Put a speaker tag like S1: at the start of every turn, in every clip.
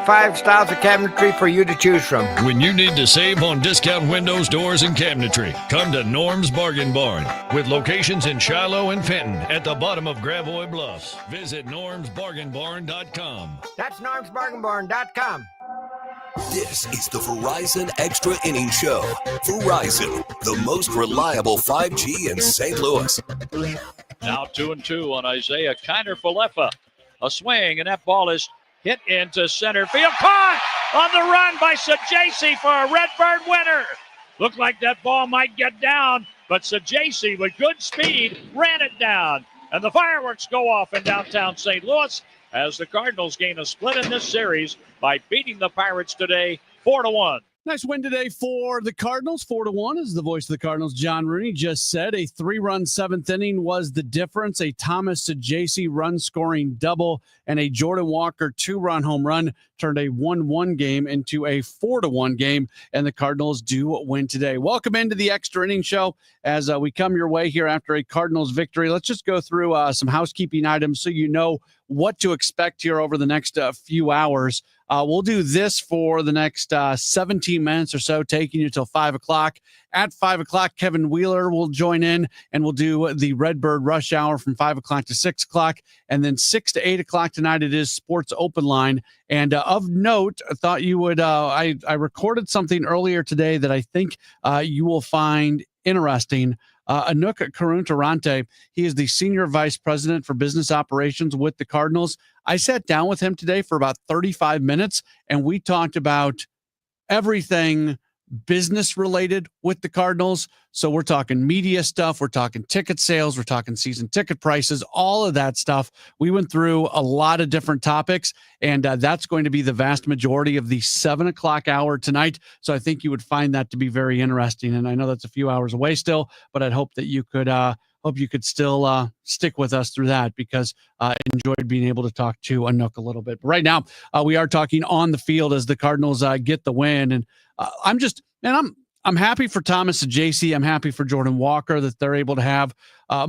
S1: 5 styles of cabinetry for you to choose from.
S2: When you need to save on discount windows, doors, and cabinetry, come to Norm's Bargain Barn. With locations in Shiloh and Fenton at the bottom of Gravois Bluffs. Visit normsbargainbarn.com.
S1: That's normsbargainbarn.com.
S3: This is the Verizon Extra Innings Show. Verizon, the most reliable 5G in St. Louis.
S4: Now 2-2 on Isaiah Kiner-Falefa. A swing, and that ball is hit into center field. Caught on the run by Sajasi for a Redbird winner. Looked like that ball might get down, but Sajasi with good speed ran it down. And the fireworks go off in downtown St. Louis as the Cardinals gain a split in this series by beating the Pirates today 4-1.
S5: Nice win today for the Cardinals. 4-1 is the voice of the Cardinals. John Rooney just said a 3-run seventh inning was the difference. A Thomas Sajasi run-scoring double and a Jordan Walker 2-run home run turned a 1-1 game into a 4-1 game, and the Cardinals do win today. Welcome into the Extra Inning Show as we come your way here after a Cardinals victory. Let's just go through some housekeeping items so you know what to expect here over the next few hours. We'll do this for the next 17 minutes or so, taking you till 5 o'clock. At 5 o'clock, Kevin Wheeler will join in, and we'll do the Redbird Rush Hour from 5 o'clock to 6 o'clock. And then 6 to 8 o'clock tonight, it is Sports Open Line. And of note, I thought you would, I recorded something earlier today that I think you will find interesting. Anouk Karun-Tarante, he is the Senior Vice President for Business Operations with the Cardinals. I sat down with him today for about 35 minutes, and we talked about everything business related with the Cardinals. So we're talking media stuff, we're talking ticket sales, we're talking season ticket prices, all of that stuff. We went through a lot of different topics, and that's going to be the vast majority of the 7 o'clock hour tonight. So I think you would find that to be very interesting. And I know that's a few hours away still, but I'd hope that you could still stick with us through that, because I enjoyed being able to talk to Anouk a little bit. But right now, we are talking on the field as the Cardinals get the win. And I'm happy for Thomas Sajasi. I'm happy for Jordan Walker that they're able to have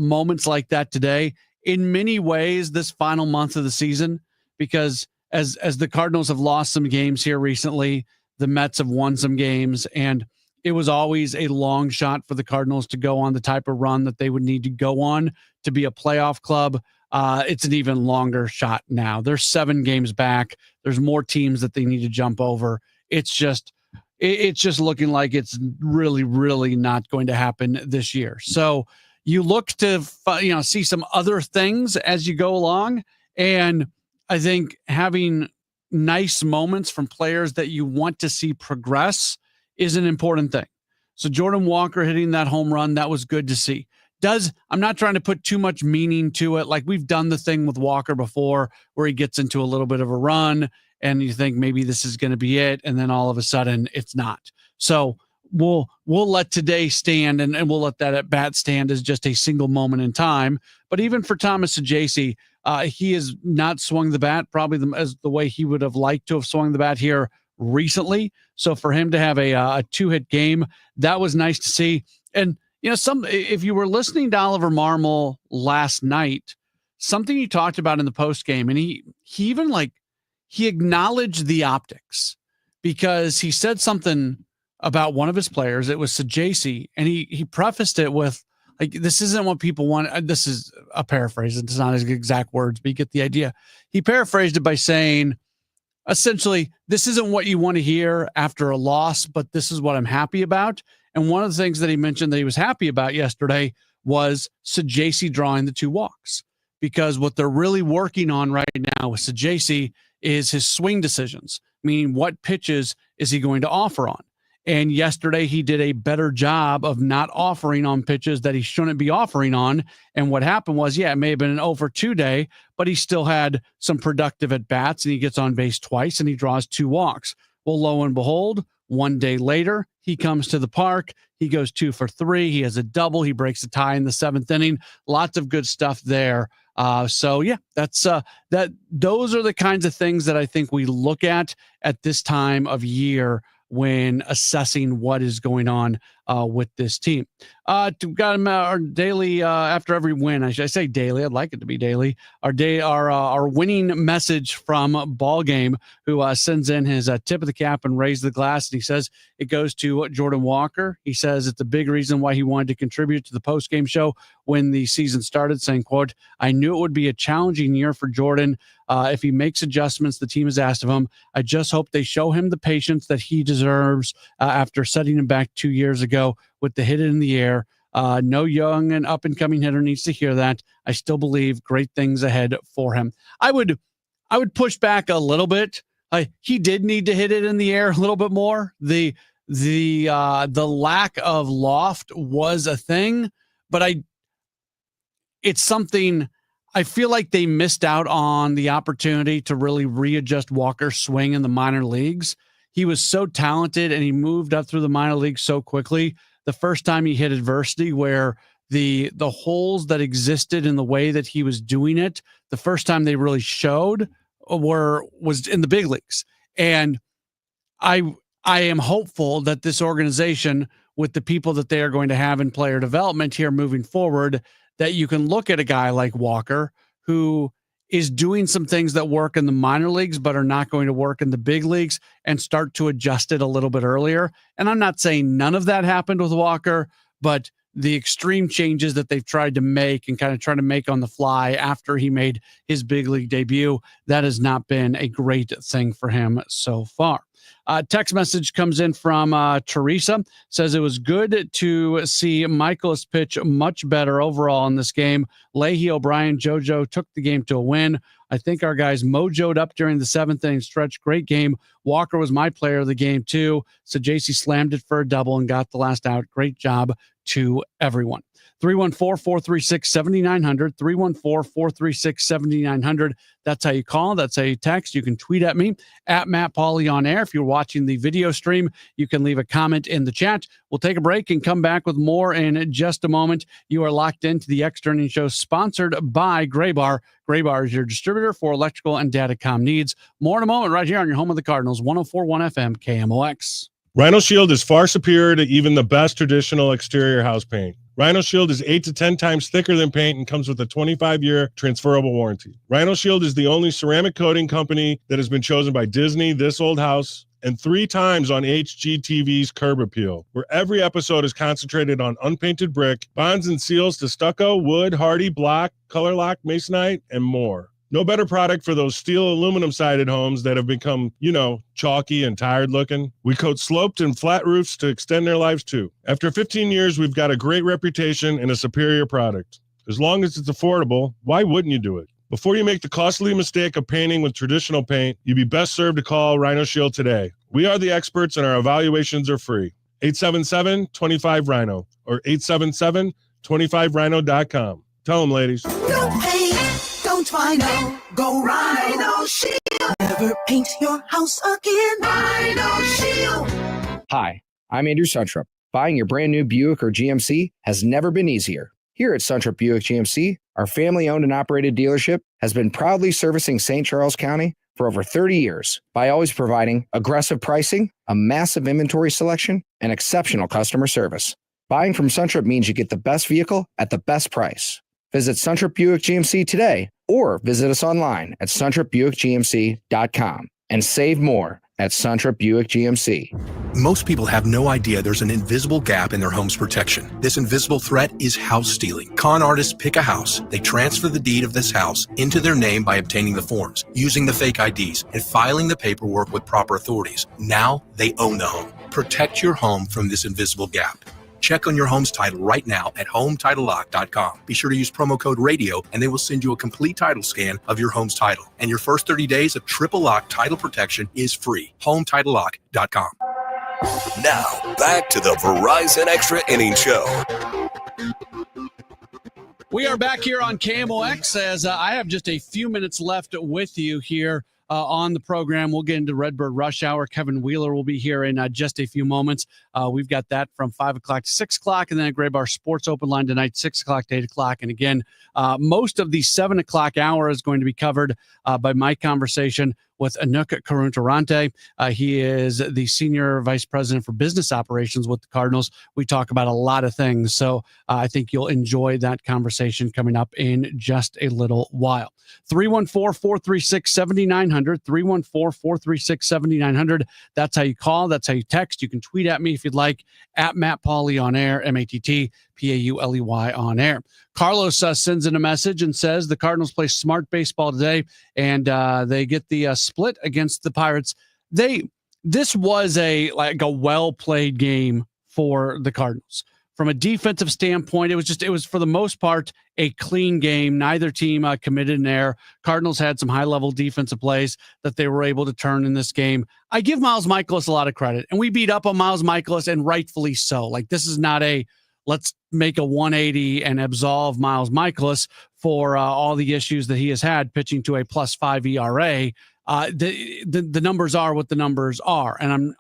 S5: moments like that today. In many ways, this final month of the season, because as the Cardinals have lost some games here recently, the Mets have won some games, and it was always a long shot for the Cardinals to go on the type of run that they would need to go on to be a playoff club. It's an even longer shot now. They're 7 games back. There's more teams that they need to jump over. It's just looking like it's really, really not going to happen this year. So you look to see some other things as you go along, and I think having nice moments from players that you want to see progress is an important thing. So Jordan Walker hitting that home run, that was good to see. I'm not trying to put too much meaning to it. Like, we've done the thing with Walker before where he gets into a little bit of a run and you think maybe this is going to be it, and then all of a sudden it's not. So we'll let today stand, and we'll let that at bat stand as just a single moment in time. But even for Thomas Sajasi, he has not swung the bat probably as the way he would have liked to have swung the bat here recently. So for him to have a 2-hit game, that was nice to see. And if you were listening to Oliver Marmol last night, something he talked about in the post game, and he even he acknowledged the optics, because he said something about one of his players. It was Sajasi, and he prefaced it with, this isn't what people want. This is a paraphrase. It's not his exact words, but you get the idea. He paraphrased it by saying, essentially, this isn't what you want to hear after a loss, but this is what I'm happy about. And one of the things that he mentioned that he was happy about yesterday was Sajasi drawing the 2 walks, because what they're really working on right now with Sajasi is his swing decisions, meaning what pitches is he going to offer on. And yesterday he did a better job of not offering on pitches that he shouldn't be offering on. And what happened was, it may have been an 0-for-2 day, but he still had some productive at bats, and he gets on base twice and he draws 2 walks. Well, lo and behold, one day later, he comes to the park. He goes 2-for-3. He has a double. He breaks a tie in the 7th inning. Lots of good stuff there. Those are the kinds of things that I think we look at this time of year when assessing what is going on with this team. Got him our daily after every win. I say daily. I'd like it to be daily. Our winning message from Ball Game, who sends in his tip of the cap and raise the glass, and he says it goes to Jordan Walker. He says it's a big reason why he wanted to contribute to the post game show when the season started, saying, quote, "I knew it would be a challenging year for Jordan. If he makes adjustments the team has asked of him, I just hope they show him the patience that he deserves after setting him back 2 years ago with the hit in the air. No young and up-and-coming hitter needs to hear that. I still believe great things ahead for him." I would push back a little bit. He did need to hit it in the air a little bit more. The lack of loft was a thing, but it's something I feel like they missed out on the opportunity to really readjust Walker's swing in the minor leagues. He was so talented and he moved up through the minor leagues so quickly. The first time he hit adversity where the holes that existed in the way that he was doing it, the first time they really showed was in the big leagues. And I am hopeful that this organization, with the people that they are going to have in player development here moving forward, that you can look at a guy like Walker who is doing some things that work in the minor leagues but are not going to work in the big leagues and start to adjust it a little bit earlier. And I'm not saying none of that happened with Walker, but the extreme changes that they've tried to make and kind of try to make on the fly after he made his big league debut, that has not been a great thing for him so far. Text message comes in from Teresa, says it was good to see Michaelis pitch much better overall in this game. Leahy, O'Brien, JoJo took the game to a win. I think our guys mojoed up during the seventh inning stretch. Great game. Walker was my player of the game too. So JC slammed it for a double and got the last out. Great job to everyone. 314-436-7900, 314-436-7900. That's how you call. That's how you text. You can tweet at me, at Matt Pauley on air. If you're watching the video stream, you can leave a comment in the chat. We'll take a break and come back with more in just a moment. You are locked into the Extra Innings Show, sponsored by Gray Bar. Gray Bar is your distributor for electrical and datacom needs. More in a moment right here on your home of the Cardinals, 104.1 FM KMOX.
S6: Rhino Shield is far superior to even the best traditional exterior house paint. Rhino Shield is 8 to 10 times thicker than paint and comes with a 25-year transferable warranty. Rhino Shield is the only ceramic coating company that has been chosen by Disney, This Old House, and 3 times on HGTV's Curb Appeal, where every episode is concentrated on unpainted brick, bonds and seals to stucco, wood, hardy, block, color lock, masonite, and more. No better product for those steel aluminum-sided homes that have become, chalky and tired looking. We coat sloped and flat roofs to extend their lives too. After 15 years, we've got a great reputation and a superior product. As long as it's affordable, why wouldn't you do it? Before you make the costly mistake of painting with traditional paint, you'd be best served to call Rhino Shield today. We are the experts and our evaluations are free. 877-25-RHINO or 877-25rhino.com. Tell them, ladies.
S7: No paint, don't Rhino, go Rhino Shield. Never paint your house again. Rhino Shield.
S8: Hi, I'm Andrew Suntrup. Buying your brand new Buick or GMC has never been easier. Here at Suntrup Buick GMC, our family-owned and operated dealership has been proudly servicing St. Charles County for over 30 years by always providing aggressive pricing, a massive inventory selection, and exceptional customer service. Buying from Suntrup means you get the best vehicle at the best price. Visit Suntrup Buick GMC today or visit us online at suntrupbuickgmc.com and save more at Suntrup Buick GMC.
S9: Most people have no idea there's an invisible gap in their home's protection. This invisible threat is house stealing. Con artists pick a house. They transfer the deed of this house into their name by obtaining the forms, using the fake IDs, and filing the paperwork with proper authorities. Now they own the home. Protect your home from this invisible gap. Check on your home's title right now at HomeTitleLock.com. Be sure to use promo code RADIO and they will send you a complete title scan of your home's title. And your first 30 days of triple lock title protection is free. HomeTitleLock.com.
S3: Now, back to the Verizon Extra Innings Show.
S5: We are back here on KMOX as I have just a few minutes left with you here on the program. We'll get into Redbird Rush Hour. Kevin Wheeler will be here in just a few moments. We've got that from 5 o'clock to 6 o'clock, and then a Gray Bar Sports Open line tonight, 6 o'clock to 8 o'clock. And again, most of the 7 o'clock hour is going to be covered by my conversation with Anuk Karuntarante. He is the Senior Vice President for Business Operations with the Cardinals. We talk about a lot of things, so I think you'll enjoy that conversation coming up in just a little while. 314-436-7900, 314-436-7900. That's how you call. That's how you text. You can tweet at me if you'd like, at Matt Pauley on air, MattPauley on air. Carlos sends in a message and says the Cardinals play smart baseball today, and they get the split against the Pirates. This was a well-played game for the Cardinals. From a defensive standpoint, it was for the most part a clean game. Neither team committed an error. Cardinals had some high-level defensive plays that they were able to turn in this game. I give Miles Mikolas a lot of credit, and we beat up on Miles Mikolas, and rightfully so. Like, this is not a let's make a 180 and absolve Miles Mikolas for all the issues that he has had pitching to a +5 ERA. The numbers are what the numbers are, and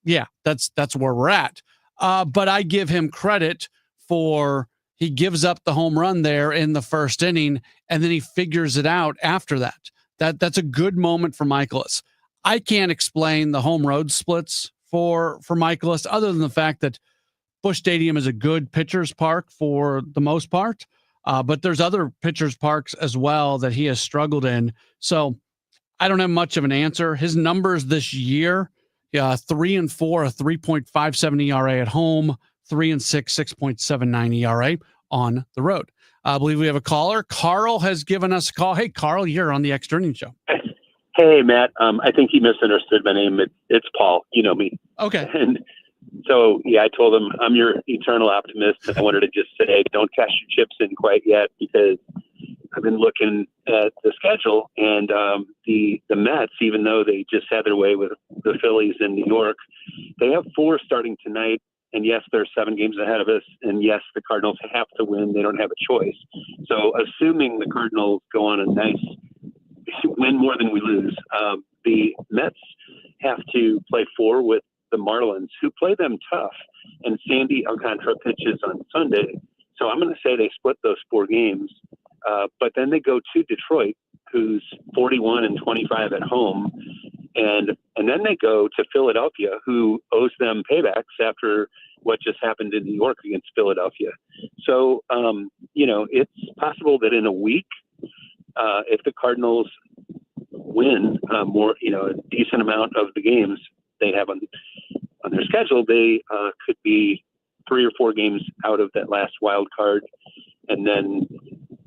S5: that's where we're at. But I give him credit for he gives up the home run there in the first inning, and then he figures it out after that. That's a good moment for Mikolas. I can't explain the home road splits for Mikolas other than the fact that Busch Stadium is a good pitcher's park for the most part, but there's other pitcher's parks as well that he has struggled in. So I don't have much of an answer. His numbers this year, 3-4, a 3.57 ERA at home, 3-6, 6.79 ERA on the road. I believe we have a caller. Carl has given us a call. Hey, Carl, you're on the Extra Innings Show.
S10: Hey, Matt. I think he misunderstood my name. It's Paul. You know me.
S5: Okay.
S10: And so, I told him I'm your eternal optimist. I wanted to just say, don't cash your chips in quite yet, because I've been looking at the schedule, and the Mets, even though they just had their way with the Phillies in New York, they have 4 starting tonight. And yes, they're 7 games ahead of us. And yes, the Cardinals have to win. They don't have a choice. So assuming the Cardinals go on a nice win more than we lose, the Mets have to play 4 with the Marlins, who play them tough. And Sandy Alcantara pitches on Sunday. So I'm going to say they split those 4 games. But then they go to Detroit, who's 41-25 at home. And then they go to Philadelphia, who owes them paybacks after what just happened in New York against Philadelphia. So, it's possible that in a week, if the Cardinals win a decent amount of the games they have on their schedule, they could be 3 or 4 games out of that last wild card, and then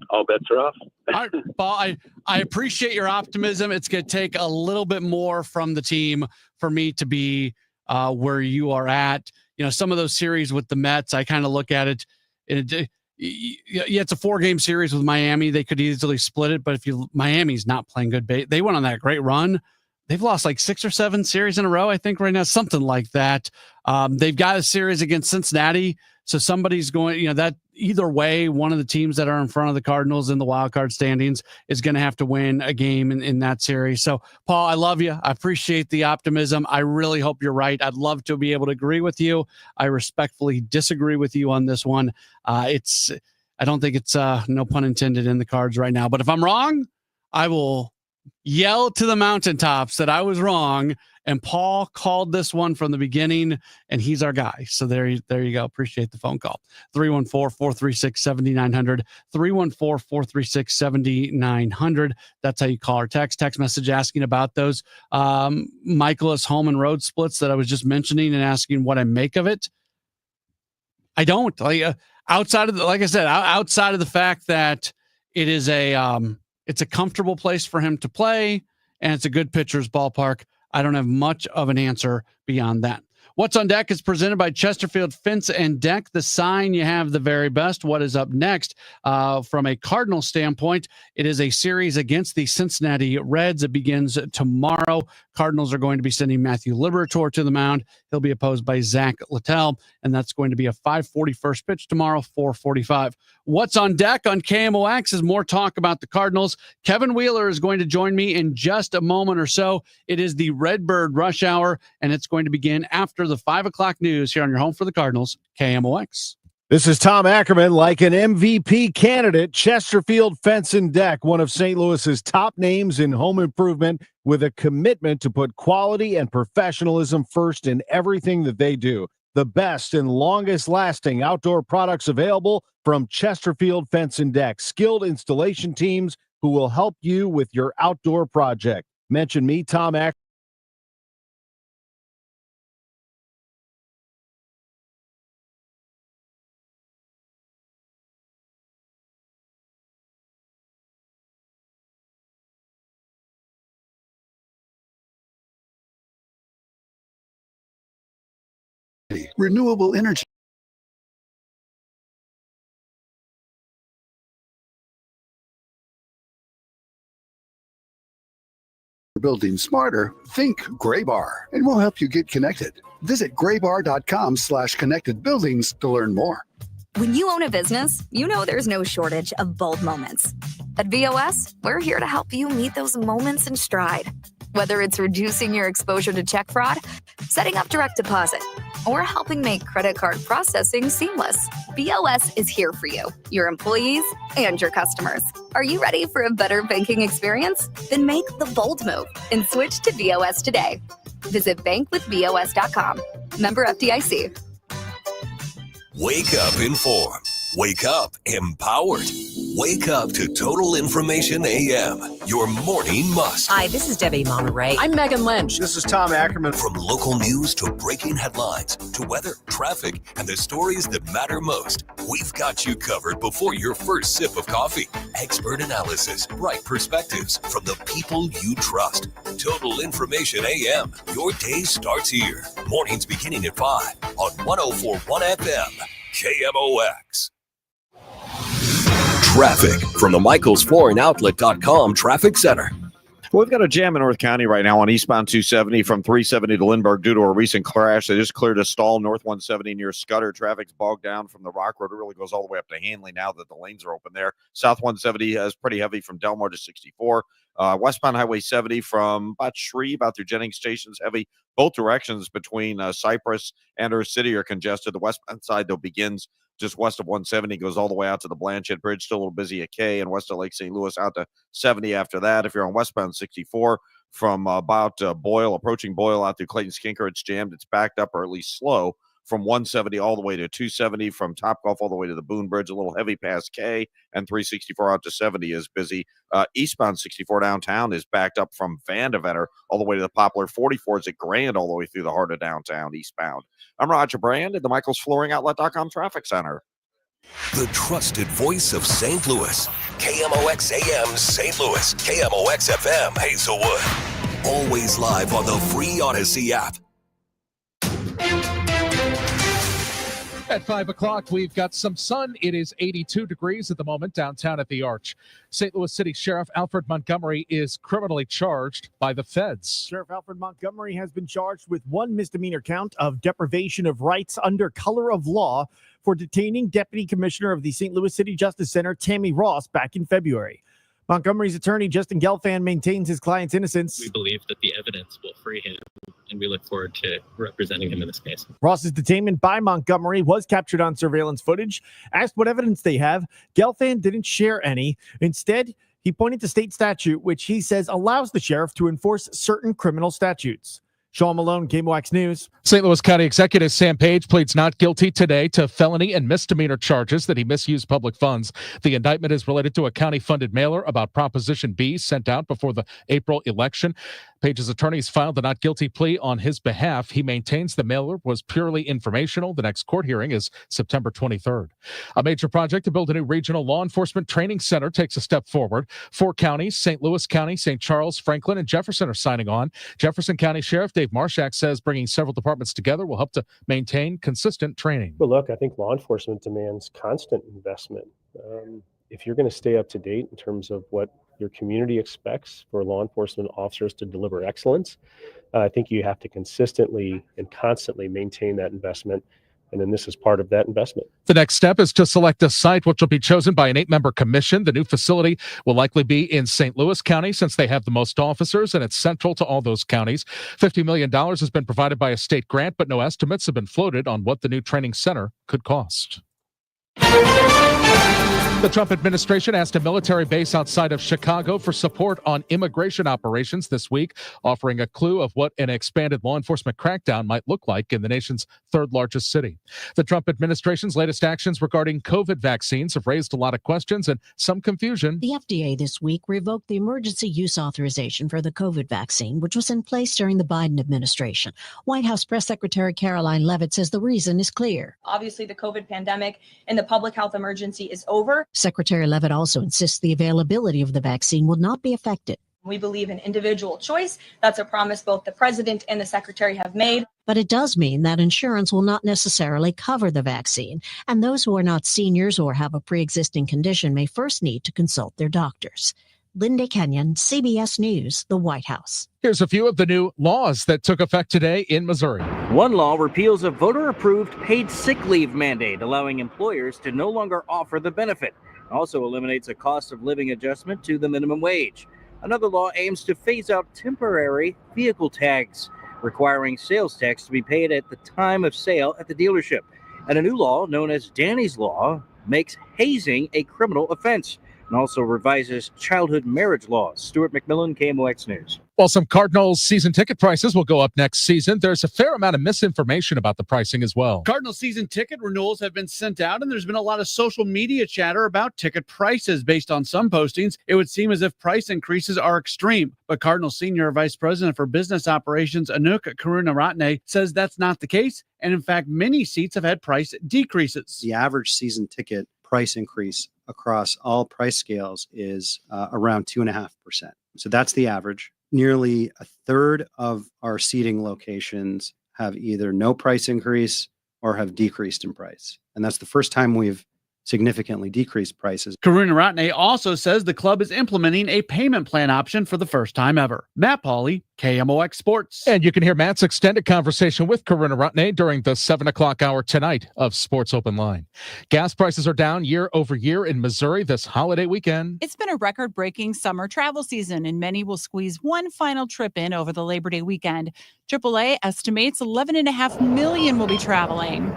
S10: all bets are off.
S5: All right, Paul, I appreciate your optimism. It's going to take a little bit more from the team for me to be where you are at. Some of those series with the Mets, I kind of look at it. It's a 4-game series with Miami. They could easily split it, but Miami's not playing good bait. They went on that great run. They've lost like 6 or 7 series in a row, I think, right now, something like that. They've got a series against Cincinnati. So somebody's going, that either way, one of the teams that are in front of the Cardinals in the wild card standings is going to have to win a game in that series. So, Paul, I love you. I appreciate the optimism. I really hope you're right. I'd love to be able to agree with you. I respectfully disagree with you on this one. I don't think it's no pun intended in the cards right now. But if I'm wrong, I will yell to the mountaintops that I was wrong. And Paul called this one from the beginning, and he's our guy. So there you go. Appreciate the phone call. 314-436-7900, 314-436-7900. That's how you call or text message asking about those Mikolas home and road splits that I was just mentioning and asking what I make of it. I don't outside of the fact that it is it's a comfortable place for him to play and it's a good pitcher's ballpark. I don't have much of an answer beyond that. What's on Deck is presented by Chesterfield Fence and Deck. The sign you have the very best. What is up next? From a Cardinal standpoint, it is a series against the Cincinnati Reds. It begins tomorrow. Cardinals are going to be sending Matthew Liberatore to the mound. He'll be opposed by Zach Littell, and that's going to be a 5:40 first pitch tomorrow, 4:45. What's on Deck on KMOX is more talk about the Cardinals. Kevin Wheeler is going to join me in just a moment or so. It is the Redbird Rush Hour, and it's going to begin after the 5 o'clock news here on your home for the Cardinals, KMOX. This is Tom Ackerman. Like an MVP candidate, Chesterfield Fence and Deck, one of St. Louis's top names in home improvement, with a commitment to put quality and professionalism first in everything that they do. The best and longest lasting outdoor products available from Chesterfield Fence and Deck. Skilled installation teams who will help you with your outdoor project. Mention me, Tom Ackerman.
S11: Renewable energy. Building smarter, think Graybar, and we'll help you get connected. Visit graybar.com/connected buildings to learn more.
S12: When you own a business, you know there's no shortage of bold moments. At VOS, we're here to help you meet those moments in stride. Whether it's reducing your exposure to check fraud, setting up direct deposit, or helping make credit card processing seamless, VOS is here for you, your employees, and your customers. Are you ready for a better banking experience? Then make the bold move and switch to VOS today. Visit bankwithvos.com. Member FDIC.
S3: Wake up informed. Wake up empowered. Wake up to Total Information AM, your morning must.
S13: Hi, this is Debbie Monterey. I'm Megan Lynch.
S1: This is Tom Ackerman.
S3: From local news to breaking headlines to weather, traffic, and the stories that matter most, we've got you covered before your first sip of coffee. Expert analysis, right perspectives from the people you trust. Total Information AM, your day starts here. Mornings beginning at 5 on 104.1 FM, KMOX. Traffic from the MichaelsFlooringOutlet.com Traffic Center.
S14: Well, we've got a jam in North County right now on eastbound 270 from 370 to Lindbergh due to a recent crash. They just cleared a stall north 170 near Scudder. Traffic's bogged down from the Rock Road. It really goes all the way up to Hanley now that the lanes are open there. South 170 is pretty heavy from Delmar to 64. Westbound Highway 70 from about Shreve out through Jennings Station's heavy. Both directions between Cypress and our city are congested. The westbound side, though, begins just west of 170, goes all the way out to the Blanchette Bridge, still a little busy at K, and west of Lake St. Louis out to 70 after that. If you're on westbound 64 from about Boyle, approaching Boyle out through Clayton Skinker, it's jammed. It's backed up or at least slow from 170 all the way to 270, from Topgolf all the way to the Boone Bridge, a little heavy past K, and 364 out to 70 is busy. Eastbound 64 downtown is backed up from Vandevetter all the way to the Poplar. 44 is at Grand all the way through the heart of downtown eastbound. I'm Roger Brand at the MichaelsFlooringOutlet.com Traffic Center.
S3: The trusted voice of St. Louis. KMOX AM St. Louis. KMOX FM Hazelwood. Always live on the free Odyssey app.
S15: At 5 o'clock, we've got some sun. It is 82 degrees at the moment downtown at the Arch. St. Louis City Sheriff Alfred Montgomery is criminally charged by the feds.
S16: Sheriff Alfred Montgomery has been charged with one misdemeanor count of deprivation of rights under color of law for detaining Deputy Commissioner of the St. Louis City Justice Center, Tammy Ross, back in February. Montgomery's attorney, Justin Gelfand, maintains his client's innocence.
S17: We believe that the evidence will free him, and we look forward to representing him in this case.
S16: Ross's detainment by Montgomery was captured on surveillance footage. Asked what evidence they have, Gelfand didn't share any. Instead, he pointed to state statute, which he says allows the sheriff to enforce certain criminal statutes. Sean Malone, KMOX News.
S15: St. Louis County Executive Sam Page pleads not guilty today to felony and misdemeanor charges that he misused public funds. The indictment is related to a county-funded mailer about Proposition B sent out before the April election. Page's attorneys filed the not guilty plea on his behalf. He maintains the mailer was purely informational. The next court hearing is September 23rd. A major project to build a new regional law enforcement training center takes a step forward. 4 counties, St. Louis County, St. Charles, Franklin, and Jefferson are signing on. Jefferson County Sheriff Dave Marshak says bringing several departments together will help to maintain consistent training.
S18: Well, look, I think law enforcement demands constant investment. If you're going to stay up to date in terms of what your community expects for law enforcement officers to deliver excellence, I think you have to consistently and constantly maintain that investment. And then this is part of that investment.
S15: The next step is to select a site, which will be chosen by an 8-member commission. The new facility will likely be in St. Louis County since they have the most officers, and it's central to all those counties. $50 million has been provided by a state grant, but no estimates have been floated on what the new training center could cost. The Trump administration asked a military base outside of Chicago for support on immigration operations this week, offering a clue of what an expanded law enforcement crackdown might look like in the nation's third largest city. The Trump administration's latest actions regarding COVID vaccines have raised a lot of questions and some confusion.
S19: The FDA this week revoked the emergency use authorization for the COVID vaccine, which was in place during the Biden administration. White House Press Secretary Caroline Leavitt says the reason is clear.
S20: Obviously, the COVID pandemic and the public health emergency is over.
S19: Secretary Leavitt also insists the availability of the vaccine will not be affected.
S20: We believe in individual choice. That's a promise both the president and the secretary have made.
S19: But it does mean that insurance will not necessarily cover the vaccine, and those who are not seniors or have a pre-existing condition may first need to consult their doctors. Linda Kenyon, CBS News, the White House.
S15: Here's a few of the new laws that took effect today in Missouri.
S21: One law repeals a voter-approved paid sick leave mandate, allowing employers to no longer offer the benefit. It also eliminates a cost of living adjustment to the minimum wage. Another law aims to phase out temporary vehicle tags, requiring sales tax to be paid at the time of sale at the dealership. And a new law known as Danny's Law makes hazing a criminal offense and also revises childhood marriage laws. Stuart McMillan, KMOX News.
S15: While some Cardinals season ticket prices will go up next season, there's a fair amount of misinformation about the pricing as well.
S5: Cardinal season ticket renewals have been sent out, and there's been a lot of social media chatter about ticket prices. Based on some postings, it would seem as if price increases are extreme. But Cardinal Senior Vice President for Business Operations, Anouk Karunaratne, says that's not the case. And in fact, many seats have had price decreases.
S22: The average season ticket price increase across all price scales is around 2.5%. So that's the average. Nearly a third of our seating locations have either no price increase or have decreased in price. And that's the first time we've significantly decreased prices.
S5: Karunaratne also says the club is implementing a payment plan option for the first time ever. Matt Pauley, KMOX Sports.
S15: And you can hear Matt's extended conversation with Karunaratne during the 7 o'clock hour tonight of Sports Open Line. Gas prices are down year over year in Missouri this holiday weekend.
S23: It's been a record-breaking summer travel season, and many will squeeze one final trip in over the Labor Day weekend. AAA estimates 11.5 million will be traveling.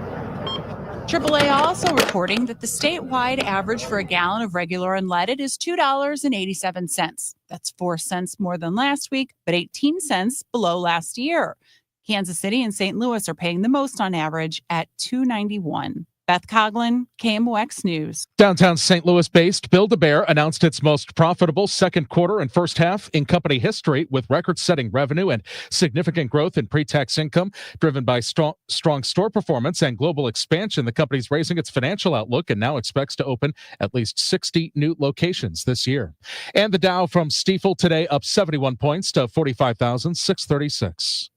S23: AAA also reporting that the statewide average for a gallon of regular unleaded is $2.87. That's 4 cents more than last week, but 18 cents below last year. Kansas City and St. Louis are paying the most on average at $2.91. Beth Coughlin, KMOX News.
S15: Downtown St. Louis-based Build-A-Bear announced its most profitable second quarter and first half in company history, with record-setting revenue and significant growth in pre-tax income driven by strong store performance and global expansion. The company's raising its financial outlook and now expects to open at least 60 new locations this year. And the Dow from Stifel today up 71 points to 45,636.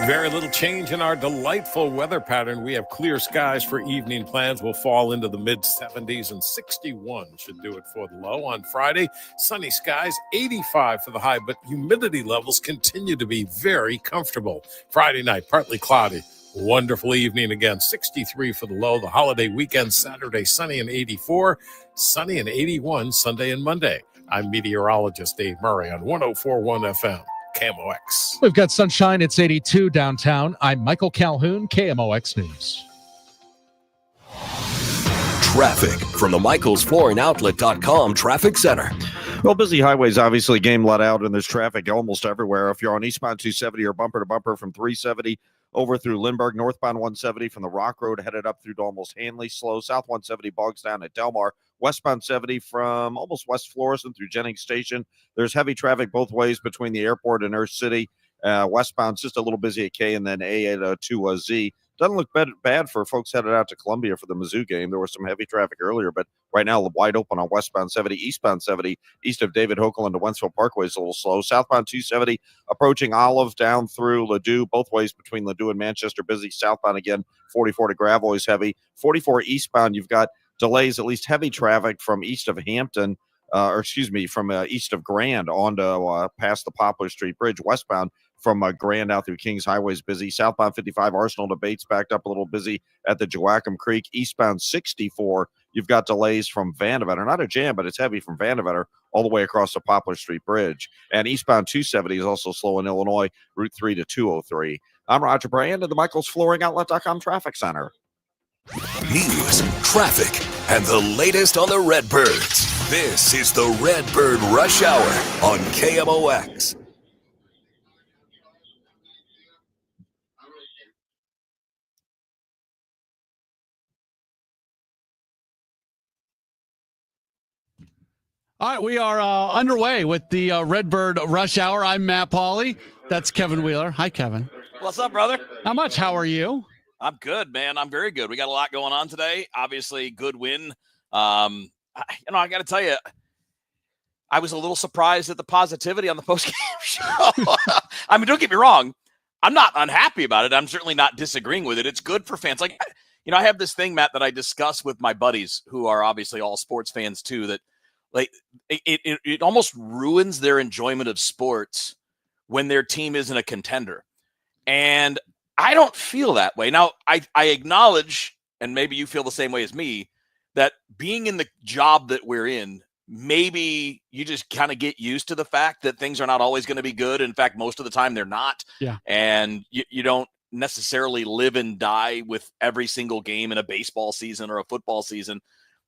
S24: Very little change in our delightful weather pattern. We have clear skies for evening plans. We'll fall into the mid-70s, and 61 should do it for the low. On Friday, sunny skies, 85 for the high, but humidity levels continue to be very comfortable. Friday night, partly cloudy. Wonderful evening again, 63 for the low. The holiday weekend, Saturday, sunny and 84, sunny and 81 Sunday and Monday. I'm meteorologist Dave Murray on 104.1 FM. KMOX.
S15: We've got sunshine. It's 82 downtown. I'm Michael Calhoun, KMOX News.
S3: Traffic from the MichaelsFlooringOutlet.com Traffic Center.
S14: Well, busy highways, obviously, game let out, and there's traffic almost everywhere. If you're on eastbound 270 or bumper to bumper from 370 over through Lindbergh, northbound 170 from the Rock Road headed up through to almost Hanley, slow. South 170 bogs down at Delmar. Westbound 70 from almost West Florissant through Jennings Station. There's heavy traffic both ways between the airport and Earth City. Westbound's just a little busy at K, and then A802Z. Doesn't look bad for folks headed out to Columbia for the Mizzou game. There was some heavy traffic earlier, but right now wide open on westbound 70, eastbound 70, east of David Hokel into Wentzville Parkway is a little slow. Southbound 270 approaching Olive down through Ladue, both ways between Ladue and Manchester busy. Southbound again, 44 to Gravois is heavy. 44 eastbound, you've got delays, at least heavy traffic from east of Hampton, from east of Grand on to past the Poplar Street Bridge. Westbound from Grand out through Kings Highway is busy. Southbound 55 Arsenal to Bates backed up a little busy at the Joachim Creek. Eastbound 64, you've got delays from Vandevetter. Not a jam, but it's heavy from Vandevetter all the way across the Poplar Street Bridge. And eastbound 270 is also slow in Illinois, Route 3 to 203. I'm Roger Brand at the Michaels Flooring Outlet.com Traffic Center.
S3: News, traffic, and the latest on the Redbirds. This is the Redbird Rush Hour on KMOX.
S5: All right, we are underway with the Redbird Rush Hour. I'm Matt Pauley. That's Kevin Wheeler. Hi, Kevin.
S2: What's up, brother?
S5: Not much. How are you?
S2: I'm good, man. I'm very good. We got a lot going on today. Obviously, good win. I got to tell you, I was a little surprised at the positivity on the postgame show. I mean, don't get me wrong. I'm not unhappy about it. I'm certainly not disagreeing with it. It's good for fans. Like, I have this thing, Matt, that I discuss with my buddies who are obviously all sports fans too, that like it almost ruins their enjoyment of sports when their team isn't a contender. And I don't feel that way. Now, I acknowledge, and maybe you feel the same way as me, that being in the job that we're in, maybe you just kind of get used to the fact that things are not always going to be good. In fact, most of the time they're not.
S5: Yeah.
S2: And you don't necessarily live and die with every single game in a baseball season or a football season.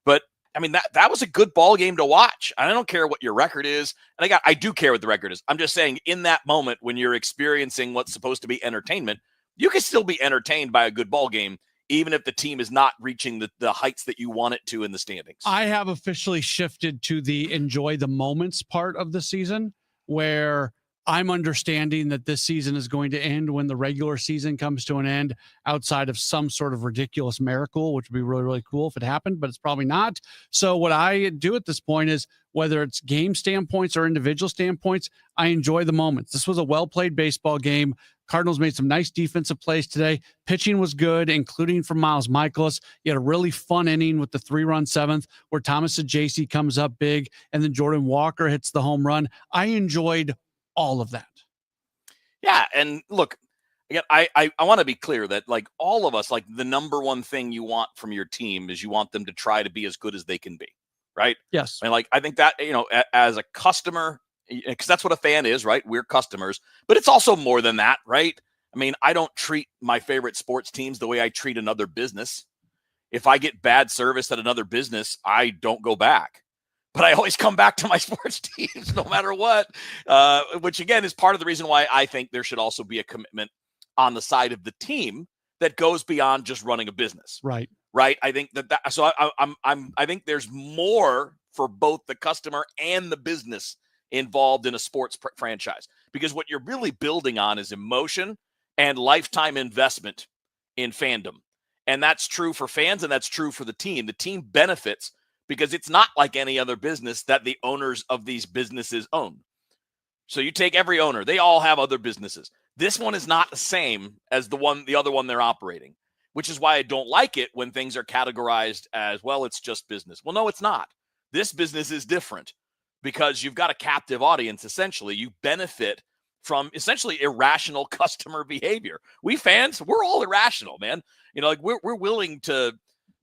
S2: But I mean, that was a good ball game to watch. I don't care what your record is. And I do care what the record is. I'm just saying, in that moment when you're experiencing what's supposed to be entertainment, you can still be entertained by a good ball game, even if the team is not reaching the heights that you want it to in the standings.
S5: I have officially shifted to the enjoy the moments part of the season, where I'm understanding that this season is going to end when the regular season comes to an end, outside of some sort of ridiculous miracle, which would be really, really cool if it happened, but it's probably not. So what I do at this point is, whether it's game standpoints or individual standpoints, I enjoy the moments. This was a well-played baseball game. Cardinals made some nice defensive plays today. Pitching was good, including from Miles Michaelis. You had a really fun inning with the 3-run seventh where Thomas Ajacey comes up big, and then Jordan Walker hits the home run. I enjoyed all of that.
S2: Yeah, and look, again, I want to be clear that, like, all of us, like, the number one thing you want from your team is you want them to try to be as good as they can be, right?
S5: Yes.
S2: And like, I think that, as a customer, because that's what a fan is, right? We're customers, but it's also more than that, right? I mean, I don't treat my favorite sports teams the way I treat another business. If I get bad service at another business, I don't go back. But I always come back to my sports teams no matter what, which, again, is part of the reason why I think there should also be a commitment on the side of the team that goes beyond just running a business.
S5: Right.
S2: Right. I think so I think there's more for both the customer and the business involved in a sports franchise, because what you're really building on is emotion and lifetime investment in fandom. And that's true for fans, and that's true for the team. The team benefits because it's not like any other business that the owners of these businesses own. So you take every owner, they all have other businesses. This one is not the same as the other one they're operating, which is why I don't like it when things are categorized as, well, it's just business. Well, no, it's not. This business is different because you've got a captive audience. Essentially, you benefit from essentially irrational customer behavior. We fans, we're all irrational, man. Like, we're willing to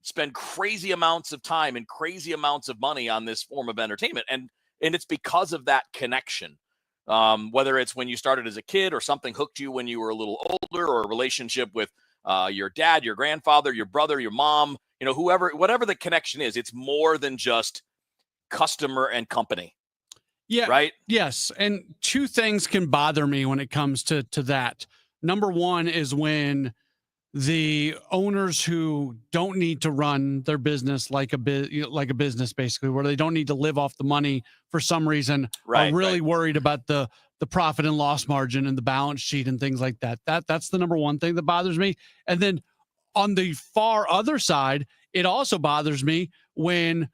S2: spend crazy amounts of time and crazy amounts of money on this form of entertainment. And it's because of that connection. Whether it's when you started as a kid or something hooked you when you were a little older, or a relationship with your dad, your grandfather, your brother, your mom, whatever the connection is, it's more than just customer and company.
S5: Yeah.
S2: Right.
S5: Yes. And two things can bother me when it comes to that. Number one is when the owners who don't need to run their business like a business, basically, where they don't need to live off the money for some reason, are really worried about the profit and loss margin and the balance sheet and things like that. That's the number one thing that bothers me. And then on the far other side, it also bothers me when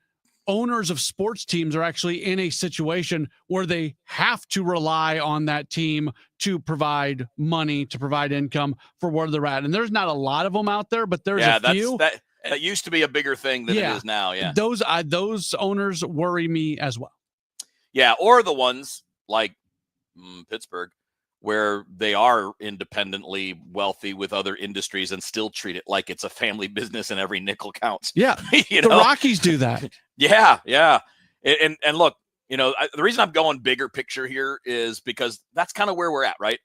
S5: owners of sports teams are actually in a situation where they have to rely on that team to provide money, to provide income for where they're at. And there's not a lot of them out there, but there's a few.
S2: That used to be a bigger thing than it is now. Yeah.
S5: Those owners worry me as well.
S2: Yeah. Or the ones like Pittsburgh, where they are independently wealthy with other industries and still treat it like it's a family business and every nickel counts.
S5: Yeah. The Rockies do that.
S2: Yeah. And look, the reason I'm going bigger picture here is because that's kind of where we're at, right?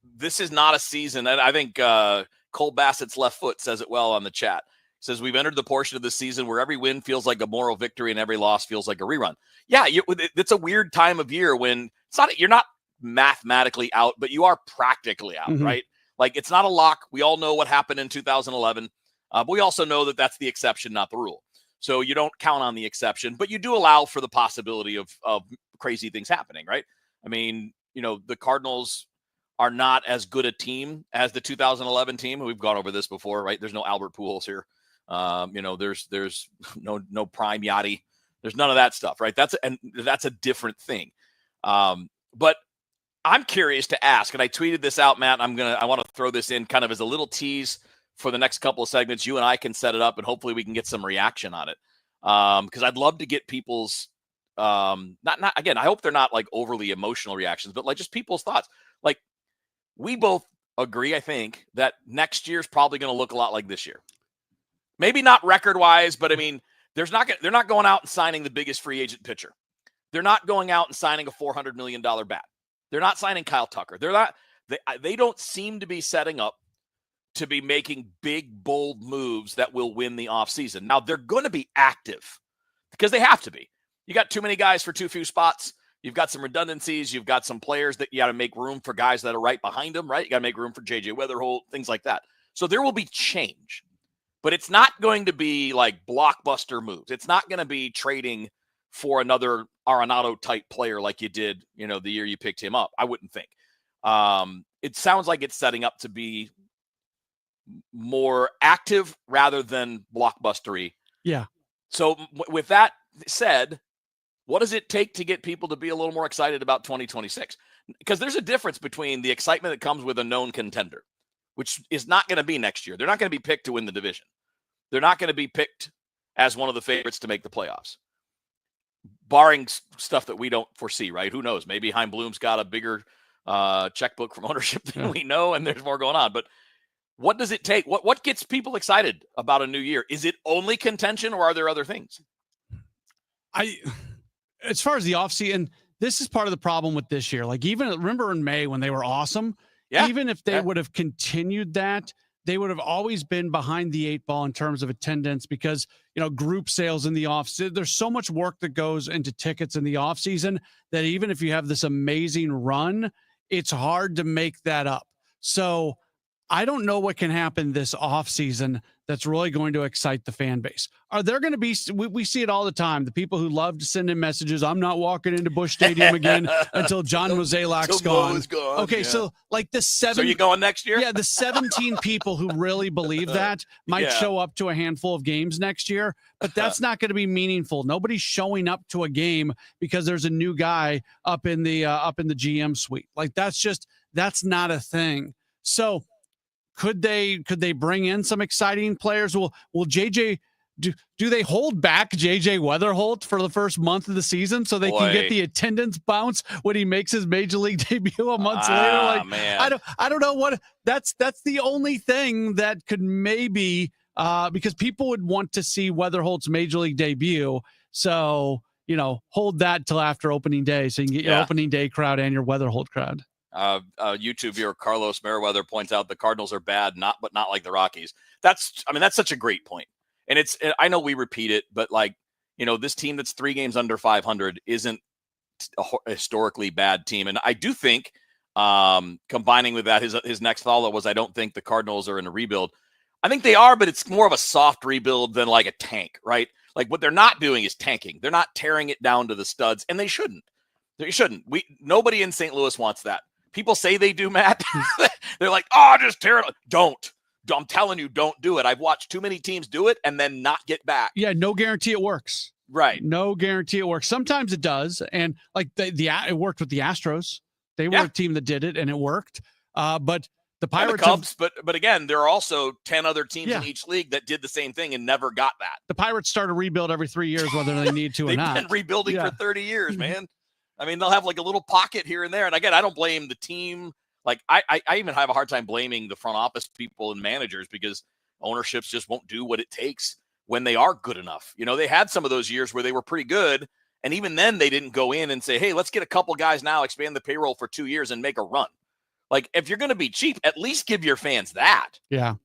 S2: this is not a season. And I think Cole Bassett's left foot says it well on the chat. He says, we've entered the portion of the season where every win feels like a moral victory and every loss feels like a rerun. Yeah, it's a weird time of year when you're not mathematically out, but you are practically out, right? Like, it's not a lock. We all know what happened in 2011. But we also know that that's the exception, not the rule. So you don't count on the exception, but you do allow for the possibility of crazy things happening, right? I mean, the Cardinals are not as good a team as the 2011 team. We've gone over this before, right? There's no Albert Pujols here. There's no Prime Yachty. There's none of that stuff, right? That's a different thing. But I'm curious to ask, and I tweeted this out, Matt. I want to throw this in kind of as a little tease for the next couple of segments. You and I can set it up, and hopefully we can get some reaction on it. Because I'd love to get people's again, I hope they're not like overly emotional reactions, but like just people's thoughts. Like, we both agree, I think, that next year's probably going to look a lot like this year. Maybe not record-wise, but I mean, they're not going out and signing the biggest free agent pitcher. They're not going out and signing a $400 million bat. They're not signing Kyle Tucker. They don't seem to be setting up to be making big, bold moves that will win the offseason. Now, they're going to be active because they have to be. You got too many guys for too few spots. You've got some redundancies. You've got some players that you got to make room for guys that are right behind them, right? You got to make room for J.J. Weatherholt, things like that. So there will be change. But it's not going to be like blockbuster moves. It's not going to be trading for another Arenado-type player like you did, the year you picked him up. I wouldn't think. It sounds like it's setting up to be more active rather than blockbustery.
S5: Yeah.
S2: So with that said, what does it take to get people to be a little more excited about 2026? Because there's a difference between the excitement that comes with a known contender, which is not going to be next year. They're not going to be picked to win the division. They're not going to be picked as one of the favorites to make the playoffs, barring stuff that we don't foresee, right? Who knows? Maybe Chaim Bloom's got a bigger checkbook from ownership than we know, and there's more going on. But what does it take? What gets people excited about a new year? Is it only contention, or are there other things?
S5: As far as the offseason, this is part of the problem with this year. Like, even remember in May when they were awesome?
S2: Yeah.
S5: Even if they would have continued that, they would have always been behind the 8 ball in terms of attendance because, group sales in the offseason. There's so much work that goes into tickets in the offseason that even if you have this amazing run, it's hard to make that up. So I don't know what can happen this offseason that's really going to excite the fan base. Are there going to be, we see it all the time, the people who love to send in messages, I'm not walking into Busch Stadium again until John Mozeliak's gone. Okay, yeah. So like the 7.
S2: So you going next year?
S5: Yeah, the 17 people who really believe that might show up to a handful of games next year, but that's not going to be meaningful. Nobody's showing up to a game because there's a new guy up in the GM suite. Like that's not a thing. So could they bring in some exciting players? Will JJ do they hold back JJ Weatherholt for the first month of the season so they can get the attendance bounce when he makes his major league debut a month later? Like, man. I don't know what that's the only thing that could maybe because people would want to see Weatherholt's major league debut. So, hold that till after opening day so you can get your opening day crowd and your Weatherholt crowd.
S2: YouTube viewer Carlos Meriwether points out the Cardinals are bad, but not like the Rockies. That's such a great point. And I know we repeat it, but this team that's 3 games under 500 isn't a historically bad team. And I do think, combining with that, his next follow was, I don't think the Cardinals are in a rebuild. I think they are, but it's more of a soft rebuild than like a tank, right? Like, what they're not doing is tanking. They're not tearing it down to the studs, and they shouldn't. They shouldn't. Nobody in St. Louis wants that. People say they do, Matt. They're like, just tear it. Don't. I'm telling you, don't do it. I've watched too many teams do it and then not get back.
S5: Yeah, no guarantee it works.
S2: Right.
S5: No guarantee it works. Sometimes it does. And like it worked with the Astros. They were a team that did it and it worked. But the Pirates,
S2: and the Cubs, but again, there are also 10 other teams in each league that did the same thing and never got that.
S5: The Pirates start a rebuild every 3 years, whether they need to or not.
S2: They've been rebuilding for 30 years, man. I mean, they'll have like a little pocket here and there. And again, I don't blame the team. Like, I even have a hard time blaming the front office people and managers because ownerships just won't do what it takes when they are good enough. They had some of those years where they were pretty good. And even then they didn't go in and say, hey, let's get a couple guys now, expand the payroll for 2 years and make a run. Like, if you're going to be cheap, at least give your fans that.
S5: Yeah.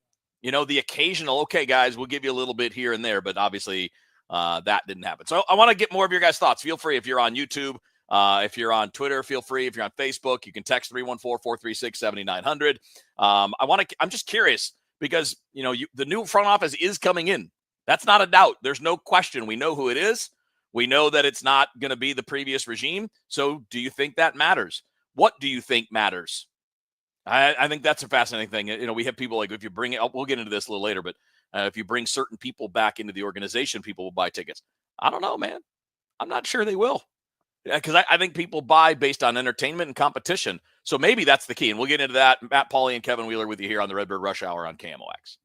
S2: You know, the occasional, okay, guys, we'll give you a little bit here and there, but obviously that didn't happen. So I want to get more of your guys' thoughts. Feel free if you're on YouTube, if you're on Twitter, feel free. If you're on Facebook, you can text 314-436-7900. I'm just curious because, you know, the new front office is coming in. That's not a doubt. There's no question. We know who it is. We know that it's not going to be the previous regime. So do you think that matters? What do you think matters? I think that's a fascinating thing. You know, we have people like, if you bring it, we'll get into this a little later, but if you bring certain people back into the organization, people will buy tickets. I don't know, man. I'm not sure they will. Because I think people buy based on entertainment and competition. So maybe that's the key. And we'll get into that. Matt, Pauley, and Kevin Wheeler with you here on the Redbird Rush Hour on KMOX.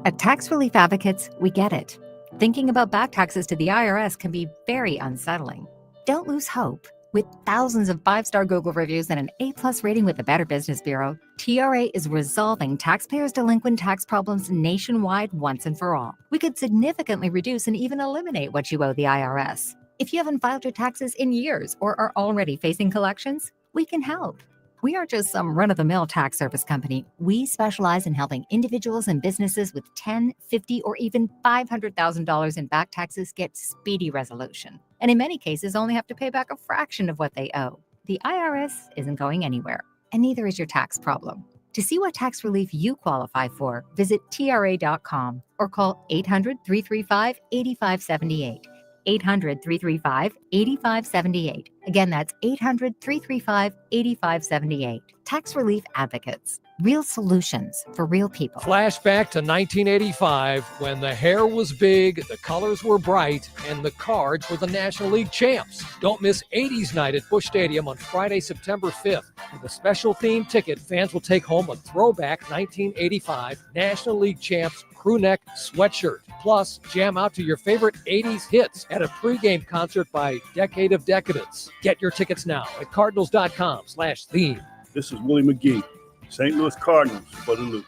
S4: At Tax Relief Advocates, we get it. Thinking about back taxes to the IRS can be very unsettling. Don't lose hope. With thousands of 5-star Google reviews and an A+ rating with the Better Business Bureau, TRA is resolving taxpayers' delinquent tax problems nationwide once and for all. We could significantly reduce and even eliminate what you owe the IRS. If you haven't filed your taxes in years or are already facing collections, we can help. We aren't just some run-of-the-mill tax service company. We specialize in helping individuals and businesses with $10,000, $50,000, or even $500,000 in back taxes get speedy resolution. And in many cases, only have to pay back a fraction of what they owe. The IRS isn't going anywhere, and neither is your tax problem. To see what tax relief you qualify for, visit TRA.com or call 800-335-8578. 800-335-8578. Again, that's 800-335-8578. Tax Relief Advocates. Real solutions for real people.
S6: Flashback to 1985 when the hair was big, the colors were bright, and the Cards were the National League champs. Don't miss 80s night at Busch Stadium on Friday, September 5th. With a special theme ticket, fans will take home a throwback 1985 National League champs crew neck sweatshirt. Plus, jam out to your favorite 80s hits at a pregame concert by Decade of Decadence. Get your tickets now at cardinals.com/theme.
S7: This is Willie McGee, St. Louis Cardinals for the Loop.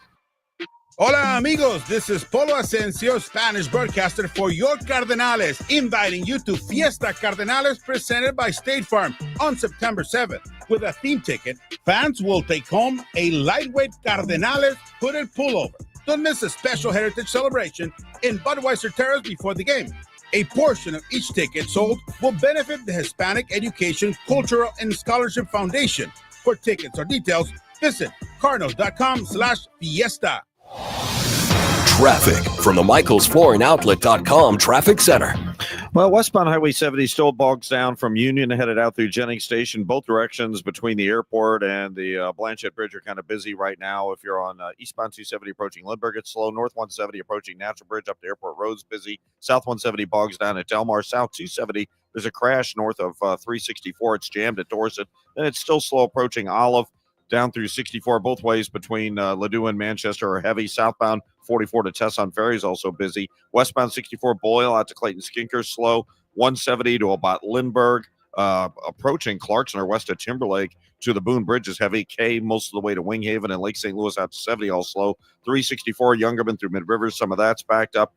S8: Hola amigos, this is Polo Asensio, Spanish broadcaster for your Cardenales, inviting you to Fiesta Cardenales presented by State Farm on September 7th. With a theme ticket, fans will take home a lightweight Cardenales hooded pullover. Don't miss a special heritage celebration in Budweiser Terrace before the game. A portion of each ticket sold will benefit the Hispanic Education, Cultural, and Scholarship Foundation. For tickets or details, visit cardinals.com/fiesta.
S3: Traffic from the MichaelsFlooringOutlet.com traffic center.
S14: Well, westbound Highway 70 still bogs down from Union headed out through Jennings Station. Both directions between the airport and the Blanchette Bridge are kind of busy right now. If you're on eastbound 270 approaching Lindbergh, it's slow. North 170 approaching Natural Bridge up to Airport Road's busy. South 170 bogs down at Delmar. South 270, there's a crash north of 364. It's jammed at Dorset. And it's still slow approaching Olive. Down through 64 both ways between Ladue and Manchester are heavy. Southbound 44 to Tesson Ferry is also busy. Westbound 64 Boyle out to Clayton Skinker slow. 170 to about Lindbergh. Approaching Clarkson or west of Timberlake to the Boone Bridge is heavy. K most of the way to Winghaven and Lake St. Louis out to 70 all slow. 364 Youngerman through Mid Rivers. Some of that's backed up.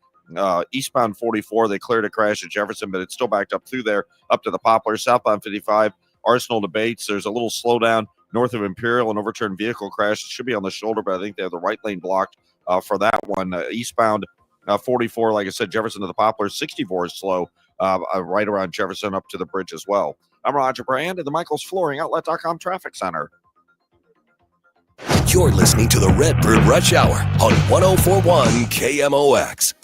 S14: Eastbound 44 they cleared a crash at Jefferson, but it's still backed up through there up to the Poplar. Southbound 55 Arsenal to Bates. There's a little slowdown north of Imperial, an overturned vehicle crash. It should be on the shoulder, but I think they have the right lane blocked for that one. Eastbound 44, like I said, Jefferson to the Poplar. 64 is slow right around Jefferson up to the bridge as well. I'm Roger Brand at the MichaelsFlooringOutlet.com Traffic Center.
S3: You're listening to the Redbird Rush Hour on 104.1 KMOX.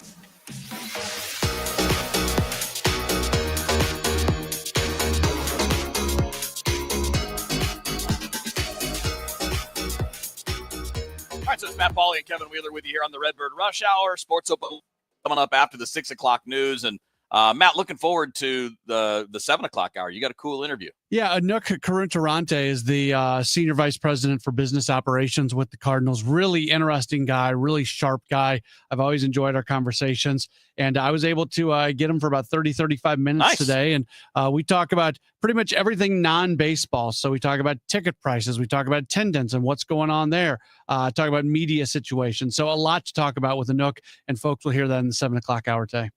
S2: All right, so it's Matt Pauley and Kevin Wheeler with you here on the Redbird Rush Hour. Sports Open coming up after the 6 o'clock news. And Matt, looking forward to the 7 o'clock hour. You got a cool interview.
S5: Yeah, Anouk Karuntarante is the senior vice president for business operations with the Cardinals. Really interesting guy, really sharp guy. I've always enjoyed our conversations. And I was able to get him for about 30, 35 minutes today. And we talk about pretty much everything non-baseball. So we talk about ticket prices. We talk about attendance and what's going on there. Talk about media situations. So a lot to talk about with Anouk. And folks will hear that in the 7 o'clock hour today.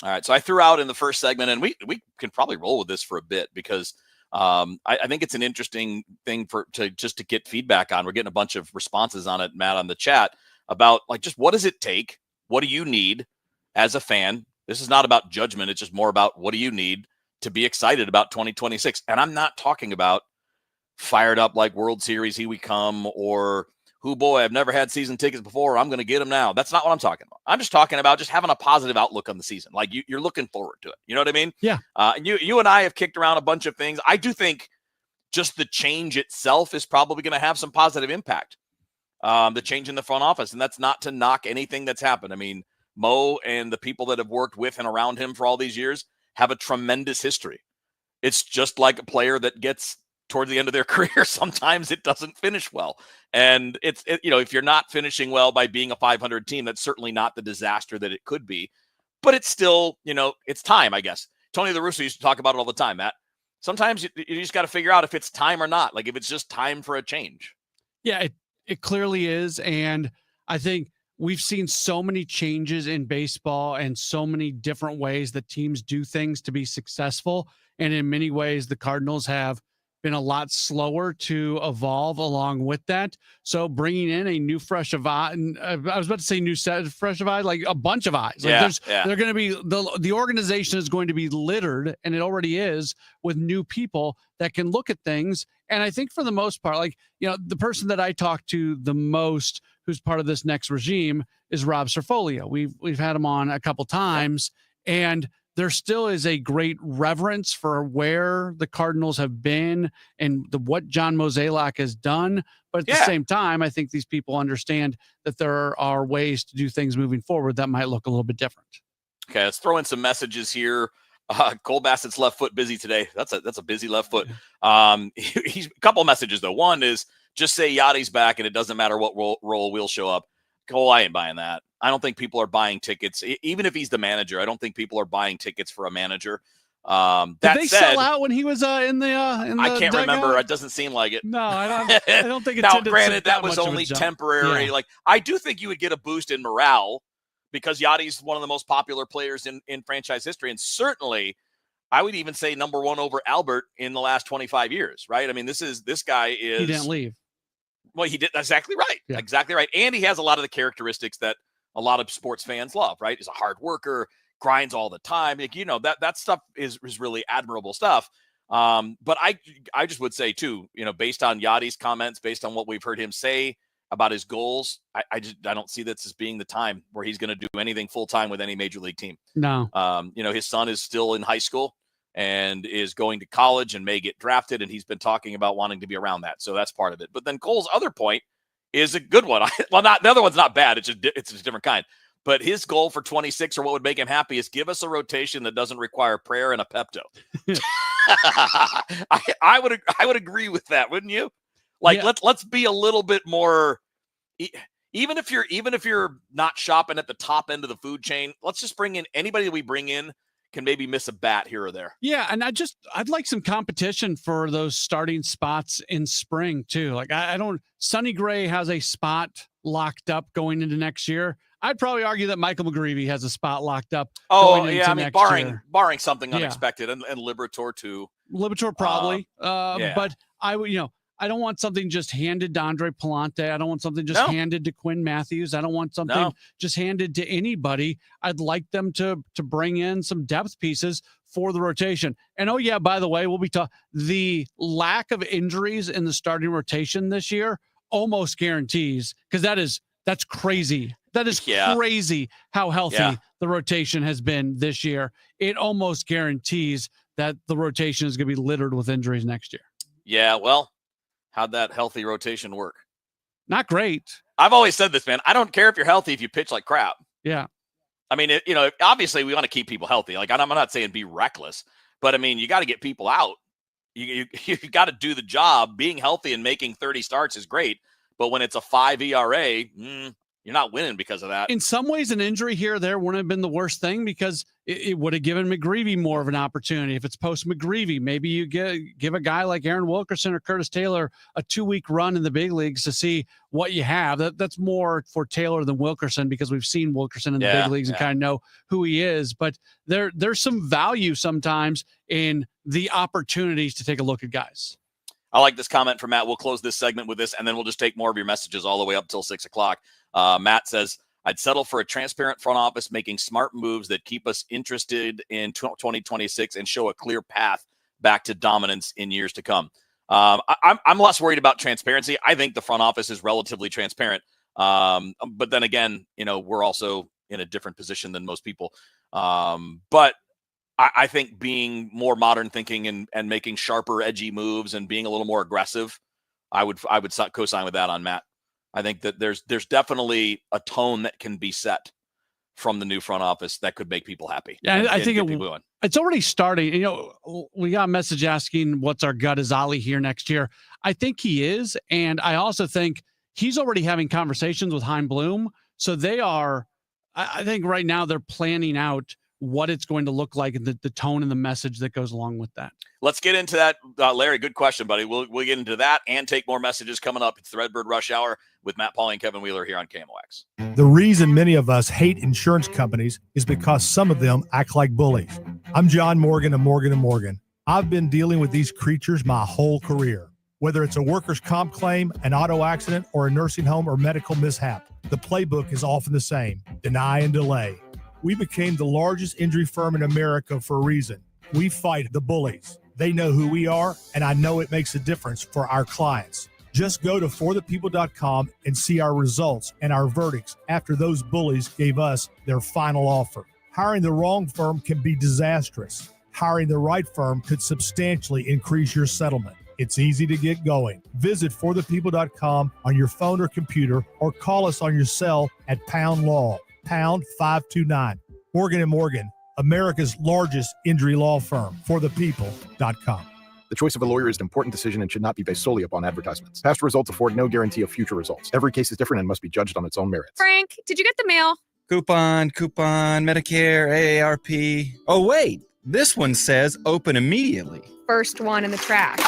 S2: All right, so I threw out in the first segment, and we can probably roll with this for a bit because I think it's an interesting thing to get feedback on. We're getting a bunch of responses on it, Matt, on the chat about like, just what does it take? What do you need as a fan? This is not about judgment. It's just more about what do you need to be excited about 2026. And I'm not talking about fired up like World Series, here we come, or who boy, I've never had season tickets before, I'm going to get them now. That's not what I'm talking about. I'm just talking about just having a positive outlook on the season. Like you're looking forward to it. You know what I mean?
S5: Yeah.
S2: And you and I have kicked around a bunch of things. I do think just the change itself is probably going to have some positive impact. The change in the front office, and that's not to knock anything that's happened. I mean, Mo and the people that have worked with and around him for all these years have a tremendous history. It's just like a player that gets toward the end of their career. Sometimes it doesn't finish well. And if you're not finishing well by being a 500 team, that's certainly not the disaster that it could be, but it's still, it's time, I guess. Tony La Russa used to talk about it all the time, Matt. Sometimes you just got to figure out if it's time or not. Like if it's just time for a change.
S5: Yeah, it clearly is. And I think we've seen so many changes in baseball and so many different ways that teams do things to be successful. And in many ways, the Cardinals have been a lot slower to evolve along with that. So bringing in a new fresh of eye, and I was about to say new set fresh of eyes, like a bunch of eyes. Like they're going to be, the organization is going to be littered, and it already is, with new people that can look at things. And I think for the most part, the person that I talk to the most who's part of this next regime is Rob Cerfolio. We've had him on a couple times, and there still is a great reverence for where the Cardinals have been and what John Mozeliak has done. But at the same time, I think these people understand that there are ways to do things moving forward that might look a little bit different.
S2: Okay, let's throw in some messages here. Cole Bassett's left foot busy today. That's a busy left foot. He's a couple of messages though. One is just say Yachty's back and it doesn't matter what role we'll show up. Cole, I ain't buying that. I don't think people are buying tickets. Even if he's the manager, I don't think people are buying tickets for a manager.
S5: Did they sell out when he was in the
S2: I can't
S5: dugout?
S2: remember. It doesn't seem like it.
S5: No, I don't think it
S2: now,
S5: did.
S2: Granted, that was only temporary.
S5: Yeah.
S2: Like I do think you would get a boost in morale because Yachty's one of the most popular players in franchise history. And certainly I would even say number one over Albert in the last 25 years, right? I mean, this guy is.
S5: He didn't leave.
S2: Well, he did. Exactly right. Yeah. Exactly right. And he has a lot of the characteristics that a lot of sports fans love, right? He's a hard worker, grinds all the time. Like, that stuff is really admirable stuff. But I just would say too, based on Yachty's comments, based on what we've heard him say about his goals, I don't see this as being the time where he's going to do anything full time with any major league team.
S5: No.
S2: His son is still in high school and is going to college and may get drafted. And he's been talking about wanting to be around that. So that's part of it. But then Cole's other point is a good one. The other one's not bad. It's a different kind. But his goal for 26, or what would make him happy, is give us a rotation that doesn't require prayer and a Pepto. I would agree with that, wouldn't you? Like, let's be a little bit more. Even if you're not shopping at the top end of the food chain, let's just bring in anybody that we bring in can maybe miss a bat here or there.
S5: Yeah, and I'd like some competition for those starting spots in spring too. Like Sonny Gray has a spot locked up going into next year. I'd probably argue that Michael McGreevy has a spot locked up. Going into next year.
S2: barring something unexpected, and Liberatore too.
S5: Liberatore probably, but I would, I don't want something just handed to Andre Palante. I don't want something just handed to Quinn Matthews. I don't want something just handed to anybody. I'd like them to bring in some depth pieces for the rotation. And by the way, we'll be talking the lack of injuries in the starting rotation this year almost guarantees, because that's crazy. That is crazy how healthy the rotation has been this year. It almost guarantees that the rotation is going to be littered with injuries next year.
S2: Yeah, well, how'd that healthy rotation work?
S5: Not great.
S2: I've always said this, man. I don't care if you're healthy if you pitch like crap.
S5: Yeah.
S2: I mean, obviously we want to keep people healthy. Like, I'm not saying be reckless, but I mean, you got to get people out. You got to do the job. Being healthy and making 30 starts is great, but when it's a 5 ERA, you're not winning because of that.
S5: In some ways, an injury here or there wouldn't have been the worst thing, because it would have given McGreevy more of an opportunity. If it's post McGreevy, maybe you give a guy like Aaron Wilkerson or Curtis Taylor a 2-week run in the big leagues to see what you have. That's more for Taylor than Wilkerson, because we've seen Wilkerson in the big leagues and kind of know who he is. But there's some value sometimes in the opportunities to take a look at guys.
S2: I like this comment from Matt. We'll close this segment with this, and then we'll just take more of your messages all the way up till 6 o'clock. Matt says, I'd settle for a transparent front office making smart moves that keep us interested in 2026 and show a clear path back to dominance in years to come. I'm less worried about transparency. I think the front office is relatively transparent. But then again, we're also in a different position than most people. But I think being more modern thinking and making sharper, edgy moves and being a little more aggressive, I would co-sign with that on Matt. I think that there's definitely a tone that can be set from the new front office that could make people happy.
S5: Yeah, I think it's already starting. We got a message asking what's our gut, is Ollie here next year? I think he is, and I also think he's already having conversations with Chaim Bloom. So they are, I think right now they're planning out what it's going to look like and the tone and the message that goes along with that.
S2: Let's get into that, Larry. Good question, buddy. We'll get into that and take more messages coming up. It's the Redbird Rush Hour with Matt Pauley and Kevin Wheeler here on KMOX.
S9: The reason many of us hate insurance companies is because some of them act like bullies. I'm John Morgan of Morgan & Morgan. I've been dealing with these creatures my whole career. Whether it's a workers' comp claim, an auto accident, or a nursing home or medical mishap, the playbook is often the same: deny and delay. We became the largest injury firm in America for a reason. We fight the bullies. They know who we are, and I know it makes a difference for our clients. Just go to forthepeople.com and see our results and our verdicts after those bullies gave us their final offer. Hiring the wrong firm can be disastrous. Hiring the right firm could substantially increase your settlement. It's easy to get going. Visit forthepeople.com on your phone or computer, or call us on your cell at Pound Law, pound 529. Morgan & Morgan, America's largest injury law firm. forthepeople.com.
S10: The choice of a lawyer is an important decision and should not be based solely upon advertisements. Past results afford no guarantee of future results. Every case is different and must be judged on its own merits.
S11: Frank, did you get the mail?
S12: Coupon, Medicare, AARP. Oh, wait, this one says open immediately.
S11: First one in the trash.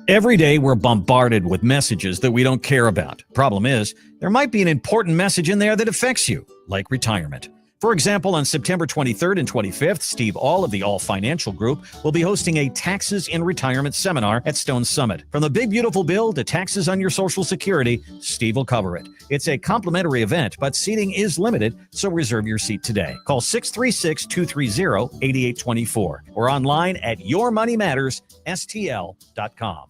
S25: Every day we're bombarded with messages that we don't care about. Problem is, there might be an important message in there that affects you, like retirement. For example, on September 23rd and 25th, Steve All of the All Financial Group will be hosting a Taxes in Retirement seminar at Stone Summit. From the big beautiful bill to taxes on your Social Security, Steve will cover it. It's a complimentary event, but seating is limited, so reserve your seat today. Call 636-230-8824 or online at yourmoneymattersstl.com.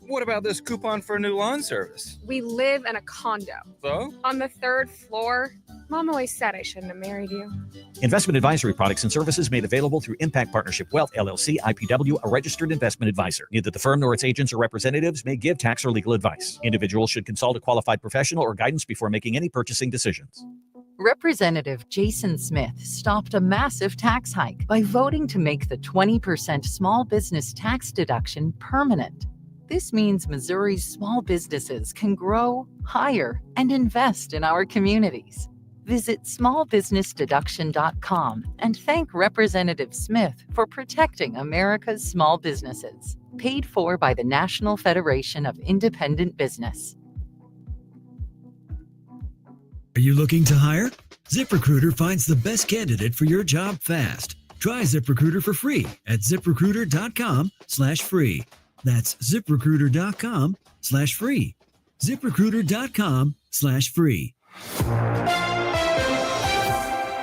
S12: What about this coupon for a new lawn service?
S11: We live in a condo.
S12: So?
S11: On the 3rd floor. Mom always said I shouldn't have married you.
S25: Investment advisory products and services made available through Impact Partnership Wealth, LLC, IPW, a registered investment advisor. Neither the firm nor its agents or representatives may give tax or legal advice. Individuals should consult a qualified professional or guidance before making any purchasing decisions.
S26: Representative Jason Smith stopped a massive tax hike by voting to make the 20% small business tax deduction permanent. This means Missouri's small businesses can grow, hire, and invest in our communities. Visit smallbusinessdeduction.com and thank Representative Smith for protecting America's small businesses. Paid for by the National Federation of Independent Business.
S27: Are you looking to hire? ZipRecruiter finds the best candidate for your job fast. Try ZipRecruiter for free at ZipRecruiter.com/free. That's ZipRecruiter.com/free. ZipRecruiter.com/free.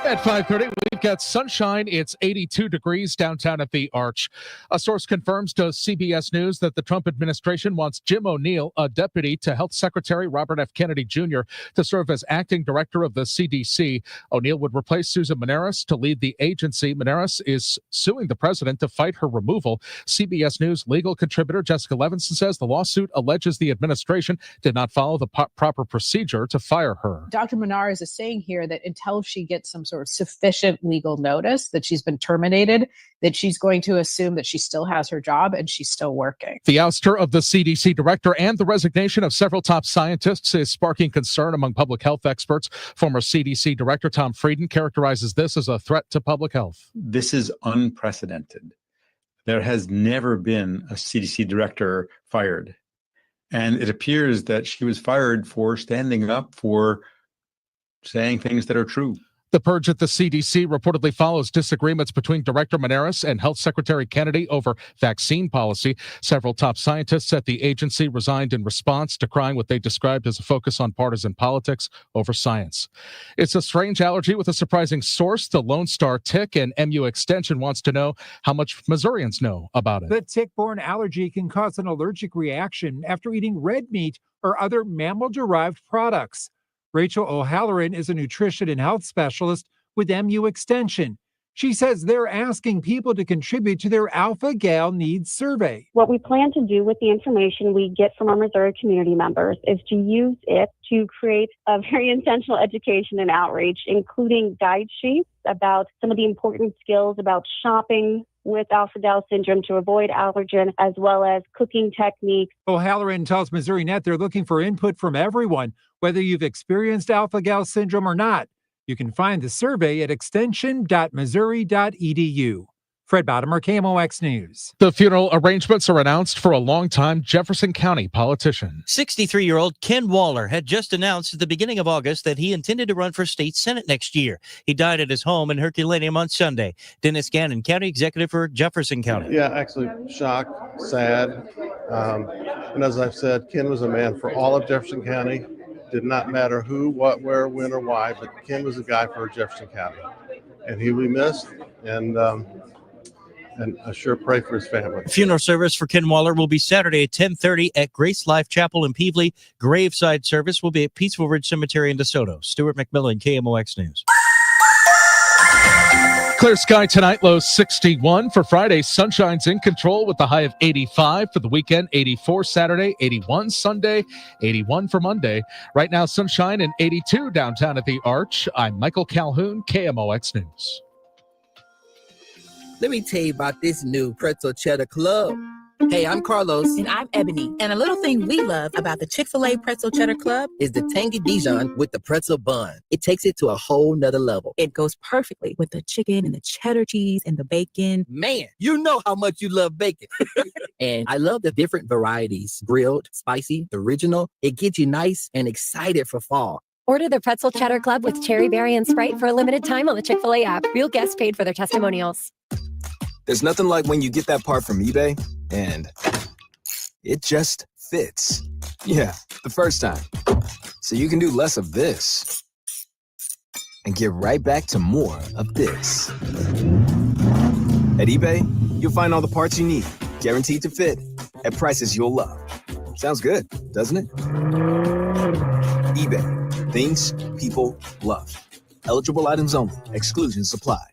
S15: At 5:30, we've got sunshine. It's 82 degrees downtown at the Arch. A source confirms to CBS News that the Trump administration wants Jim O'Neill, a deputy to Health Secretary Robert F. Kennedy Jr., to serve as acting director of the CDC. O'Neill would replace Susan Maneris to lead the agency. Maneris is suing the president to fight her removal. CBS News legal contributor Jessica Levinson says the lawsuit alleges the administration did not follow the proper procedure to fire her.
S28: Dr. Maneris is saying here that until she gets some sort of sufficient
S1: legal notice that she's been terminated, that she's going to assume that she still has her job and she's still working.
S15: The ouster of the CDC director and the resignation of several top scientists is sparking concern among public health experts. Former CDC director Tom Frieden characterizes this as a threat to public health.
S13: This is unprecedented. There has never been a CDC director fired. And it appears that she was fired for standing up for saying things that are true.
S15: The purge at the CDC reportedly follows disagreements between Director Maneris and Health Secretary Kennedy over vaccine policy. Several top scientists at the agency resigned in response, decrying what they described as a focus on partisan politics over science. It's a strange allergy with a surprising source. The Lone Star Tick and MU Extension wants to know how much Missourians know about it.
S16: The tick-borne allergy can cause an allergic reaction after eating red meat or other mammal-derived products. Rachel O'Halloran is a nutrition and health specialist with MU Extension. She says they're asking people to contribute to their alpha-gal needs survey.
S17: What we plan to do with the information we get from our Missouri community members is to use it to create a very intentional education and outreach, including guide sheets about some of the important skills about shopping with alpha-gal syndrome to avoid allergen, as well as cooking techniques.
S16: O'Halloran tells Missouri Net they're looking for input from everyone, whether you've experienced alpha-gal syndrome or not. You can find the survey at extension.missouri.edu. Fred Bottomer, KMOX News.
S15: The funeral arrangements are announced for a longtime Jefferson County politician.
S18: 63-year-old Ken Wheeler had just announced at the beginning of August that he intended to run for state senate next year. He died at his home in Herculaneum on Sunday. Dennis Gannon, county executive for Jefferson County.
S19: Yeah, actually shocked, sad. And as I've said, Ken was a man for all of Jefferson County. Did not matter who, what, where, when, or why, but Ken was a guy for Jefferson County. And he will be missed, and I sure pray for his family.
S18: Funeral service for Ken Wheeler will be Saturday at 10:30 at Grace Life Chapel in Peevely. Graveside service will be at Peaceful Ridge Cemetery in DeSoto. Stuart McMillan, KMOX News.
S15: Clear sky tonight, low 61. For Friday, sunshine's in control with the high of 85. For the weekend, 84 Saturday, 81 Sunday, 81 for Monday. Right now, sunshine and 82 downtown at the Arch. I'm Michael Calhoun, KMOX News.
S20: Let me tell you about this new Pretzel Cheddar Club. Hey, I'm Carlos.
S28: And I'm Ebony. And a little thing we love about the Chick-fil-A Pretzel Cheddar Club
S20: is the tangy Dijon with the pretzel bun. It takes it to a whole nother level.
S28: It goes perfectly with the chicken and the cheddar cheese and the bacon.
S20: Man, you know how much you love bacon. And I love the different varieties. Grilled, spicy, original. It gets you nice and excited for fall.
S29: Order the Pretzel Cheddar Club with cherry berry and Sprite for a limited time on the Chick-fil-A app. Real guests paid for their testimonials.
S30: There's nothing like when you get that part from eBay and it just fits. Yeah, the first time. So you can do less of this and get right back to more of this. At eBay, you'll find all the parts you need, guaranteed to fit, at prices you'll love. Sounds good, doesn't it? eBay, things people love. Eligible items only. Exclusions apply.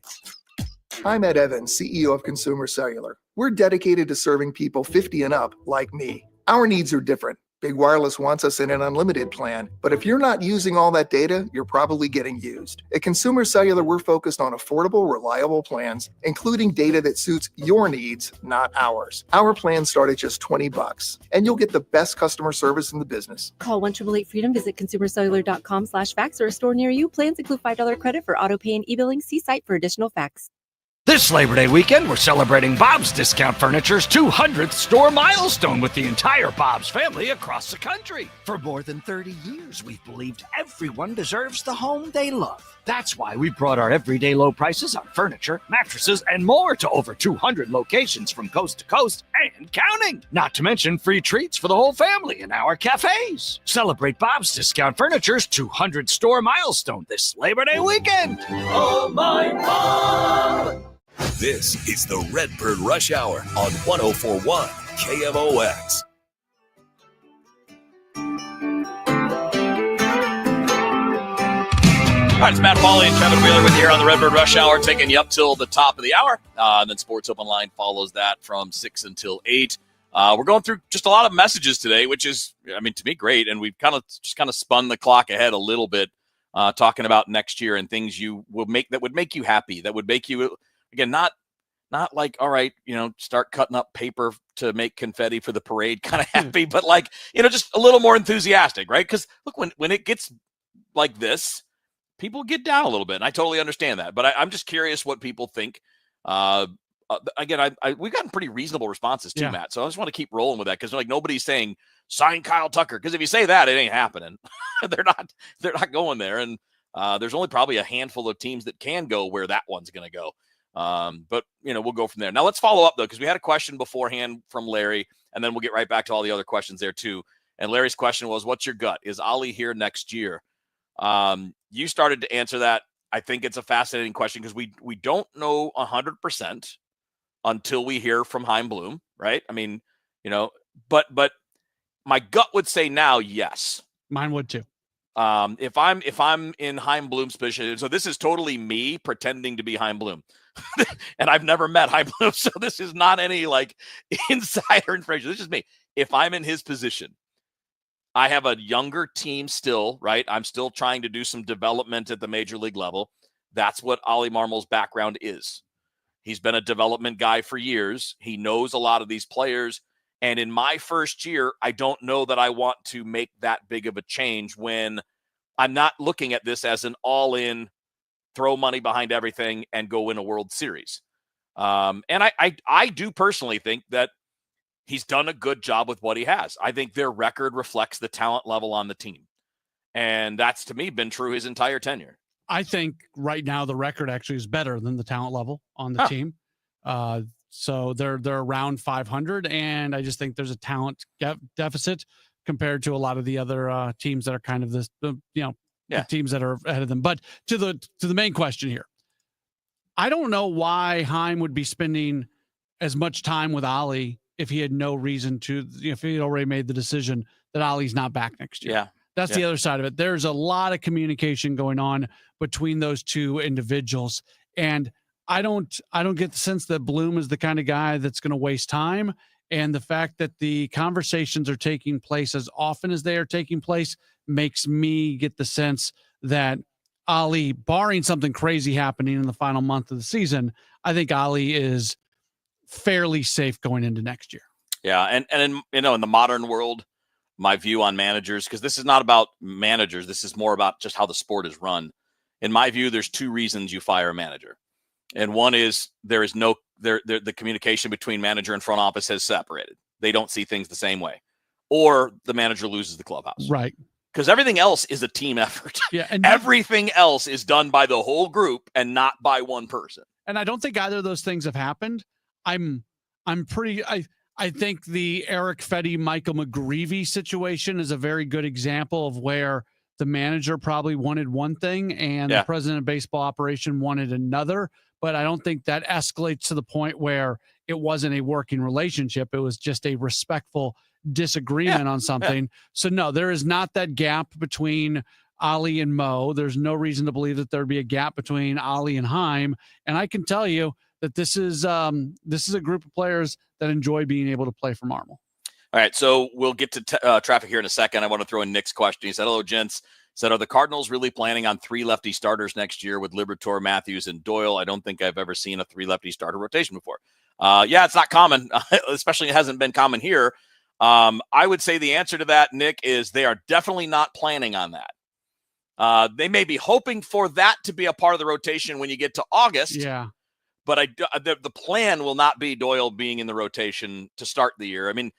S31: I'm Ed Evans, CEO of Consumer Cellular. We're dedicated to serving people 50 and up like me. Our needs are different. Big Wireless wants us in an unlimited plan, but if you're not using all that data, you're probably getting used. At Consumer Cellular, we're focused on affordable, reliable plans, including data that suits your needs, not ours. Our plans start at just $20, and you'll get the best customer service in the business.
S29: Call 1-888-FREEDOM, visit consumercellular.com/facts or a store near you. Plans include $5 credit for auto pay and e-billing. See site for additional facts.
S32: This Labor Day weekend, we're celebrating Bob's Discount Furniture's 200th store milestone with the entire Bob's family across the country. For more than 30 years, we've believed everyone deserves the home they love. That's why we brought our everyday low prices on furniture, mattresses, and more to over 200 locations from coast to coast and counting. Not to mention free treats for the whole family in our cafes. Celebrate Bob's Discount Furniture's 200 store milestone this Labor Day weekend.
S3: Oh, my Bob! This is the Redbird Rush Hour on 104.1 KMOX.
S2: All right, it's Matt Pauley and Kevin Wheeler with you here on the Redbird Rush Hour, taking you up till the top of the hour. And then Sports Open Line follows that from 6 until 8. We're going through just a lot of messages today, which is, I mean, to me, great. And we've kind of spun the clock ahead a little bit talking about next year and things you will make that would make you happy, that would make you, again, not like, all right, start cutting up paper to make confetti for the parade kind of happy, but like, just a little more enthusiastic, right? Because look, when it gets like this, people get down a little bit, and I totally understand that. But I'm just curious what people think. Again, we've gotten pretty reasonable responses too, Matt. So I just want to keep rolling with that because like nobody's saying sign Kyle Tucker, because if you say that, it ain't happening. They're not going there, and there's only probably a handful of teams that can go where that one's going to go. But we'll go from there. Now let's follow up though, because we had a question beforehand from Larry, and then we'll get right back to all the other questions there too. And Larry's question was, "What's your gut? Is Ollie here next year?" You started to answer that. I think it's a fascinating question because we don't know 100% until we hear from Chaim Bloom, right? I mean, but my gut would say now, yes.
S4: Mine would too.
S2: If I'm in Chaim Bloom's position, so this is totally me pretending to be Chaim Bloom, and I've never met Chaim Bloom, so this is not any like insider information. This is me. If I'm in his position, I have a younger team still, right? I'm still trying to do some development at the major league level. That's what Ollie Marmol's background is. He's been a development guy for years. He knows a lot of these players. And in my first year, I don't know that I want to make that big of a change when I'm not looking at this as an all-in, throw money behind everything and go win a World Series. And I do personally think that he's done a good job with what he has. I think their record reflects the talent level on the team. And that's, to me, been true his entire tenure.
S4: I think right now the record actually is better than the talent level on the team. So they're around 500, and I just think there's a talent deficit compared to a lot of the other teams that are kind of the teams that are ahead of them. But to the main question here, I don't know why Chaim would be spending as much time with Ollie if he had no reason to, if he had already made the decision that Ollie's not back next year.
S2: Yeah.
S4: That's the other side of it. There's a lot of communication going on between those two individuals. And I don't get the sense that Bloom is the kind of guy that's going to waste time. And the fact that the conversations are taking place as often as they are taking place makes me get the sense that Ollie, barring something crazy happening in the final month of the season, I think Ollie is fairly safe going into next year.
S2: Yeah. And in the modern world, my view on managers, because this is not about managers. This is more about just how the sport is run. In my view, there's two reasons you fire a manager. And one is the communication between manager and front office has separated. They don't see things the same way. Or the manager loses the clubhouse.
S4: Right.
S2: Because everything else is a team effort.
S4: Yeah, and
S2: everything else is done by the whole group and not by one person.
S4: And I don't think either of those things have happened. I think the Eric Fetty, Michael McGreevy situation is a very good example of where the manager probably wanted one thing and the president of baseball operation wanted another. But I don't think that escalates to the point where it wasn't a working relationship. It was just a respectful disagreement on something. So no, there is not that gap between Ollie and Mo. There's no reason to believe that there'd be a gap between Ollie and Chaim. And I can tell you that this is a group of players that enjoy being able to play for Marmol.
S2: All right, so we'll get to traffic here in a second. I want to throw in Nick's question. He said, "Hello, gents." Said, "Are the Cardinals really planning on 3 lefty starters next year with Liberatore, Matthews, and Doyle? I don't think I've ever seen a 3 lefty starter rotation before." It's not common, especially it hasn't been common here. I would say the answer to that, Nick, is they are definitely not planning on that. They may be hoping for that to be a part of the rotation when you get to August.
S4: Yeah.
S2: But the plan will not be Doyle being in the rotation to start the year. I mean,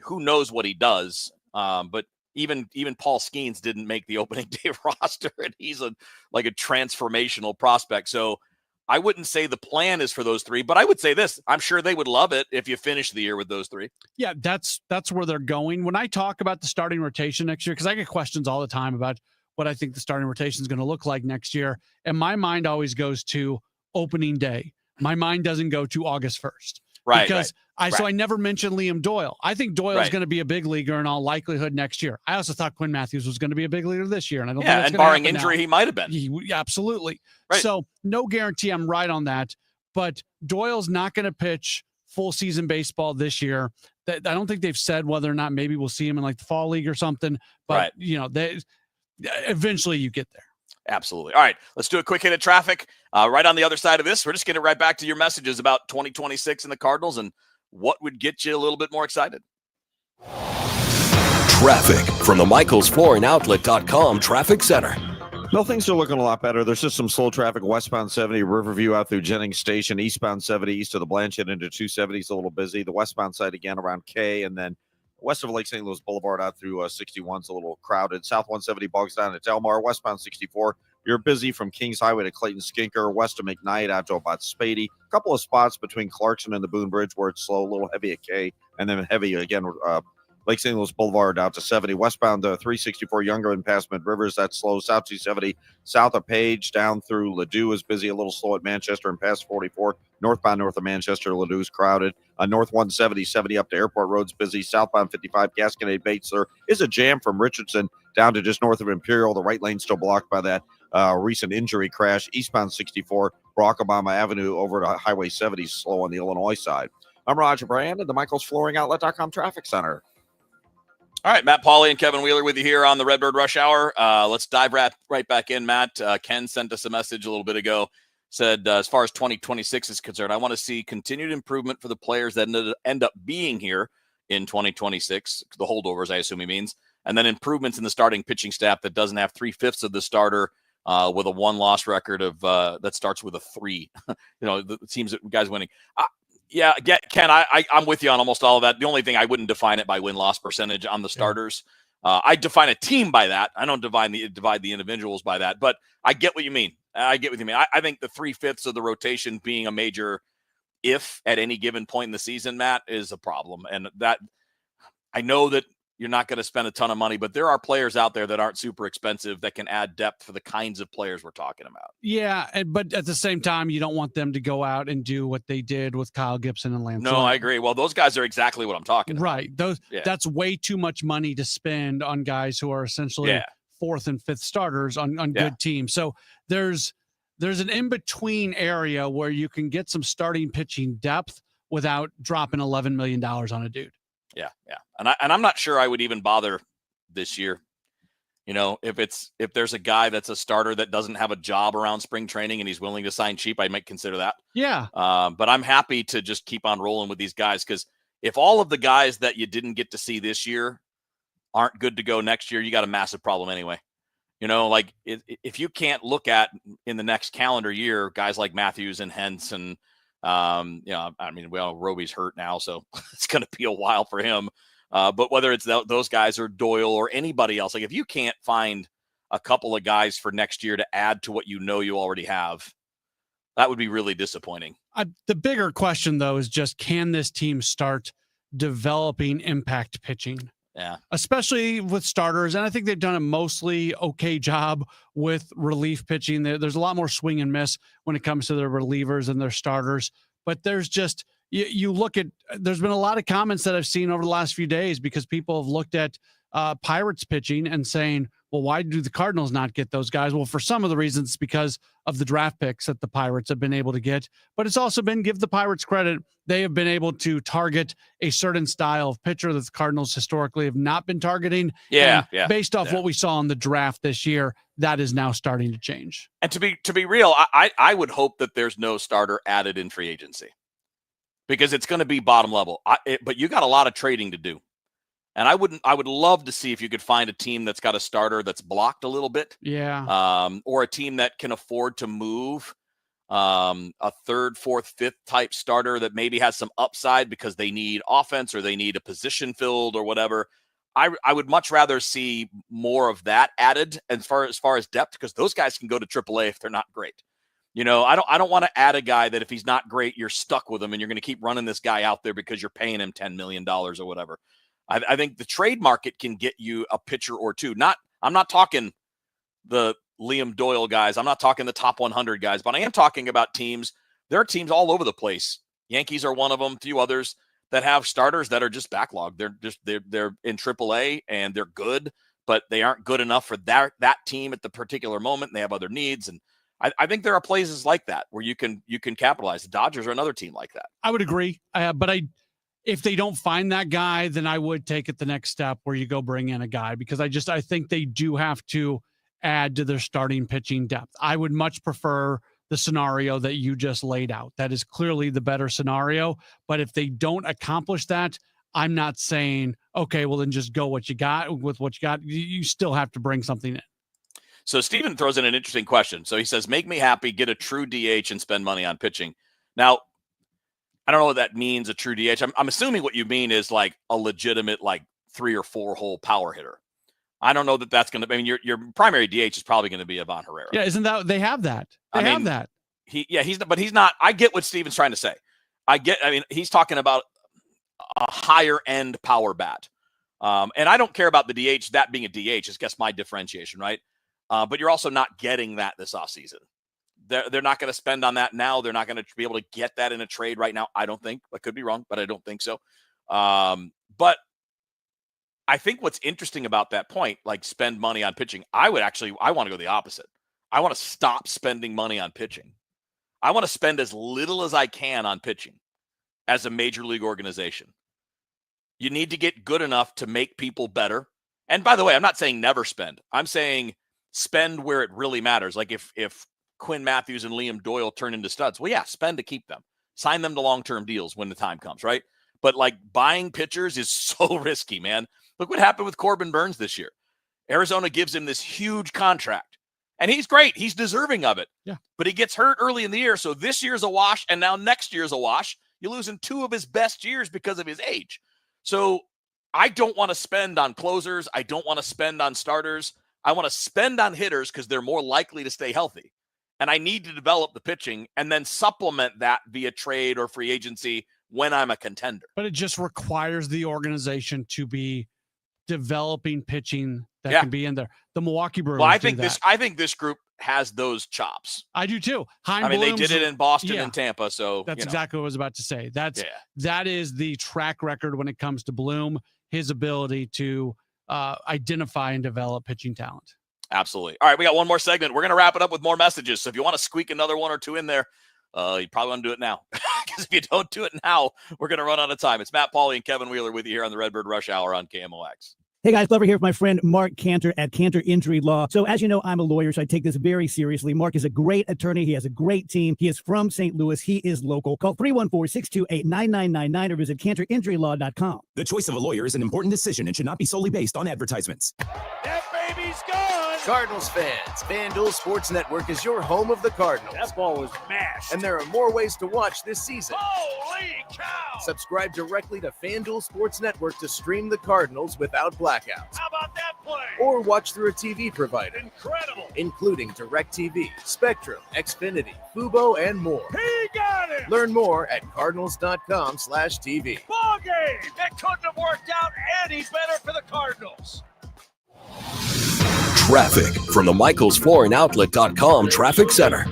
S2: who knows what he does? But even Paul Skeens didn't make the opening day roster, and he's a transformational prospect. So I wouldn't say the plan is for those 3, but I would say this: I'm sure they would love it if you finish the year with those 3.
S4: Yeah, that's where they're going. When I talk about the starting rotation next year, because I get questions all the time about what I think the starting rotation is going to look like next year, and my mind always goes to opening day. My mind doesn't go to August 1st.
S2: Right.
S4: Because I never mentioned Liam Doyle. I think Doyle is going to be a big leaguer in all likelihood next year. I also thought Quinn Matthews was going to be a big leaguer this year. And I don't think that's
S2: and barring injury,
S4: now.
S2: He might have been.
S4: Absolutely.
S2: Right.
S4: So no guarantee I'm right on that. But Doyle's not going to pitch full season baseball this year. I don't think they've said whether or not maybe we'll see him in like the fall league or something. But, eventually you get there.
S2: Absolutely. All right, let's do a quick hit of traffic. Right on the other side of this, we're just getting right back to your messages about 2026 and the Cardinals and what would get you a little bit more excited.
S3: Traffic from the MichaelsFlooringOutlet.com Traffic Center.
S5: No, things are looking a lot better. There's just some slow traffic westbound 70 Riverview out through Jennings Station, eastbound 70 east of the Blanchett into 270 is a little busy. The westbound side again around K, and then west of Lake St. Louis Boulevard out through 61 is a little crowded. South 170 bogs down at Delmar. Westbound 64, you're busy from Kings Highway to Clayton Skinker, west of McKnight out to about Spady. A couple of spots between Clarkson and the Boone Bridge where it's slow, a little heavy at K, and then heavy again Lake St. Louis Boulevard out to 70. Westbound 364 Younger and past Mid Rivers, that's slow. South 270 south of Page down through Ladue is busy, a little slow at Manchester and past 44. Northbound north of Manchester, Ladue is crowded. North 170, 70 up to Airport Road's busy. Southbound 55, Gasconade Bates, there is a jam from Richardson down to just north of Imperial. The right lane still blocked by that recent injury crash. Eastbound 64, Barack Obama Avenue over to Highway 70, slow on the Illinois side. I'm Roger Brand at the MichaelsFlooringOutlet.com Traffic Center.
S2: All right, Matt Pauley and Kevin Wheeler with you here on the Redbird Rush Hour. Let's dive right back in, Matt. Ken sent us a message a little bit ago, said as far as 2026 is concerned, I want to see continued improvement for the players that end up being here in 2026, the holdovers, I assume he means, and then improvements in the starting pitching staff that doesn't have 3/5 of the starter with a one-loss record of that starts with a 3. The teams that guys winning. Yeah, Ken, I'm with you on almost all of that. The only thing I wouldn't define it by win-loss percentage on the starters. I define a team by that. I don't divide the individuals by that, but I get what you mean. I think the 3/5 of the rotation being a major if at any given point in the season, Matt, is a problem. And that I know that you're not going to spend a ton of money, but there are players out there that aren't super expensive that can add depth for the kinds of players we're talking about.
S4: Yeah, but at the same time, you don't want them to go out and do what they did with Kyle Gibson and Lance.
S2: No, I agree. Well, those guys are exactly what I'm talking about.
S4: Right. That's way too much money to spend on guys who are essentially fourth and fifth starters on good teams. So there's an in-between area where you can get some starting pitching depth without dropping $11 million on a dude.
S2: Yeah. And I'm not sure I would even bother this year. If there's a guy that's a starter that doesn't have a job around spring training and he's willing to sign cheap, I might consider that.
S4: Yeah.
S2: But I'm happy to just keep on rolling with these guys because if all of the guys that you didn't get to see this year aren't good to go next year, you got a massive problem anyway. If you can't look at in the next calendar year, guys like Matthews and Hentz and Roby's hurt now, so it's going to be a while for him. But whether it's those guys or Doyle or anybody else, like if you can't find a couple of guys for next year to add to what you already have, that would be really disappointing.
S4: The bigger question, though, is just can this team start developing impact pitching?
S2: Yeah.
S4: Especially with starters. And I think they've done a mostly okay job with relief pitching. There's a lot more swing and miss when it comes to their relievers and their starters. But there's just, you look at, there's been a lot of comments that I've seen over the last few days because people have looked at Pirates pitching and saying, well, why do the Cardinals not get those guys? Well, for some of the reasons, it's because of the draft picks that the Pirates have been able to get. But it's also been, give the Pirates credit, they have been able to target a certain style of pitcher that the Cardinals historically have not been targeting.
S2: Yeah.
S4: Based off what we saw in the draft this year, that is now starting to change.
S2: And to be real, I would hope that there's no starter added in free agency because it's going to be bottom level. But you got a lot of trading to do. And I would love to see if you could find a team that's got a starter that's blocked a little bit.
S4: Yeah.
S2: Or a team that can afford to move a third, fourth, fifth type starter that maybe has some upside because they need offense or they need a position filled or whatever. I would much rather see more of that added as far as depth because those guys can go to AAA if they're not great. I don't want to add a guy that if he's not great, you're stuck with him and you're going to keep running this guy out there because you're paying him $10 million or whatever. I think the trade market can get you a pitcher or two. I'm not talking the Liam Doyle guys. I'm not talking the top 100 guys, but I am talking about teams. There are teams all over the place. Yankees are one of them, a few others that have starters that are just backlogged. They're in AAA and they're good, but they aren't good enough for that team at the particular moment. And they have other needs. And I think there are places like that where you can capitalize. The Dodgers are another team like that.
S4: I would agree. If they don't find that guy, then I would take it the next step where you go bring in a guy because I think they do have to add to their starting pitching depth. I would much prefer the scenario that you just laid out. That is clearly the better scenario. But if they don't accomplish that, I'm not saying, okay, well, then just go with what you got. You still have to bring something in.
S2: So Steven throws in an interesting question. So he says, make me happy, get a true DH and spend money on pitching. Now, I don't know what that means, a true DH. I'm assuming what you mean is like a legitimate, like 3 or 4 hole power hitter. I don't know that that's going to, I mean, your primary DH is probably going to be Ivan Herrera.
S4: Yeah. Isn't that, they have that. They have that.
S2: He's not, I get what Steven's trying to say. He's talking about a higher end power bat. And I don't care about the DH, that being a DH, is guess my differentiation, right? But you're also not getting that this offseason. They're not going to spend on that now. They're not going to be able to get that in a trade right now. I don't think. I could be wrong, but I don't think so. But I think what's interesting about that point, like spend money on pitching, I want to go the opposite. I want to stop spending money on pitching. I want to spend as little as I can on pitching as a major league organization. You need to get good enough to make people better. And by the way, I'm not saying never spend. I'm saying spend where it really matters. Like if Quinn Matthews and Liam Doyle turn into studs, well, yeah, spend to keep them. Sign them to long-term deals when the time comes, right? But like buying pitchers is so risky, man. Look what happened with Corbin Burns this year. Arizona gives him this huge contract, and he's great. He's deserving of it.
S4: Yeah.
S2: But he gets hurt early in the year, so this year's a wash, and now next year's a wash. You're losing 2 of his best years because of his age. So I don't want to spend on closers. I don't want to spend on starters. I want to spend on hitters because they're more likely to stay healthy. And I need to develop the pitching and then supplement that via trade or free agency when I'm a contender.
S4: But it just requires the organization to be developing pitching that can be in there. The Milwaukee Brewers.
S2: Well, I think this group has those chops.
S4: I do too.
S2: They did it in Boston and Tampa. So
S4: that's exactly what I was about to say. That is the track record when it comes to Bloom, his ability to identify and develop pitching talent.
S2: Absolutely. All right, we got one more segment. We're going to wrap it up with more messages. So if you want to squeak another 1 or 2 in there, you probably want to do it now. Because if you don't do it now, we're going to run out of time. It's Matt Pauley and Kevin Wheeler with you here on the Redbird Rush Hour on KMOX.
S6: Hey guys, Glover here with my friend Mark Cantor at Cantor Injury Law. So as you know, I'm a lawyer, so I take this very seriously. Mark is a great attorney. He has a great team. He is from St. Louis. He is local. Call 314-628-9999 or visit cantorinjurylaw.com.
S7: The choice of a lawyer is an important decision and should not be solely based on advertisements.
S32: That baby's gone!
S8: Cardinals fans, FanDuel Sports Network is your home of the Cardinals.
S32: That ball was mashed.
S8: And there are more ways to watch this season.
S32: Holy cow!
S8: Subscribe directly to FanDuel Sports Network to stream the Cardinals without blackouts.
S32: How about that play?
S8: Or watch through a TV provider.
S32: Incredible!
S8: Including DirecTV, Spectrum, Xfinity, Fubo, and more.
S32: He got it!
S8: Learn more at cardinals.com/TV.
S32: Ball game! That couldn't have worked out any better for the Cardinals.
S3: Traffic from the MichaelsFloorandOutlet.com Traffic Center.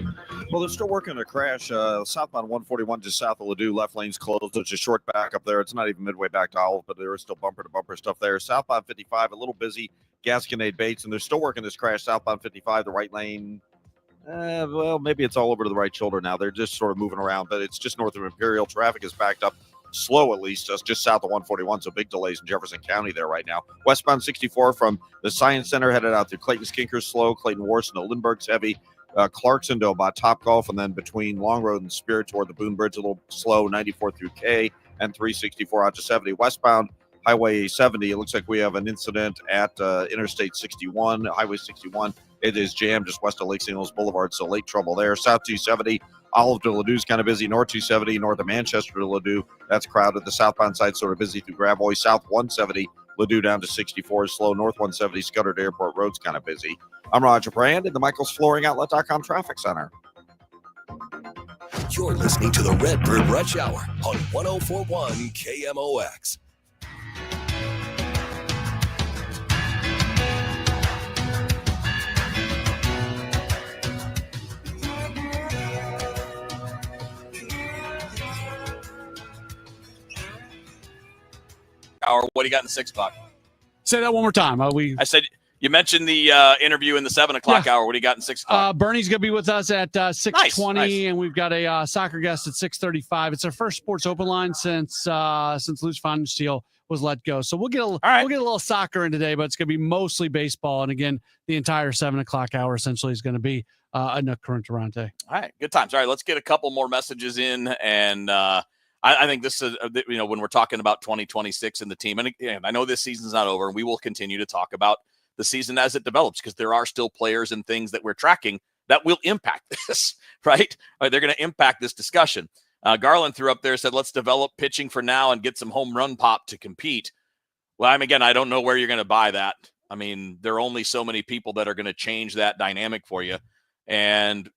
S5: Well, they're still working a crash. Southbound 141 just south of Ladue. Left lane's closed. There's a short back up there. It's not even midway back to Olive, but there is still bumper-to-bumper stuff there. Southbound 55, a little busy. Gasconade Bates, and they're still working this crash. Southbound 55, the right lane. Well, maybe it's all over to the right shoulder now. They're just sort of moving around, but it's just north of Imperial. Traffic is backed up. Slow, at least, just south of 141, so big delays in Jefferson County there right now. Westbound 64 from the Science Center headed out through Clayton Skinker's slow, Clayton Warson to Lindbergh's heavy, Clarkson to about Topgolf, and then between Long Road and Spirit toward the Boone Bridge, a little slow, 94 through K and 364 out to 70. Westbound Highway 70, it looks like we have an incident at Interstate 61, Highway 61. It is jammed just west of Lake St. Louis Boulevard, so late trouble there. South 270, Olive to Ladue is kind of busy. North 270, north of Manchester to Ladue, that's crowded. The southbound side sort of busy through Gravois. South 170, Ladue down to 64 is slow. North 170, Scudder to Airport Road's kind of busy. I'm Roger Brand at the MichaelsFlooringOutlet.com Traffic Center.
S3: You're listening to the Redbird Rush Hour on 1041 KMOX.
S2: Or what do you got in the 6 o'clock?
S4: Say that one more time.
S2: I said You mentioned the interview in the 7 o'clock hour. What do you got in 6 o'clock?
S4: Bernie's going to be with us at 6:20,
S2: Nice.
S4: and we've got a soccer guest at 6:35. It's our first sports open line since Luce Fonsteel was let go. So we'll get a little soccer in today, but it's going to be mostly baseball. And again, the entire 7 o'clock hour essentially is going to be a Nook Current Durante.
S2: All right, good times. All right, let's get a couple more messages in, and I think this is when we're talking about 2026 and the team, and again, I know this season's not over, and we will continue to talk about the season as it develops, because there are still players and things that we're tracking that will impact this, right? They're going to impact this discussion. Garland threw up there, said, let's develop pitching for now and get some home run pop to compete. Well, I don't know where you're going to buy that. I mean, there are only so many people that are going to change that dynamic for you. And,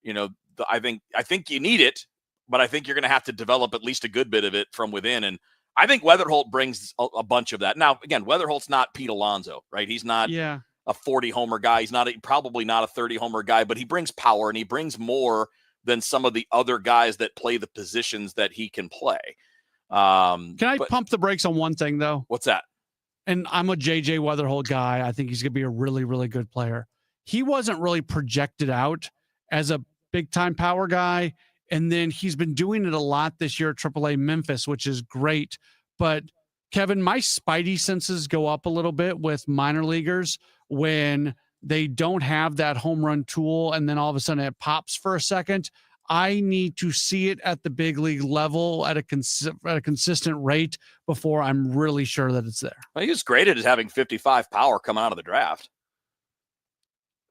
S2: I think you need it, but I think you're going to have to develop at least a good bit of it from within. And I think Weatherholt brings a bunch of that. Now, again, Weatherholt's not Pete Alonso, right? He's not a 40 homer guy. He's probably not a 30 homer guy, but he brings power, and he brings more than some of the other guys that play the positions that he can play.
S4: Can I pump the brakes on one thing, though?
S2: What's that?
S4: And I'm a JJ Weatherholt guy. I think he's going to be a really, really good player. He wasn't really projected out as a big-time power guy, and then he's been doing it a lot this year at AAA Memphis, which is great. But, Kevin, my spidey senses go up a little bit with minor leaguers when they don't have that home run tool, and then all of a sudden it pops for a second. I need to see it at the big league level at a consistent rate before I'm really sure that it's there.
S2: Well, he was graded as having 55 power coming out of the draft.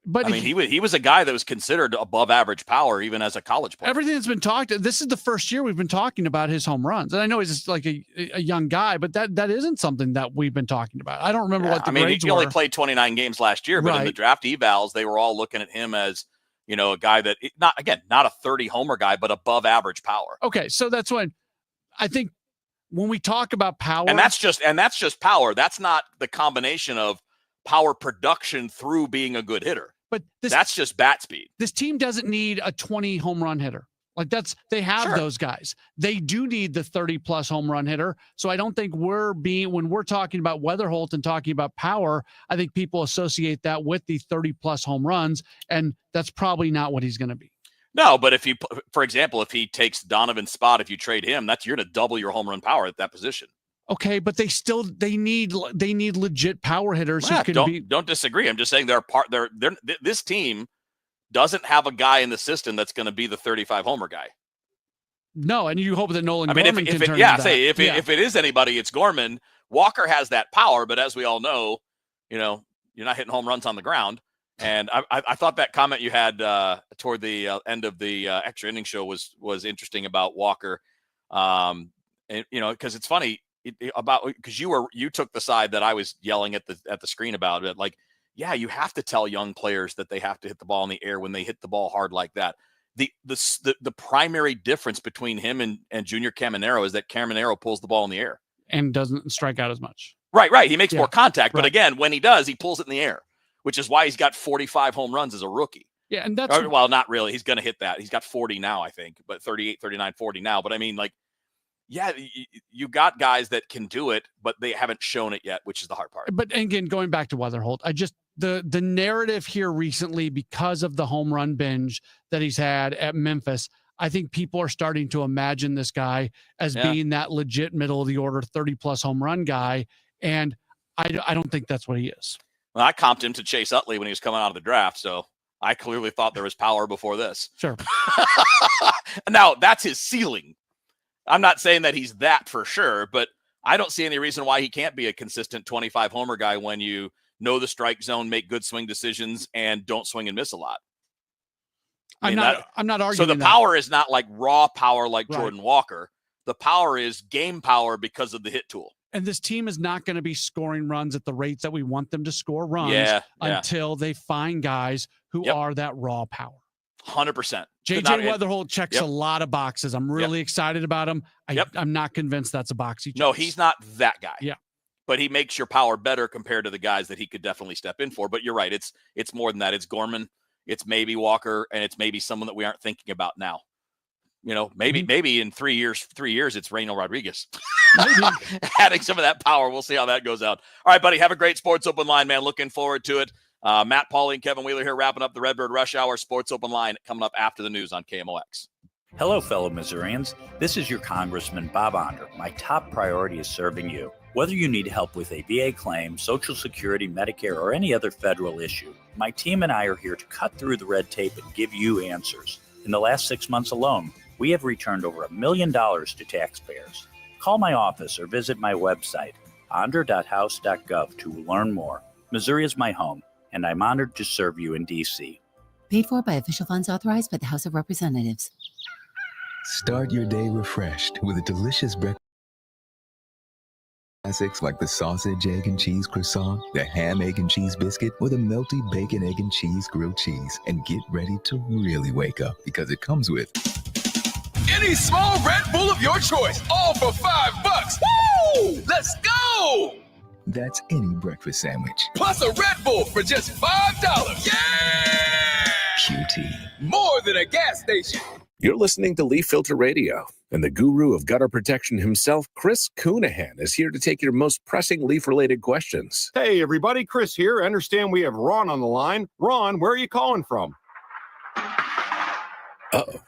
S4: But
S2: he was a guy that was considered above average power even as a college player.
S4: Everything that's been talked, this is the first year we've been talking about his home runs. And I know he's just like a young guy, but that isn't something that we've been talking about. I don't remember what the grades
S2: he only played 29 games last year, but in the draft evals, they were all looking at him as, a guy that not a 30 homer guy, but above average power.
S4: Okay. So that's when I think when we talk about power,
S2: and that's just power. That's not the combination of power production through being a good hitter.
S4: But
S2: that's just bat speed.
S4: This team doesn't need a 20 home run hitter. Like they have those guys. They do need the 30+ home run hitter. So I don't think when we're talking about Weatherholt and talking about power, I think people associate that with the 30+ home runs, and that's probably not what he's going to be.
S2: No, but for example, if he takes Donovan's spot, if you trade him, you're going to double your home run power at that position.
S4: Okay, but they need legit power hitters who can
S2: don't disagree. I'm just saying this team doesn't have a guy in the system that's going to be the 35 homer guy.
S4: No, and you hope that Nolan Gorman can turn into that.
S2: If it is anybody, it's Gorman. Walker has that power, but as we all know, you're not hitting home runs on the ground. And I thought that comment you had toward the end of the extra inning show was interesting about Walker. And because it's funny. Because you took the side that I was yelling at the screen about it. Like, yeah, you have to tell young players that they have to hit the ball in the air when they hit the ball hard like that. The primary difference between him and Junior Caminero is that Caminero pulls the ball in the air
S4: and doesn't strike out as much.
S2: Right. He makes more contact, but again, when he does, he pulls it in the air, which is why he's got 45 home runs as a rookie.
S4: Yeah, and that's
S2: not really. He's going to hit that. He's got 40 now, I think, but 38, 39, 40 now. But I mean, yeah, you got guys that can do it, but they haven't shown it yet, which is the hard part.
S4: But again, going back to Weatherholt, the narrative here recently, because of the home run binge that he's had at Memphis, I think people are starting to imagine this guy as being that legit middle of the order 30+ home run guy, and I don't think that's what he is.
S2: Well, I comped him to Chase Utley when he was coming out of the draft, so I clearly thought there was power before this.
S4: Sure.
S2: Now that's his ceiling. I'm not saying that he's that for sure, but I don't see any reason why he can't be a consistent 25 homer guy when you know the strike zone, make good swing decisions, and don't swing and miss a lot.
S4: I'm not arguing.
S2: So the power is not like raw power like Jordan Walker. The power is game power because of the hit tool.
S4: And this team is not going to be scoring runs at the rates that we want them to score runs until they find guys who are that raw power.
S2: 100%.
S4: JJ Weatherholt checks a lot of boxes. I'm really excited about him. I'm not convinced that's a box he checks.
S2: No, he's not that guy.
S4: Yeah.
S2: But he makes your power better compared to the guys that he could definitely step in for. But you're right. It's more than that. It's Gorman. It's maybe Walker, and it's maybe someone that we aren't thinking about now. Maybe in 3 years, it's Reynel Rodriguez. Adding some of that power. We'll see how that goes out. All right, buddy. Have a great sports open line, man. Looking forward to it. Matt, Pauley, and Kevin Wheeler here wrapping up the Redbird Rush Hour Sports Open Line coming up after the news on KMOX.
S9: Hello, fellow Missourians. This is your Congressman, Bob Onder. My top priority is serving you. Whether you need help with a VA claim, Social Security, Medicare, or any other federal issue, my team and I are here to cut through the red tape and give you answers. In the last 6 months alone, we have returned over $1 million to taxpayers. Call my office or visit my website, onder.house.gov, to learn more. Missouri is my home, and I'm honored to serve you in D.C.
S28: Paid for by official funds authorized by the House of Representatives.
S10: Start your day refreshed with a delicious breakfast. Classics like the sausage, egg, and cheese croissant, the ham, egg, and cheese biscuit, or the melty bacon, egg, and cheese grilled cheese. And get ready to really wake up because it comes with
S11: any small Red Bull of your choice, all for $5. Woo! Let's go!
S10: That's any breakfast sandwich.
S11: Plus a Red Bull for just $5. Yeah!
S10: QT.
S11: More than a gas station.
S12: You're listening to Leaf Filter Radio, and the guru of gutter protection himself, Chris Coonahan, is here to take your most pressing leaf-related questions.
S14: Hey, everybody, Chris here. I understand we have Ron on the line. Ron, where are you calling from?
S12: Uh-oh.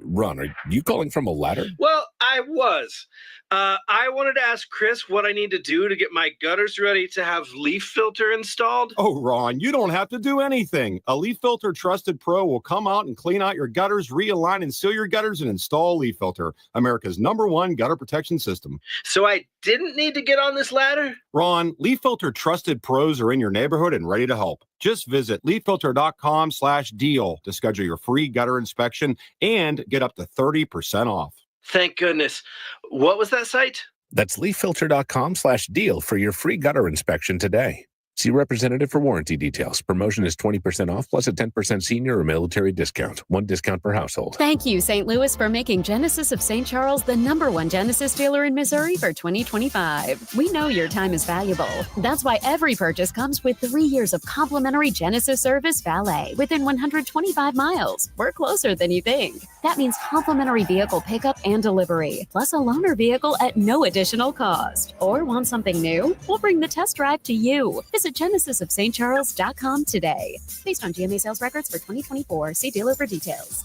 S12: Ron, are you calling from a ladder?
S21: Well, I was. I wanted to ask Chris what I need to do to get my gutters ready to have leaf filter installed.
S14: Oh, Ron, you don't have to do anything. A Leaf Filter Trusted Pro will come out and clean out your gutters, realign and seal your gutters, and install Leaf Filter, America's #1 gutter protection system.
S21: So I didn't need to get on this ladder?
S14: Ron, Leaf Filter Trusted Pros are in your neighborhood and ready to help. Just visit leaffilter.com/deal to schedule your free gutter inspection and get up to 30% off.
S21: Thank goodness. What was that site?
S12: That's leaffilter.com/deal for your free gutter inspection today. See representative for warranty details. Promotion is 20% off plus a 10% senior or military discount. One discount per household.
S22: Thank you, St. Louis, for making Genesis of St. Charles the #1 Genesis dealer in Missouri for 2025. We know your time is valuable. That's why every purchase comes with 3 years of complimentary Genesis service valet within 125 miles. We're closer than you think. That means complimentary vehicle pickup and delivery, plus a loaner vehicle at no additional cost. Or want something new? We'll bring the test drive to you. Visit genesisofstcharles.com today. Based on GMA sales records for 2024. See dealer for details.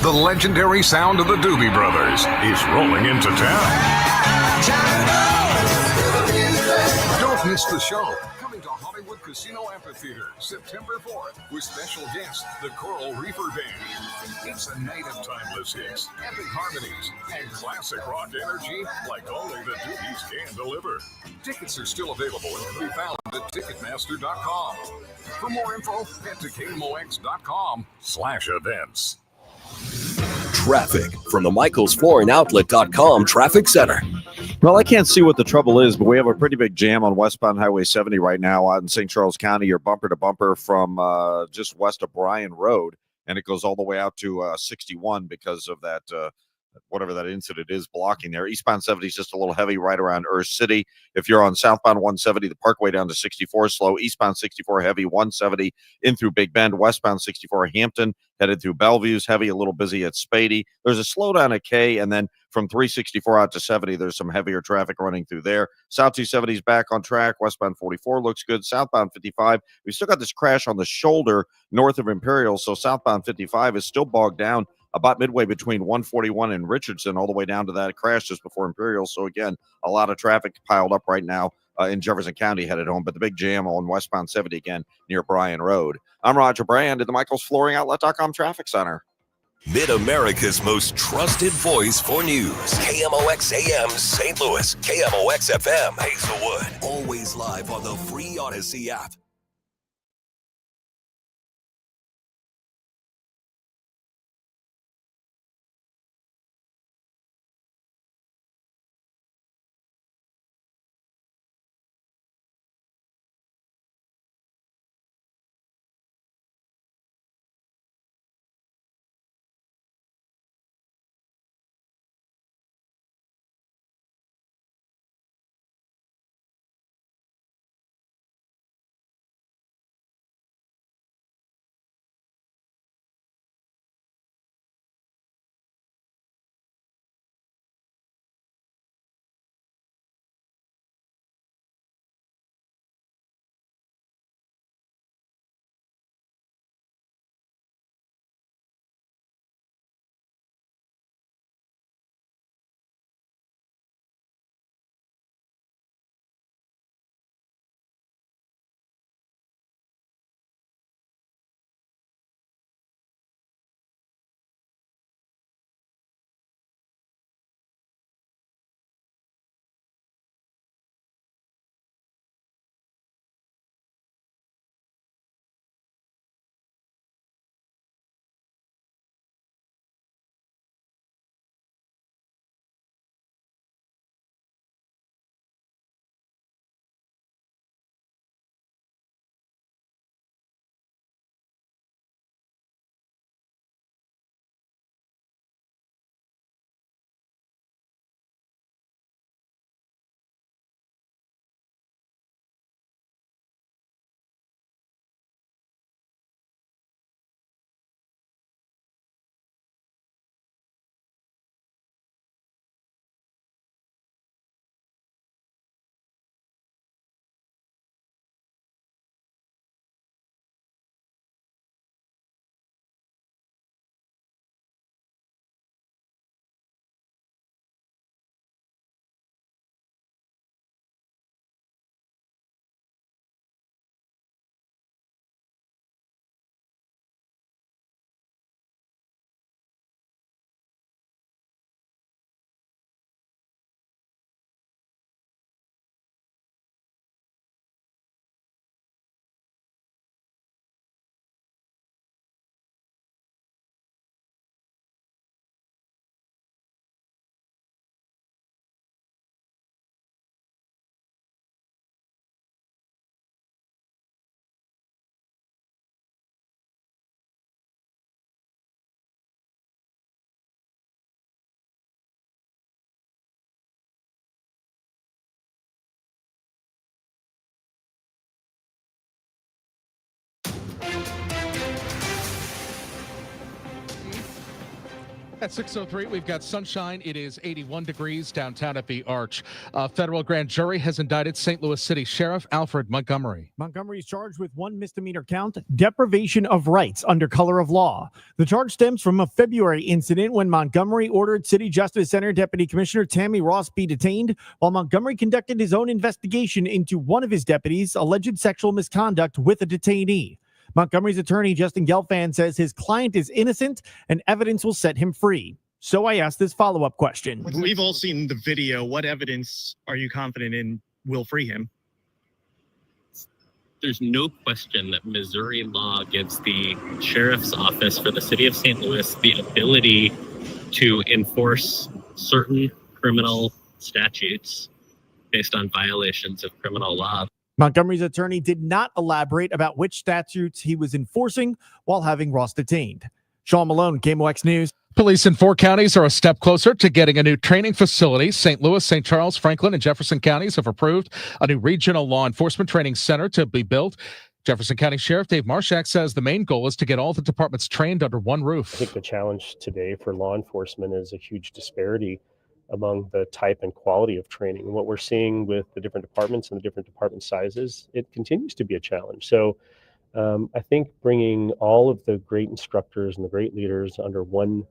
S23: The legendary sound of the Doobie Brothers is rolling into town. Don't miss the show. Coming to Hollywood Casino Amphitheater, September 4th, with special guest, the Coral Reefer Band. It's a night of timeless hits, epic harmonies, and classic rock energy like only the Doobies can deliver. Tickets are still available and can be found at Ticketmaster.com. For more info, head to KMOX.com/events.
S8: Traffic from the MichaelsFlooringOutlet.com traffic center.
S5: Well, I can't see what the trouble is, but we have a pretty big jam on westbound Highway 70 right now out in St. Charles County. You're bumper to bumper from just west of Bryan Road, and it goes all the way out to 61 because of that whatever that incident is blocking there. Eastbound 70 is just a little heavy right around Earth City. If you're on southbound 170, the Parkway down to 64 slow. Eastbound 64 heavy, 170 in through Big Bend. Westbound 64 Hampton headed through Bellevue's heavy, a little busy at Spady. There's a slowdown at K, and then from 364 out to 70, there's some heavier traffic running through there. South 270 is back on track. Westbound 44 looks good. Southbound 55, we still got this crash on the shoulder north of Imperial, so southbound 55 is still bogged down about midway between 141 and Richardson, all the way down to that crash just before Imperial. So again, a lot of traffic piled up right now in Jefferson County headed home, but the big jam on westbound 70 again near Bryan Road. I'm Roger Brand at the MichaelsFlooringOutlet.com traffic center.
S3: Mid-America's most trusted voice for news. KMOX AM St. Louis. KMOX FM Hazelwood. Always live on the free Odyssey app.
S1: At 6:03, we've got sunshine. It is 81 degrees downtown at the Arch. A federal grand jury has indicted St. Louis City Sheriff Alfred Montgomery.
S13: Montgomery is charged with one misdemeanor count, deprivation of rights under color of law. The charge stems from a February incident when Montgomery ordered City Justice Center Deputy Commissioner Tammy Ross be detained while Montgomery conducted his own investigation into one of his deputies' alleged sexual misconduct with a detainee. Montgomery's attorney, Justin Gelfand, says his client is innocent and evidence will set him free. So I asked this follow-up question.
S15: We've all seen the video. What evidence are you confident in will free him?
S16: There's no question that Missouri law gives the sheriff's office for the city of St. Louis the ability to enforce certain criminal statutes based on violations of criminal law.
S13: Montgomery's attorney did not elaborate about which statutes he was enforcing while having Ross detained. Sean Malone, KMOX News.
S1: Police in 4 counties are a step closer to getting a new training facility. St. Louis, St. Charles, Franklin, and Jefferson counties have approved a new regional law enforcement training center to be built. Jefferson County Sheriff Dave Marshak says the main goal is to get all the departments trained under one roof.
S17: I think the challenge today for law enforcement is a huge disparity among the type and quality of training. And what we're seeing with the different departments and the different department sizes, it continues to be a challenge. So I think bringing all of the great instructors and the great leaders under one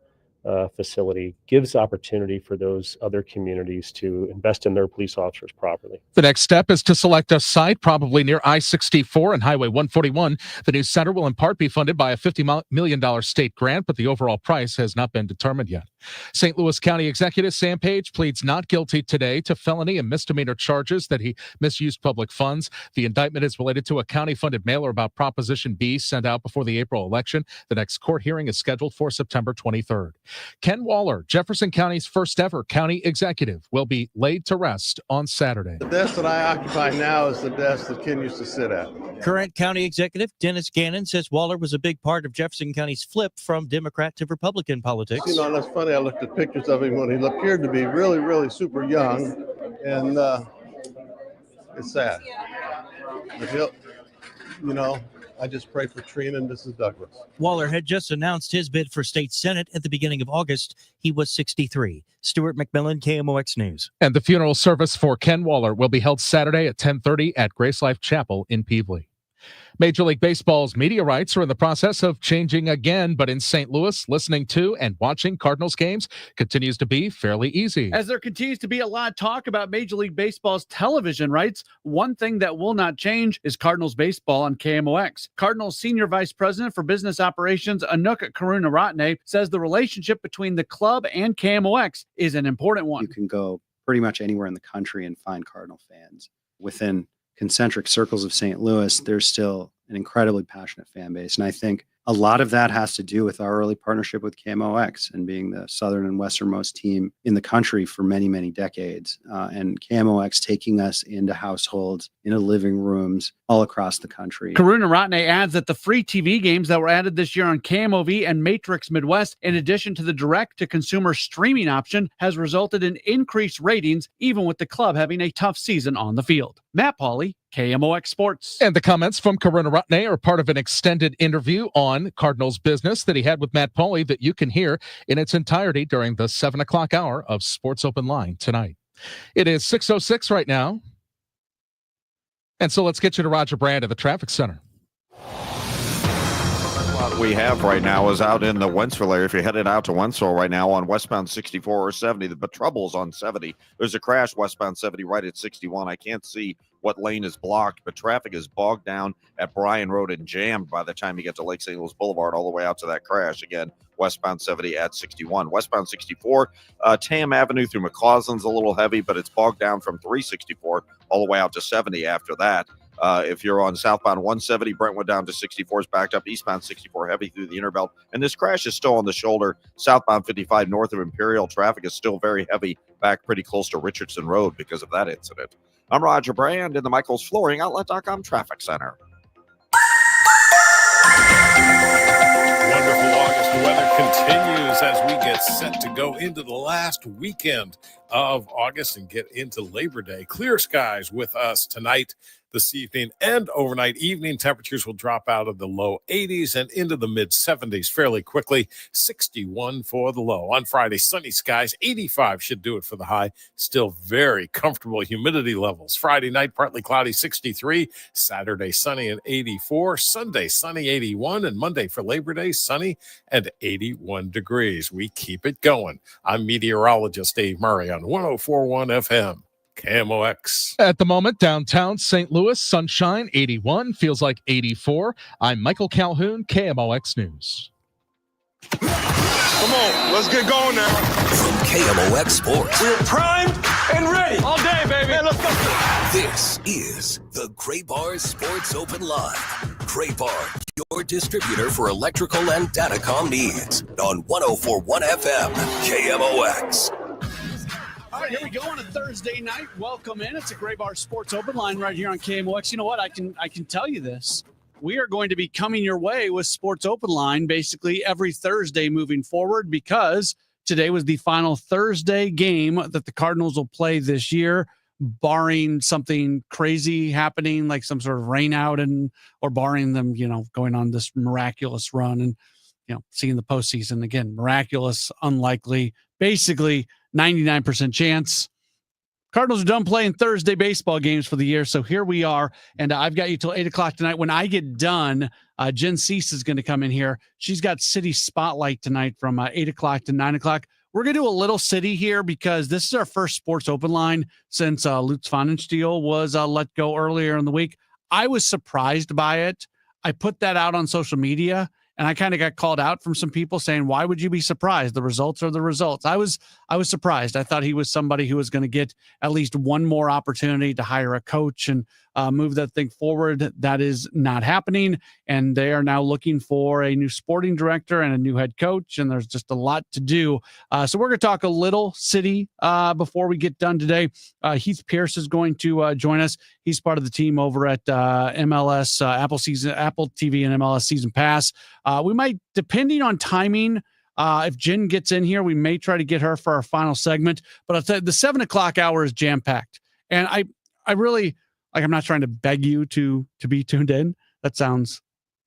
S17: facility gives opportunity for those other communities to invest in their police officers properly.
S1: The next step is to select a site, probably near I-64 and Highway 141. The new center will in part be funded by a $50 million state grant, but the overall price has not been determined yet. St. Louis County Executive Sam Page pleads not guilty today to felony and misdemeanor charges that he misused public funds. The indictment is related to a county-funded mailer about Proposition B sent out before the April election. The next court hearing is scheduled for September 23rd. Ken Waller, Jefferson County's first ever county executive, will be laid to rest on Saturday.
S18: The desk that I occupy now is the desk that Ken used to sit at.
S19: Current county executive Dennis Gannon says Waller was a big part of Jefferson County's flip from Democrat to Republican politics.
S18: You know, that's funny. I looked at pictures of him when he appeared to be really, really super young, and it's sad. But he'll, you know, I just pray for Trina and Mrs. Douglas.
S19: Waller had just announced his bid for state senate at the beginning of August. He was 63. Stuart McMillan, KMOX News.
S1: And the funeral service for Ken Waller will be held Saturday at 10:30 at Grace Life Chapel in Peevely. Major League Baseball's media rights are in the process of changing again, but in St. Louis, listening to and watching Cardinals games continues to be fairly easy.
S4: As there continues to be a lot of talk about Major League Baseball's television rights, one thing that will not change is Cardinals baseball on KMOX. Cardinals Senior Vice President for Business Operations, Anuk Karunaratne, says the relationship between the club and KMOX is an important one.
S20: You can go pretty much anywhere in the country and find Cardinal fans. Within concentric circles of St. Louis, there's still an incredibly passionate fan base. And I think a lot of that has to do with our early partnership with KMOX and being the southern and westernmost team in the country for many, many decades. And KMOX taking us into households, into living rooms all across the country.
S4: Karunaratne adds that the free TV games that were added this year on KMOV and Matrix Midwest, in addition to the direct-to-consumer streaming option, has resulted in increased ratings, even with the club having a tough season on the field. Matt Pauley, KMOX Sports.
S1: And the comments from Karunaratne are part of an extended interview on Cardinals business that he had with Matt Pauley that you can hear in its entirety during the 7 o'clock hour of Sports Open Line tonight. It is 6:06 right now. And so let's get you to Roger Brand at the traffic center.
S5: What we have right now is out in the Wentzville area. If you're headed out to Wentzville right now on westbound 64 or 70, the trouble's on 70. There's a crash westbound 70 right at 61. I can't see what lane is blocked, but traffic is bogged down at Bryan Road and jammed by the time you get to Lake St. Louis Boulevard all the way out to that crash. Again, westbound 70 at 61. Westbound 64, Tam Avenue through McCausland's a little heavy, but it's bogged down from 364 all the way out to 70 after that. If you're on southbound 170, Brentwood down to 64 is backed up. Eastbound 64 heavy through the Innerbelt. And this crash is still on the shoulder. Southbound 55 north of Imperial. Traffic is still very heavy back pretty close to Richardson Road because of that incident. I'm Roger Brand in the Michaels Flooring Outlet.com Traffic Center.
S12: Wonderful August weather continues as we get set to go into the last weekend
S2: of August and get into Labor Day. Clear skies with us tonight, this evening, and overnight. Evening temperatures will drop out of the low 80s and into the mid 70s fairly quickly. 61 for the low. On Friday, sunny skies. 85 should do it for the high. Still very comfortable humidity levels. Friday night, partly cloudy, 63. Saturday, sunny and 84. Sunday, sunny, 81. And Monday for Labor Day, sunny and 81 degrees. We keep it going. I'm meteorologist Dave Murray on 104.1 FM. KMOX.
S1: At the moment, downtown St. Louis, sunshine, 81, feels like 84. I'm Michael Calhoun, KMOX News.
S11: Come on, let's get going now.
S3: From KMOX Sports.
S11: We're primed and ready. All day, baby. Man, let's go.
S3: This is the Gray Bar Sports Open Live. Gray Bar, your distributor for electrical and datacom needs on 104.1 FM, KMOX.
S4: All right, here we go on a Thursday night. Welcome in. It's a Gray Bar Sports Open Line right here on KMOX. You know what? I can tell you this. We are going to be coming your way with Sports Open Line basically every Thursday moving forward, because today was the final Thursday game that the Cardinals will play this year, barring something crazy happening like some sort of rain out or barring them, going on this miraculous run and, seeing the postseason again. Miraculous, unlikely, basically 99% chance. Cardinals are done playing Thursday baseball games for the year. So here we are. And I've got you till 8 o'clock tonight. When I get done, Jen Cease is going to come in here. She's got City Spotlight tonight from 8 o'clock to 9 o'clock. We're going to do a little City here because this is our first Sports Open Line since Lutz Pfannenstiel was let go earlier in the week. I was surprised by it. I put that out on social media, and I kind of got called out from some people saying, why would you be surprised? The results are the results. I was surprised. I thought he was somebody who was going to get at least one more opportunity to hire a coach and move that thing forward. That is not happening. And they are now looking for a new sporting director and a new head coach. And there's just a lot to do. So we're going to talk a little City before we get done today. Heath Pierce is going to join us. He's part of the team over at MLS, Apple TV and MLS Season Pass. We might, depending on timing, if Jen gets in here, we may try to get her for our final segment. But I'll tell you, the 7 o'clock hour is jam-packed. And I really, I'm not trying to beg you to be tuned in. That sounds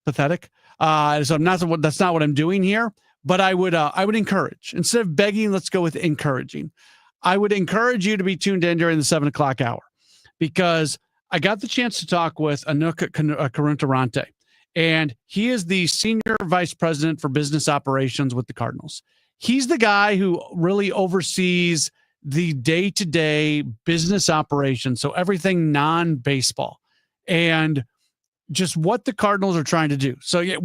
S4: pathetic. So that's not what I'm doing here. But I would encourage, instead of begging, let's go with encouraging. I would encourage you to be tuned in during the 7 o'clock hour, because I got the chance to talk with Anouk Karuntarante, and he is the senior vice president for business operations with the Cardinals. He's the guy who really oversees the day-to-day business operations, so everything non-baseball, and just what the Cardinals are trying to do. So yeah,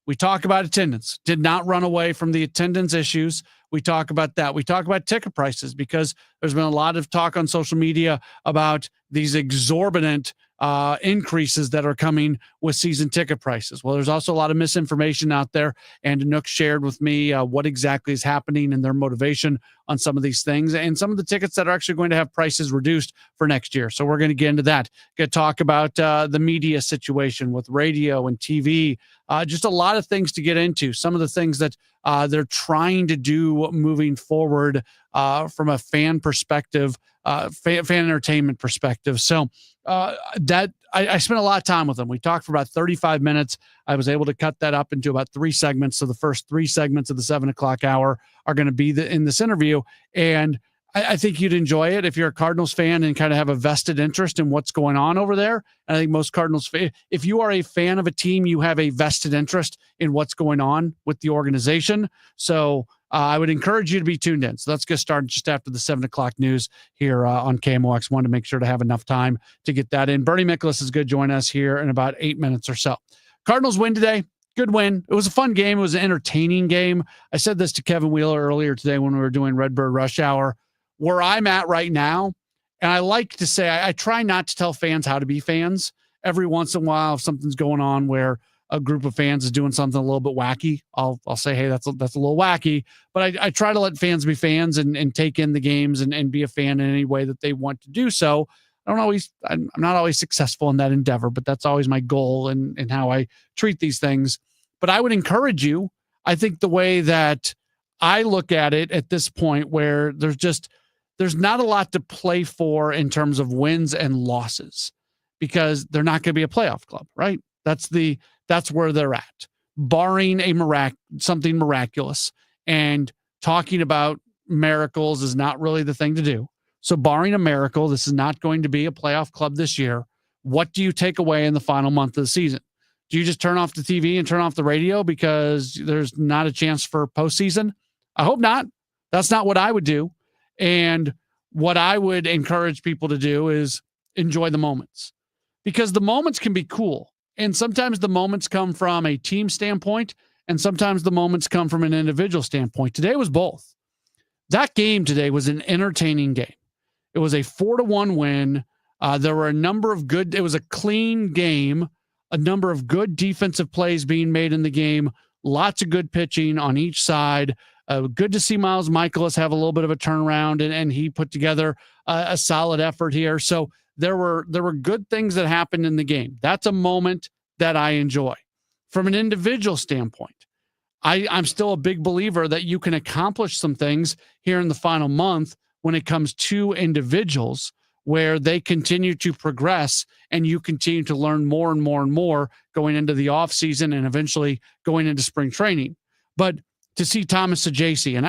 S4: we talk about attendance. Did not run away from the attendance issues. We talk about that. We talk about ticket prices, because there's been a lot of talk on social media about these exorbitant increases that are coming with season ticket prices. Well, there's also a lot of misinformation out there, and Nook shared with me what exactly is happening and their motivation on some of these things, and some of the tickets that are actually going to have prices reduced for next year. So we're going to get into that. Going to talk about the media situation with radio and TV. Just a lot of things to get into. Some of the things that they're trying to do moving forward from a fan perspective, fan entertainment perspective. So that I spent a lot of time with them. We talked for about 35 minutes. I was able to cut that up into about 3 segments. So the first 3 segments of the 7 o'clock hour are going to be in this interview. And I think you'd enjoy it if you're a Cardinals fan and kind of have a vested interest in what's going on over there. And I think most Cardinals fans, if you are a fan of a team, you have a vested interest in what's going on with the organization. So I would encourage you to be tuned in. So let's get started just after the 7 o'clock news here on KMOX. Wanted to make sure to have enough time to get that in. Bernie Miklasz is going to join us here in about 8 minutes or so. Cardinals win today. Good win. It was a fun game. It was an entertaining game. I said this to Kevin Wheeler earlier today when we were doing Redbird Rush Hour. Where I'm at right now, and I like to say, I try not to tell fans how to be fans. Every once in a while, if something's going on where a group of fans is doing something a little bit wacky, I'll say, hey, that's a little wacky. But I try to let fans be fans and take in the games and be a fan in any way that they want to do so. I'm not always successful in that endeavor, but that's always my goal and how I treat these things. But I would encourage you, I think the way that I look at it at this point, where there's there's not a lot to play for in terms of wins and losses because they're not going to be a playoff club, right? That's where they're at, barring something miraculous. And talking about miracles is not really the thing to do. So barring a miracle, this is not going to be a playoff club this year. What do you take away in the final month of the season? Do you just turn off the TV and turn off the radio because there's not a chance for postseason? I hope not. That's not what I would do. And what I would encourage people to do is enjoy the moments, because the moments can be cool. And sometimes the moments come from a team standpoint, and sometimes the moments come from an individual standpoint. Today was both. That game today was an entertaining game. It was a 4-1 win. There were a number of it was a clean game, a number of good defensive plays being made in the game, lots of good pitching on each side. Good to see Miles Michaelis have a little bit of a turnaround, and he put together a solid effort here. So there were good things that happened in the game. That's a moment that I enjoy. From an individual standpoint, I'm still a big believer that you can accomplish some things here in the final month when it comes to individuals, where they continue to progress and you continue to learn more and more and more going into the offseason and eventually going into spring training. But to see Thomas Saggese, and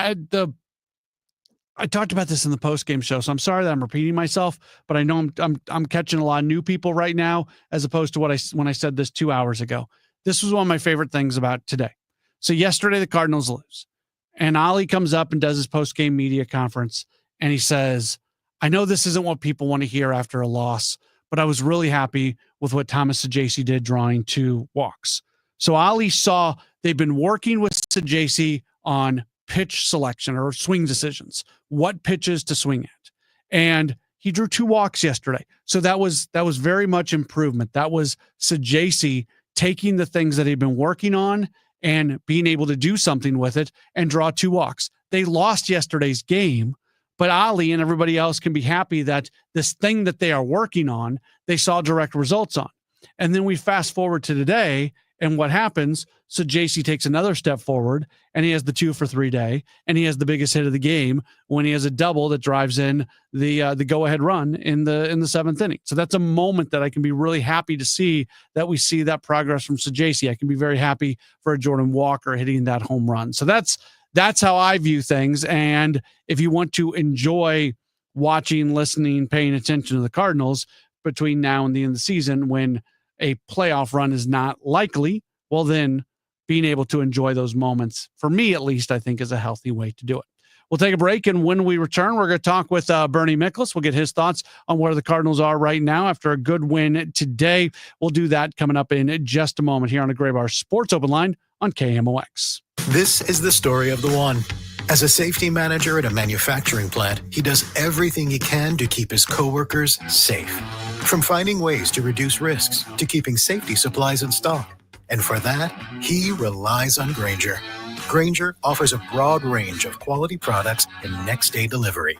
S4: I talked about this in the post-game show, so I'm sorry that I'm repeating myself, but I know I'm catching a lot of new people right now as opposed to when I said this 2 hours ago. This was one of my favorite things about today. So yesterday the Cardinals lose, and Ollie comes up and does his post-game media conference, and he says, I know this isn't what people want to hear after a loss, but I was really happy with what Thomas Saggese did, drawing 2 walks. So Ollie saw they've been working with Saggese on pitch selection or swing decisions, what pitches to swing at. And he drew 2 walks yesterday. So that was very much improvement. That was Saggese taking the things that he'd been working on and being able to do something with it and draw 2 walks. They lost yesterday's game, but Ollie and everybody else can be happy that this thing that they are working on, they saw direct results on. And then we fast forward to today, and what happens? So Saggese takes another step forward, and he has the 2-for-3 day, and he has the biggest hit of the game when he has a double that drives in the go-ahead run in the 7th inning. So that's a moment that I can be really happy to see, that we see that progress from Saggese. I can be very happy for a Jordan Walker hitting that home run. So that's how I view things. And if you want to enjoy watching, listening, paying attention to the Cardinals between now and the end of the season, when a playoff run is not likely, well, then being able to enjoy those moments, for me at least, I think is a healthy way to do it. We'll take a break, and when we return, we're going to talk with Bernie Miklasz. We'll get his thoughts on where the Cardinals are right now after a good win today. We'll do that coming up in just a moment here on a Gray Bar Sports Open Line on KMOX.
S6: This is the story of the one. As a safety manager at a manufacturing plant, he does everything he can to keep his coworkers safe. From finding ways to reduce risks to keeping safety supplies in stock. And for that, he relies on Grainger. Grainger offers a broad range of quality products and next-day delivery,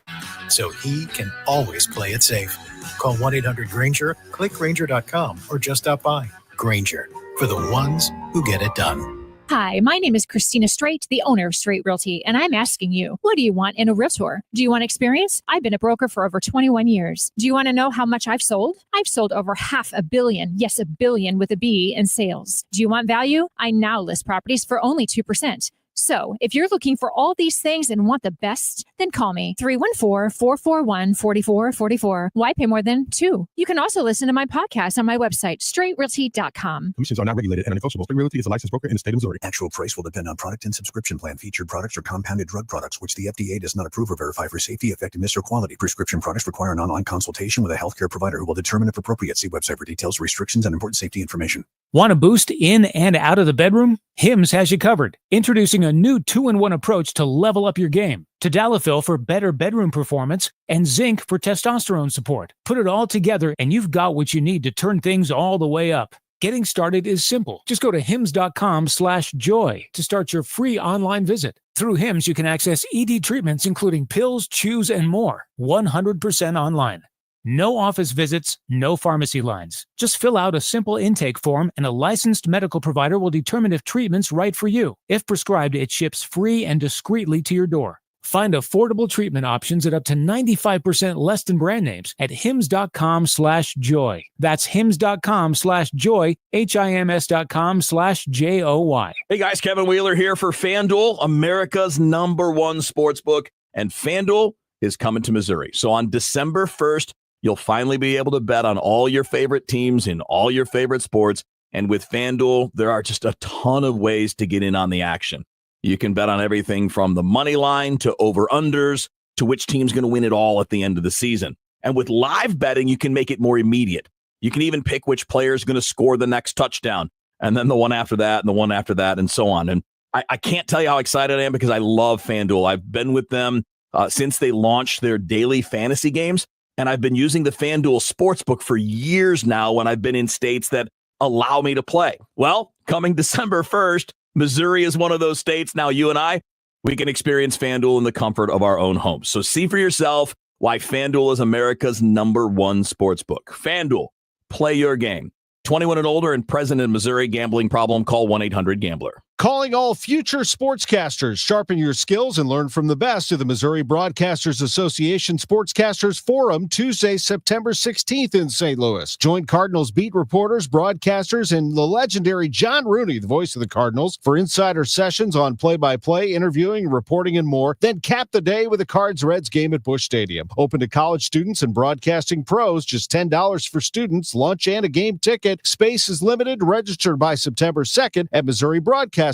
S6: so he can always play it safe. Call 1-800-GRAINGER, click Grainger.com, or just stop by. Grainger, for the ones who get it done.
S7: Hi, my name is Christina Straight, the owner of Straight Realty, and I'm asking you, what do you want in a realtor? Do you want experience? I've been a broker for over 21 years. Do you want to know how much I've sold? I've sold over $500 million, yes, $1 billion with a B, in sales. Do you want value? I now list properties for only 2%. So if you're looking for all these things and want the best, then call me 314-441-4444. Why pay more than 2? You can also listen to my podcast on my website, straightrealty.com.
S9: Commissions are not regulated and negotiable. Straight Realty is a licensed broker in the state of Missouri. Actual price will depend on product and subscription plan. Featured products or compounded drug products, which the FDA does not approve or verify for safety, effectiveness, or quality. Prescription products require an online consultation with a healthcare provider who will determine if appropriate. See website for details, restrictions, and important safety information.
S24: Want a boost in and out of the bedroom? Hims has you covered. Introducing a new 2-in-1 approach to level up your game. Tadalafil for better bedroom performance and zinc for testosterone support. Put it all together and you've got what you need to turn things all the way up. Getting started is simple. Just go to hims.com/joy to start your free online visit. Through Hims, you can access ED treatments including pills, chews, and more. 100% online. No office visits, no pharmacy lines. Just fill out a simple intake form and a licensed medical provider will determine if treatment's right for you. If prescribed, it ships free and discreetly to your door. Find affordable treatment options at up to 95% less than brand names at hims.com/joy. That's hims.com/joy, HIMS.com/JOY.
S10: Hey guys, Kevin Wheeler here for FanDuel, America's #1 sportsbook. And FanDuel is coming to Missouri. So on December 1st, you'll finally be able to bet on all your favorite teams in all your favorite sports. And with FanDuel, there are just a ton of ways to get in on the action. You can bet on everything from the money line to over-unders to which team's going to win it all at the end of the season. And with live betting, you can make it more immediate. You can even pick which player is going to score the next touchdown, and then the one after that, and the one after that, and so on. And I can't tell you how excited I am because I love FanDuel. I've been with them since they launched their daily fantasy games, and I've been using the FanDuel Sportsbook for years now when I've been in states that allow me to play. Well, coming December 1st, Missouri is one of those states. Now you and I, we can experience FanDuel in the comfort of our own homes. So see for yourself why FanDuel is America's #1 sportsbook. FanDuel, play your game. 21 and older and present in Missouri. Gambling problem? Call 1-800-GAMBLER.
S14: Calling all future sportscasters. Sharpen your skills and learn from the best of the Missouri Broadcasters Association Sportscasters Forum, Tuesday, September 16th in St. Louis. Join Cardinals beat reporters, broadcasters, and the legendary John Rooney, the voice of the Cardinals, for insider sessions on play-by-play, interviewing, reporting, and more. Then cap the day with a Cards-Reds game at Busch Stadium. Open to college students and broadcasting pros. Just $10 for students, lunch, and a game ticket. Space is limited. Register by September 2nd at MissouriBroadcasters.org.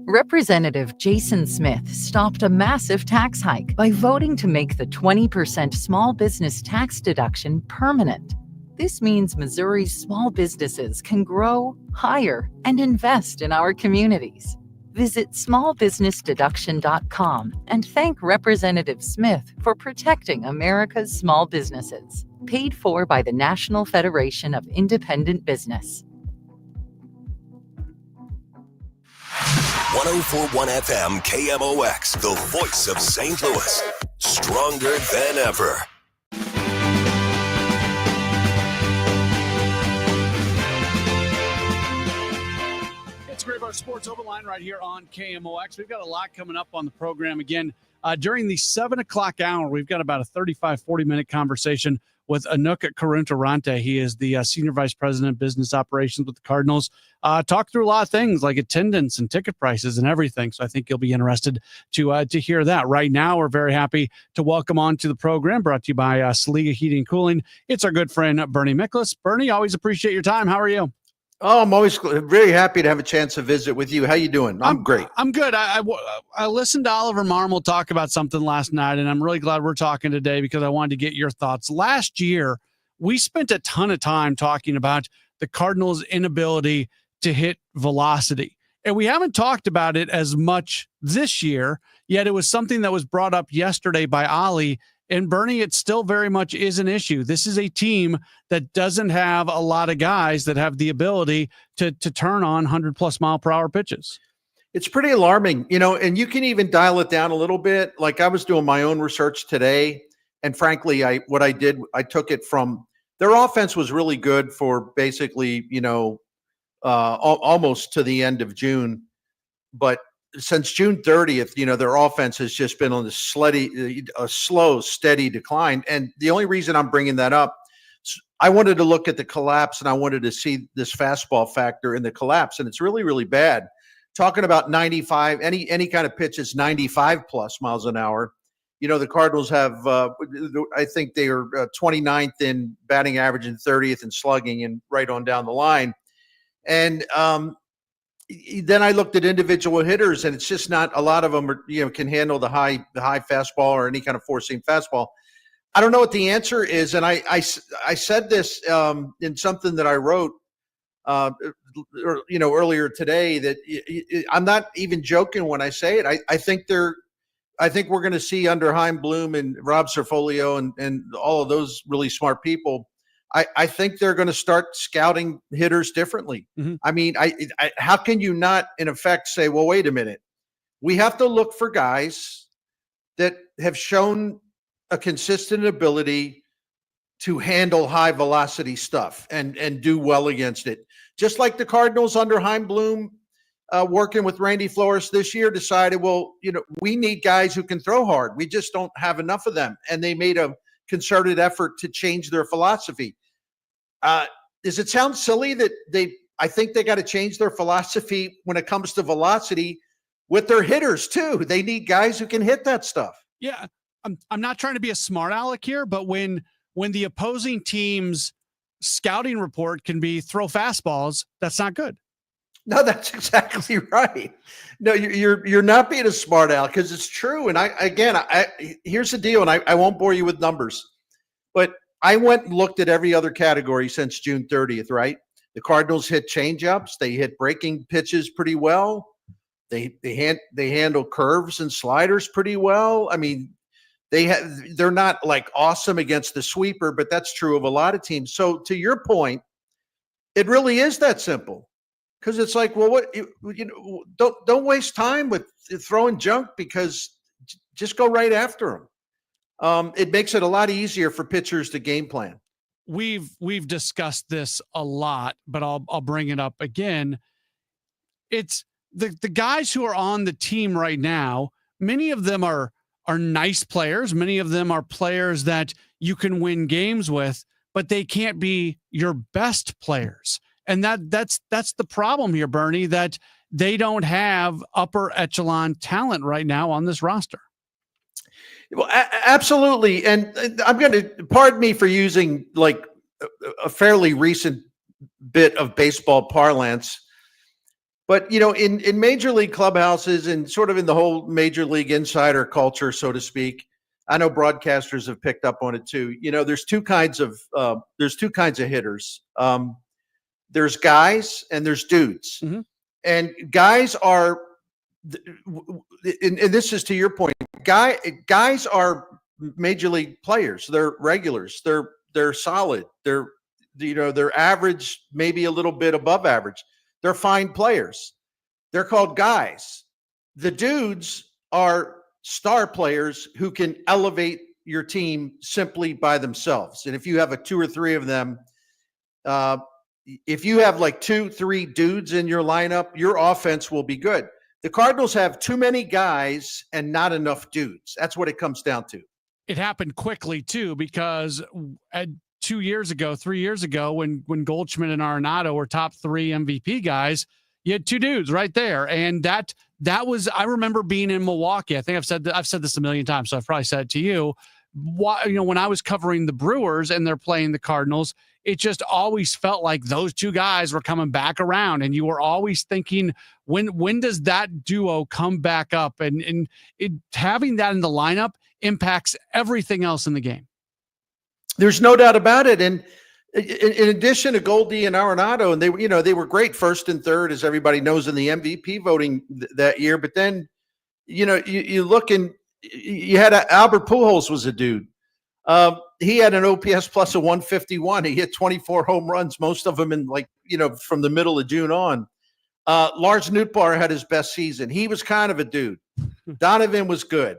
S21: Representative Jason Smith stopped a massive tax hike by voting to make the 20% small business tax deduction permanent. This means Missouri's small businesses can grow, hire, and invest in our communities. Visit smallbusinessdeduction.com and thank Representative Smith for protecting America's small businesses. Paid for by the National Federation of Independent Business.
S3: 104.1 FM KMOX, the voice of St. Louis. Stronger than ever.
S4: It's Graybar Sports Overline right here on KMOX. We've got a lot coming up on the program. Again, during the 7 o'clock hour, we've got about a 35, 40-minute conversation with Anouk Karuntarante. He is the Senior Vice President of Business Operations with the Cardinals. Talk through a lot of things like attendance and ticket prices and everything. So I think you'll be interested to hear that. Right now, we're very happy to welcome on to the program, brought to you by Saliga Heating and Cooling. It's our good friend, Bernie Miklas. Bernie, always appreciate your time. How are you?
S22: Oh, I'm always very happy to have a chance to visit with you. How you doing? I'm great.
S4: I'm good. I listened to Oliver Marmol talk about something last night, and I'm really glad we're talking today because I wanted to get your thoughts. Last year, we spent a ton of time talking about the Cardinals' inability to hit velocity, and we haven't talked about it as much this year, yet it was something that was brought up yesterday by Ollie. And Bernie, it still very much is an issue. This is a team that doesn't have a lot of guys that have the ability to turn on 100+ mile per hour pitches.
S22: It's pretty alarming, and you can even dial it down a little bit. Like I was doing my own research today, and frankly, I took it from their offense was really good for basically, almost to the end of June, but since June 30th, their offense has just been on a slow, steady decline. And the only reason I'm bringing that up, I wanted to look at the collapse and I wanted to see this fastball factor in the collapse. And it's really, really bad. Talking about 95, any kind of pitch is 95+ miles an hour. The Cardinals have, I think they are 29th in batting average and 30th in slugging and right on down the line. And, then I looked at individual hitters, and it's just not a lot of them are, can handle the high fastball or any kind of four-seam fastball. I don't know what the answer is, and I said this in something that I wrote, earlier today. That I'm not even joking when I say it. I think we're going to see under Chaim Bloom and Rob Cerfolio and all of those really smart people. I think they're going to start scouting hitters differently. Mm-hmm. I mean, how can you not, in effect, say, well, wait a minute. We have to look for guys that have shown a consistent ability to handle high velocity stuff and do well against it. Just like the Cardinals under Chaim Bloom, working with Randy Flores this year, decided, well, we need guys who can throw hard. We just don't have enough of them. And they made a concerted effort to change their philosophy. Does it sound silly that I think they got to change their philosophy when it comes to velocity with their hitters too. They need guys who can hit that stuff.
S4: Yeah. I'm not trying to be a smart aleck here, but when the opposing team's scouting report can be throw fastballs, that's not good.
S22: No, that's exactly right. No, you're not being a smart aleck, because it's true. And here's the deal, and I won't bore you with numbers, but I went and looked at every other category since June 30th, right? The Cardinals hit changeups. They hit breaking pitches pretty well. They handle curves and sliders pretty well. I mean, they're not like awesome against the sweeper, but that's true of a lot of teams. So to your point, it really is that simple, because it's like, well, don't waste time with throwing junk, because just go right after them. It makes it a lot easier for pitchers to game plan.
S4: We've discussed this a lot, but I'll bring it up again. It's the guys who are on the team right now. Many of them are nice players. Many of them are players that you can win games with, but they can't be your best players. And that's the problem here, Bernie, that they don't have upper echelon talent right now on this roster.
S22: Well, absolutely. And I'm going to, pardon me for using like a fairly recent bit of baseball parlance, but, in major league clubhouses and sort of in the whole major league insider culture, so to speak, I know broadcasters have picked up on it too. There's two kinds of hitters. There's guys and there's dudes.
S4: Mm-hmm.
S22: And guys are, and this is to your point, guys are major league players. They're regulars. They're solid. They're average, maybe a little bit above average. They're fine players. They're called guys. The dudes are star players who can elevate your team simply by themselves. And if you have two or three of them, if you have like 2-3 dudes in your lineup, your offense will be good. The Cardinals have too many guys and not enough dudes. That's what it comes down to.
S4: It happened quickly too, because 3 years ago, when Goldschmidt and Arenado were top 3 MVP guys, you had 2 dudes right there. And that was, I remember being in Milwaukee. I think I've said this a million times, so I've probably said it to you. When I was covering the Brewers and they're playing the Cardinals, it just always felt like those 2 guys were coming back around, and you were always thinking, when does that duo come back up? And having that in the lineup impacts everything else in the game.
S22: There's no doubt about it. And in addition to Goldie and Arenado, and they were great first and third, as everybody knows, in the MVP voting that year. But then, you look and you had Albert Pujols was a dude. He had an OPS plus of 151. He hit 24 home runs, most of them in from the middle of June on. Lars Nootbaar had his best season. He was kind of a dude. Donovan was good.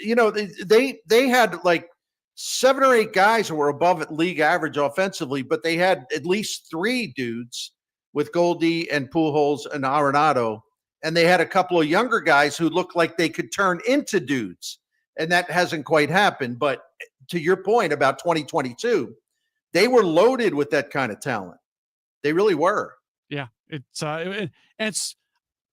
S22: They had like 7 or 8 guys who were above league average offensively, but they had at least 3 dudes with Goldie and Pujols and Arenado. And they had a couple of younger guys who looked like they could turn into dudes. And that hasn't quite happened. But to your point about 2022, they were loaded with that kind of talent. They really were.
S4: Yeah. It's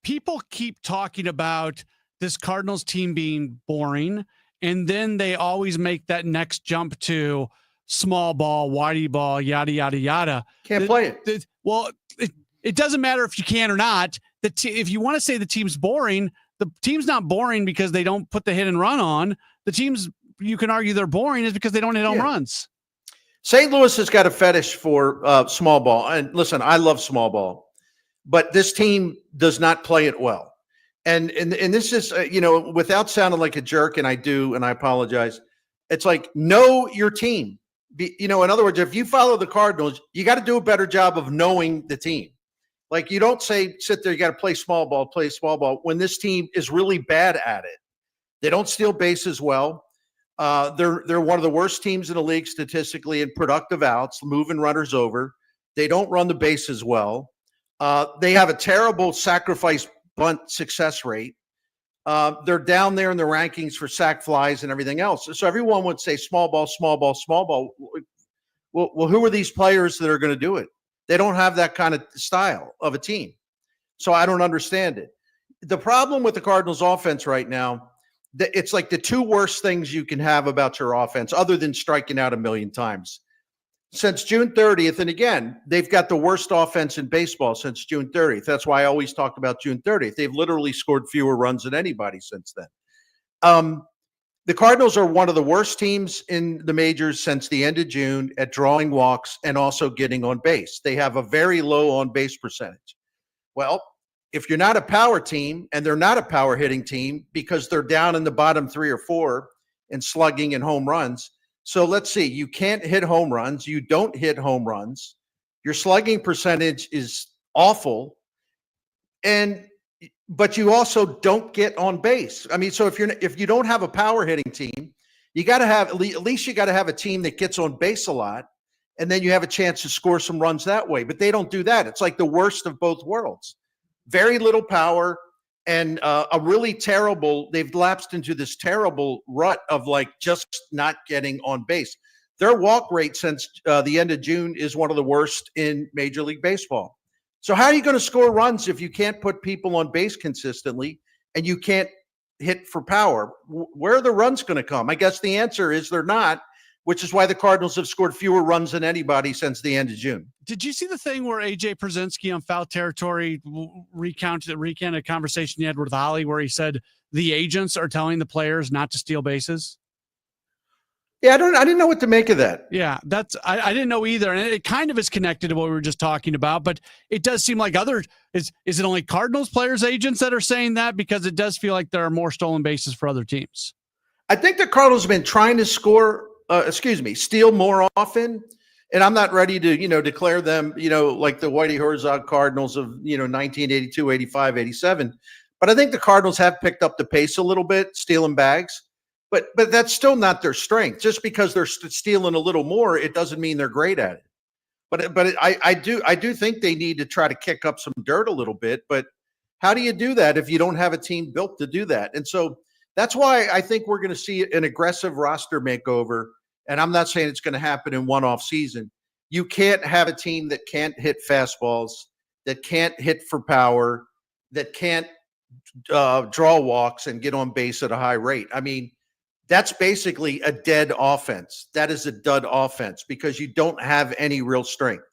S4: people keep talking about this Cardinals team being boring, and then they always make that next jump to small ball, whitey ball, yada, yada, yada.
S22: Can't play it.
S4: It doesn't matter if you can or not. If you want to say the team's boring, the team's not boring because they don't put the hit and run on. The teams, you can argue they're boring is because they don't hit home runs.
S22: St. Louis has got a fetish for small ball. And listen, I love small ball, but this team does not play it well. And this is, without sounding like a jerk, and I do, and I apologize, it's like, know your team. In other words, if you follow the Cardinals, you got to do a better job of knowing the team. Like, you don't sit there, you got to play small ball when this team is really bad at it. They don't steal bases well. They're one of the worst teams in the league statistically in productive outs, moving runners over. They don't run the bases well. They have a terrible sacrifice bunt success rate. They're down there in the rankings for sack flies and everything else. So everyone would say small ball, small ball, small ball. Well, who are these players that are going to do it? They don't have that kind of style of a team. So I don't understand it. The problem with the Cardinals offense right now, it's like the two worst things you can have about your offense, other than striking out a million times. Since June 30th, and again, they've got the worst offense in baseball since June 30th. That's why I always talk about June 30th. They've literally scored fewer runs than anybody since then. The Cardinals are one of the worst teams in the majors since the end of June at drawing walks and also getting on base. They have a very low on base percentage. Well, if you're not a power team, and they're not a power hitting team because they're down in the bottom 3 or 4 in slugging and home runs. So let's see, you can't hit home runs. You don't hit home runs. Your slugging percentage is awful. But you also don't get on base. I mean, so if you don't have a power hitting team, you got to have at least you got to have a team that gets on base a lot, and then you have a chance to score some runs that way. But they don't do that. It's like the worst of both worlds. Very little power and they've lapsed into this terrible rut of like just not getting on base. Their walk rate since the end of June is one of the worst in Major League Baseball. So how are you going to score runs if you can't put people on base consistently and you can't hit for power? Where are the runs going to come? I guess the answer is they're not, which is why the Cardinals have scored fewer runs than anybody since the end of June.
S4: Did you see the thing where AJ Przinsky on Foul Territory recanted a conversation he had with Ollie where he said the agents are telling the players not to steal bases?
S22: Yeah, I didn't know what to make of that.
S4: Yeah, I didn't know either. And it kind of is connected to what we were just talking about, but it does seem like is it only Cardinals players, agents that are saying that? Because it does feel like there are more stolen bases for other teams.
S22: I think the Cardinals have been trying to steal more often. And I'm not ready to, declare them, like the Whitey Herzog Cardinals of, 1982, 85, 87. But I think the Cardinals have picked up the pace a little bit, stealing bags. But that's still not their strength. Just because they're stealing a little more, it doesn't mean they're great at it. But I do think they need to try to kick up some dirt a little bit. But how do you do that if you don't have a team built to do that? And so that's why I think we're going to see an aggressive roster makeover. And I'm not saying it's going to happen in one off season. You can't have a team that can't hit fastballs, that can't hit for power, that can't draw walks and get on base at a high rate. I mean, that's basically a dead offense. That is a dud offense because you don't have any real strength.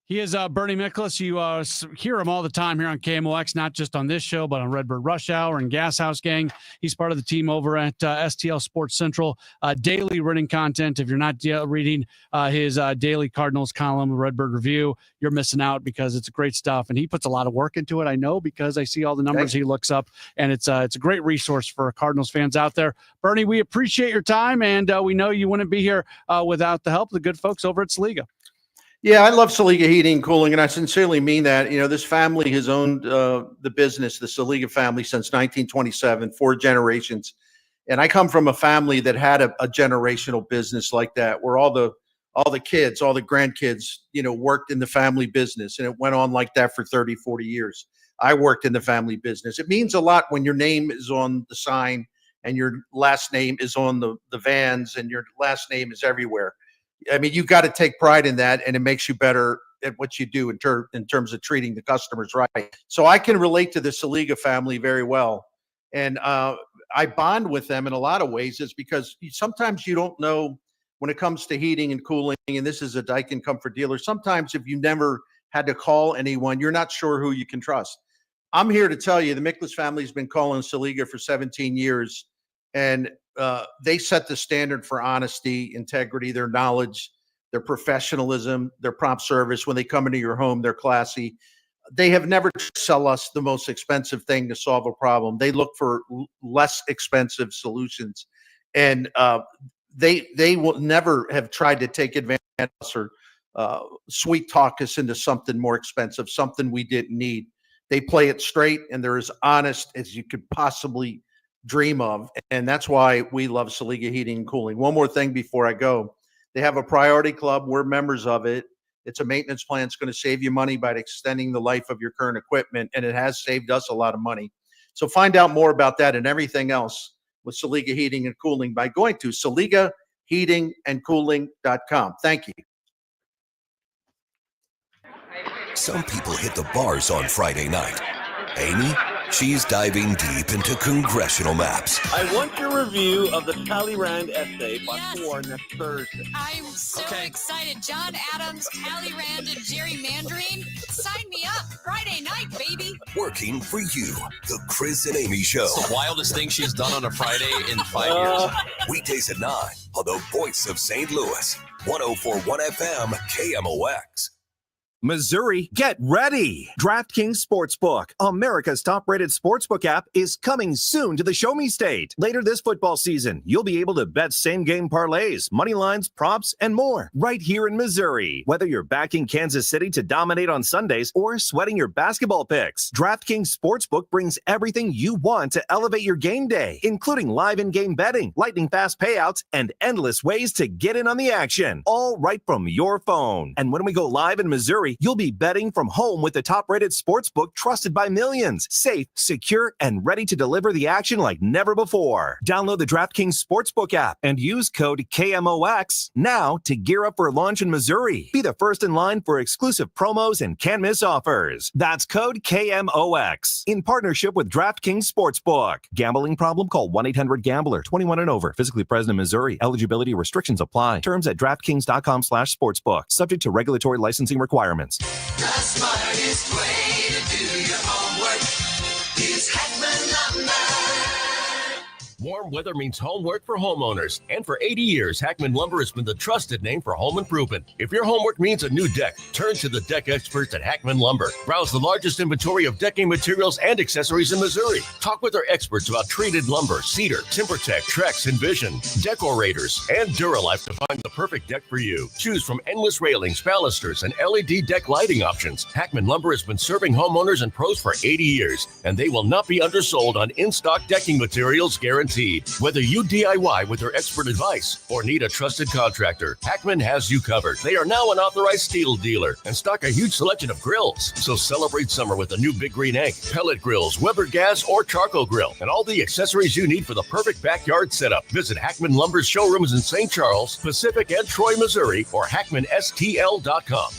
S4: He is Bernie Miklasz. You hear him all the time here on KMOX, not just on this show, but on Redbird Rush Hour and Gas House Gang. He's part of the team over at STL Sports Central. Daily written content. If you're not reading his daily Cardinals column, Redbird Review, you're missing out because it's great stuff. And he puts a lot of work into it, I know, because I see all the numbers he looks up. And it's a great resource for Cardinals fans out there. Bernie, we appreciate your time, and we know you wouldn't be here without the help of the good folks over at Saliga.
S22: Yeah, I love Saliga Heating and Cooling, and I sincerely mean that. This family has owned the business, the Saliga family, since 1927, 4 generations. And I come from a family that had a generational business like that, where all the kids, all the grandkids, worked in the family business, and it went on like that for 30, 40 years. I worked in the family business. It means a lot when your name is on the sign and your last name is on the vans and your last name is everywhere. I mean, you've got to take pride in that, and it makes you better at what you do in terms of treating the customers right. So I can relate to the Saliga family very well. And I bond with them in a lot of ways. It's because sometimes you don't know when it comes to heating and cooling, and this is a Daikin Comfort dealer. Sometimes if you never had to call anyone, you're not sure who you can trust. I'm here to tell you the Miklasz family has been calling Saliga for 17 years. And they set the standard for honesty, integrity, their knowledge, their professionalism, their prompt service. When they come into your home, they're classy. They have never sell us the most expensive thing to solve a problem. They look for less expensive solutions. And they will never have tried to take advantage of us or sweet talk us into something more expensive, something we didn't need. They play it straight, and they're as honest as you could possibly dream of. And that's why we love Saliga Heating and Cooling. One more thing before I go. They have a priority club. We're members of it. It's a maintenance plan. It's going to save you money by extending the life of your current equipment, and it has saved us a lot of money. So find out more about that and everything else with Saliga Heating and Cooling by going to SaligaHeatingandCooling.com. Thank you.
S3: Some people hit the bars on Friday night. Amy, she's diving deep into congressional maps.
S8: I want your review of the Talleyrand essay by 4 next Thursday.
S15: I'm so excited. John Adams, Talleyrand, and gerrymandering. Sign me up. Friday night, baby.
S3: Working for you, the Chris and Amy Show.
S16: It's the wildest thing she's done on a Friday in 5 years.
S3: Weekdays at 9 on the voice of St. Louis, 104.1 FM, KMOX.
S23: Missouri, get ready! DraftKings Sportsbook, America's top-rated sportsbook app, is coming soon to the Show Me State. Later this football season, you'll be able to bet same-game parlays, money lines, props, and more right here in Missouri. Whether you're backing Kansas City to dominate on Sundays or sweating your basketball picks, DraftKings Sportsbook brings everything you want to elevate your game day, including live in-game betting, lightning-fast payouts, and endless ways to get in on the action, all right from your phone. And when we go live in Missouri, you'll be betting from home with the top-rated sportsbook trusted by millions. Safe, secure, and ready to deliver the action like never before. Download the DraftKings Sportsbook app and use code KMOX now to gear up for launch in Missouri. Be the first in line for exclusive promos and can't-miss offers. That's code KMOX in partnership with DraftKings Sportsbook. Gambling problem? Call 1-800-GAMBLER. 21 and over. Physically present in Missouri. Eligibility restrictions apply. Terms at DraftKings.com/sportsbook. Subject to regulatory licensing requirements.
S11: The smartest way to do your homework is Heckman Lumber.
S25: Warm weather means homework for homeowners. And for 80 years, Hackman Lumber has been the trusted name for home improvement. If your homework means a new deck, turn to the deck experts at Hackman Lumber. Browse the largest inventory of decking materials and accessories in Missouri. Talk with our experts about treated lumber, cedar, TimberTech, Trex, Envision, Decorators, and Duralife to find the perfect deck for you. Choose from endless railings, balusters, and LED deck lighting options. Hackman Lumber has been serving homeowners and pros for 80 years, and they will not be undersold on in-stock decking materials guaranteed. Whether you DIY with their expert advice or need a trusted contractor, Hackman has you covered. They are now an authorized steel dealer and stock a huge selection of grills. So celebrate summer with a new Big Green Egg, pellet grills, Weber gas, or charcoal grill, and all the accessories you need for the perfect backyard setup. Visit Hackman Lumber's showrooms in St. Charles, Pacific, and Troy, Missouri, or HackmanSTL.com.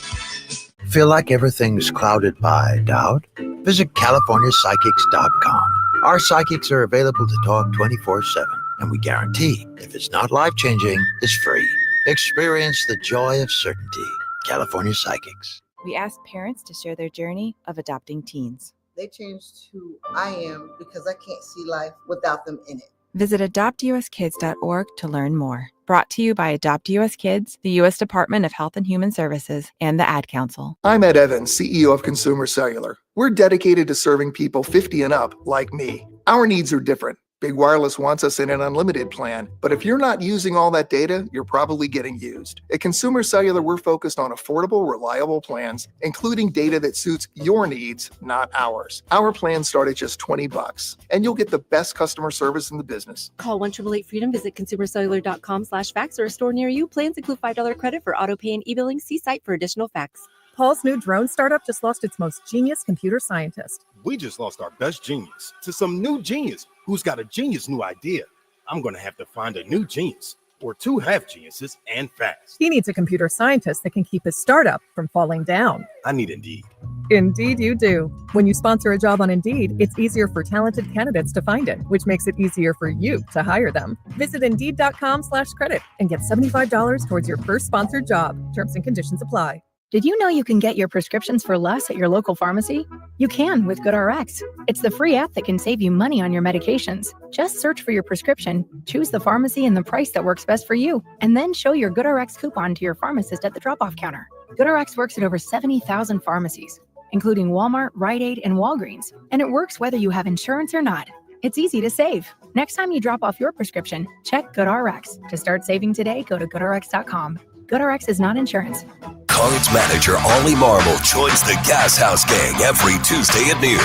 S26: Feel like everything's clouded by doubt? Visit CaliforniaPsychics.com. Our psychics are available to talk 24/7, and we guarantee if it's not life-changing, it's free. Experience the joy of certainty. California Psychics.
S27: We asked parents to share their journey of adopting teens.
S28: They changed who I am because I can't see life without them in it.
S27: Visit adoptuskids.org to learn more. Brought to you by Adopt US Kids, the U.S. Department of Health and Human Services, and the Ad Council.
S29: I'm Ed Evans, CEO of Consumer Cellular. We're dedicated to serving people 50 and up, like me. Our needs are different. Big Wireless wants us in an unlimited plan, but if you're not using all that data, you're probably getting used. At Consumer Cellular, we're focused on affordable, reliable plans, including data that suits your needs, not ours. Our plans start at just $20, and you'll get the best customer service in the business.
S30: Call 1-888-FREEDOM, visit consumercellular.com/facts or a store near you. Plans include $5 credit for auto pay and e-billing. See site for additional facts.
S31: Paul's new drone startup just lost its most genius computer scientist.
S32: We just lost our best genius to some new genius who's got a genius new idea. I'm going to have to find a new genius or two have geniuses and fast.
S31: He needs a computer scientist that can keep his startup from falling down.
S32: I need Indeed.
S31: Indeed you do. When you sponsor a job on Indeed, it's easier for talented candidates to find it, which makes it easier for you to hire them. Visit Indeed.com/credit and get $75 towards your first sponsored job. Terms and conditions apply.
S7: Did you know you can get your prescriptions for less at your local pharmacy? You can with GoodRx. It's the free app that can save you money on your medications. Just search for your prescription, choose the pharmacy and the price that works best for you, and then show your GoodRx coupon to your pharmacist at the drop-off counter. GoodRx works at over 70,000 pharmacies, including Walmart, Rite Aid, and Walgreens, and it works whether you have insurance or not. It's easy to save. Next time you drop off your prescription, check GoodRx. To start saving today, go to GoodRx.com. GoodRx is not insurance.
S3: Cards manager Ollie Marble joins the Gas House Gang every Tuesday at noon.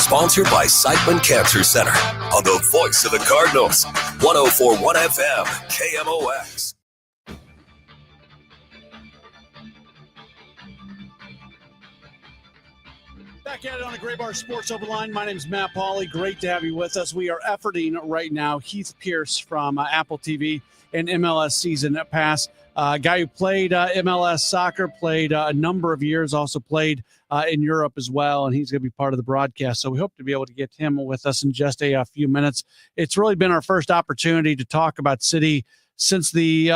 S3: Sponsored by Siteman Cancer Center on the voice of the Cardinals, 104.1 FM, KMOX.
S4: Back at it on the Gray Bar Sports Open Line. My name is Matt Pauley. Great to have you with us. We are efforting right now Heath Pierce from Apple TV and MLS Season Pass. A guy who played MLS soccer, played a number of years, also played in Europe as well, and he's going to be part of the broadcast. So we hope to be able to get him with us in just a few minutes. It's really been our first opportunity to talk about City since the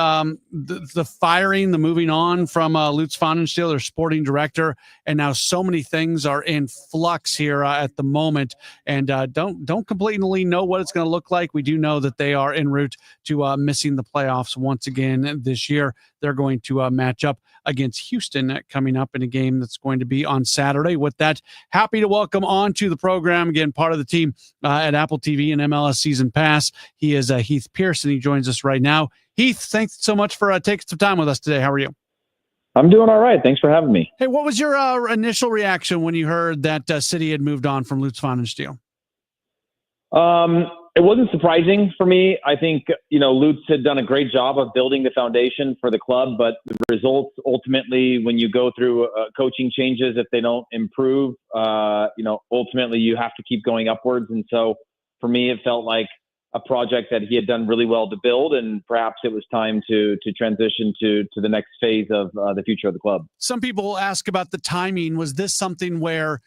S4: firing, the moving on from Lutz Pfannenstiel, their sporting director, and now so many things are in flux here at the moment, and don't completely know what it's going to look like. We do know that they are en route to missing the playoffs once again this year. They're going to match up against Houston coming up in a game that's going to be on Saturday. With that, happy to welcome on to the program, again, part of the team at Apple TV and MLS Season Pass. He is Heath Pierce, and he joins us right now. Heath, thanks so much for taking some time with us today. How are you?
S1: I'm doing all right. Thanks for having me.
S4: Hey, what was your initial reaction when you heard that City had moved on from Lutz Pfannenstiel?
S1: It wasn't surprising for me. I think, Lutz had done a great job of building the foundation for the club, but the results ultimately, when you go through coaching changes, if they don't improve, ultimately you have to keep going upwards. And so for me, it felt like a project that he had done really well to build, and perhaps it was time to transition to the next phase of the future of the club.
S4: Some people ask about the timing. Was this something where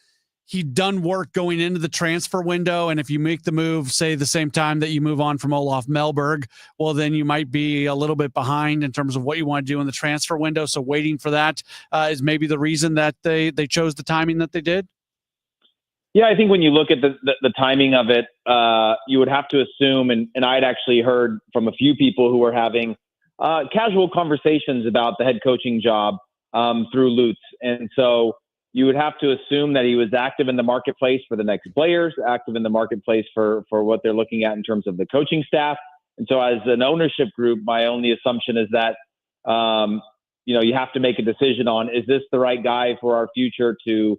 S4: he'd done work going into the transfer window, and if you make the move, say the same time that you move on from Olaf Melberg, well, then you might be a little bit behind in terms of what you want to do in the transfer window. So waiting for that is maybe the reason that they chose the timing that they did?
S1: Yeah, I think when you look at the timing of it, you would have to assume, and I'd actually heard from a few people who were having casual conversations about the head coaching job through Lutz. And so you would have to assume that he was active in the marketplace for the next players, active in the marketplace for what they're looking at in terms of the coaching staff. And so as an ownership group, my only assumption is that, you have to make a decision on, is this the right guy for our future to,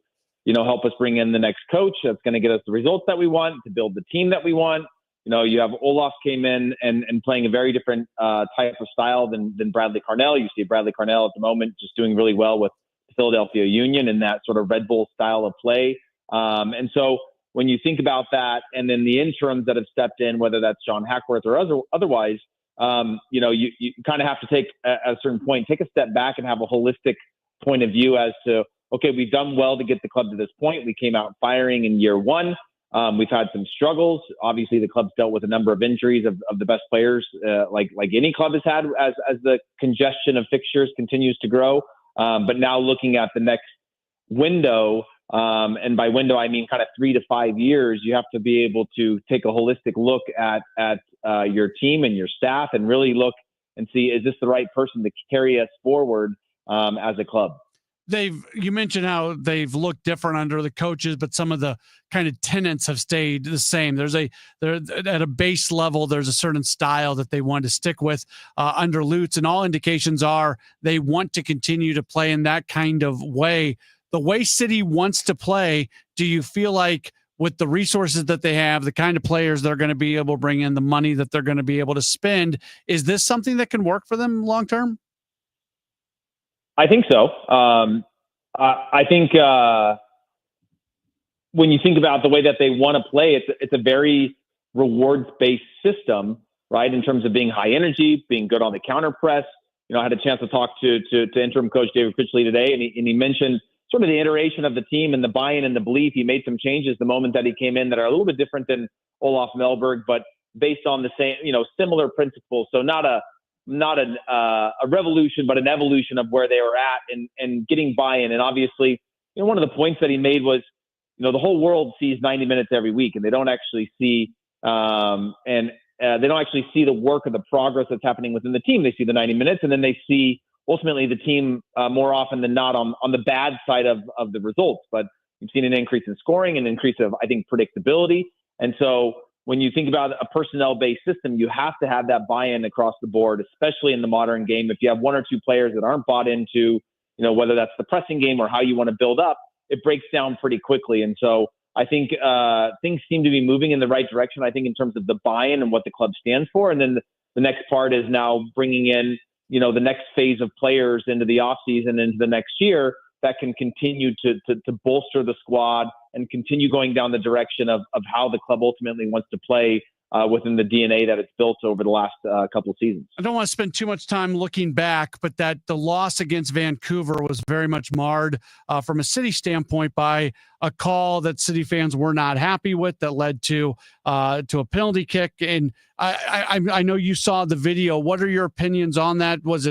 S1: help us bring in the next coach that's going to get us the results that we want, to build the team that we want. You have Olaf came in and playing a very different type of style than Bradley Carnell. You see Bradley Carnell at the moment just doing really well with the Philadelphia Union in that sort of Red Bull style of play. And so when you think about that, and then the interims that have stepped in, whether that's John Hackworth or otherwise, you kind of have to take, at a certain point, take a step back and have a holistic point of view as to, okay, we've done well to get the club to this point. We came out firing in year one. We've had some struggles. Obviously, the club's dealt with a number of injuries of the best players, like any club has had as the congestion of fixtures continues to grow. But now looking at the next window, and by window I mean kind of 3 to 5 years, you have to be able to take a holistic look at your team and your staff, and really look and see, is this the right person to carry us forward as a club?
S4: You mentioned how they've looked different under the coaches, but some of the kind of tenets have stayed the same. They're at a base level, there's a certain style that they want to stick with under Lutz, and all indications are they want to continue to play in that kind of way. The way City wants to play, do you feel like with the resources that they have, the kind of players they're going to be able to bring in, the money that they're going to be able to spend, is this something that can work for them long term?
S1: I think so. I think when you think about the way that they want to play, it's a very rewards-based system, right? In terms of being high energy, being good on the counter press. I had a chance to talk to interim coach David Critchley today, and he mentioned sort of the iteration of the team and the buy-in and the belief. He made some changes the moment that he came in that are a little bit different than Olaf Melberg, but based on the same, similar principles. So not a revolution, but an evolution of where they were at and getting buy-in. And obviously, one of the points that he made was, the whole world sees 90 minutes every week, and they don't actually see the work or the progress that's happening within the team. They see the 90 minutes, and then they see ultimately the team more often than not on the bad side of the results. But you've seen an increase in scoring, an increase of, I think, predictability. And so when you think about a personnel-based system, you have to have that buy-in across the board, especially in the modern game. If you have one or two players that aren't bought into, whether that's the pressing game or how you want to build up, it breaks down pretty quickly. And so I think things seem to be moving in the right direction, I think, in terms of the buy-in and what the club stands for. And then the next part is now bringing in, the next phase of players into the offseason, into the next year, that can continue to bolster the squad and continue going down the direction of how the club ultimately wants to play within the DNA that it's built over the last couple of seasons.
S4: I don't want to spend too much time looking back, but that the loss against Vancouver was very much marred from a City standpoint by a call that City fans were not happy with that led to a penalty kick. And I know you saw the video. What are your opinions on that? Was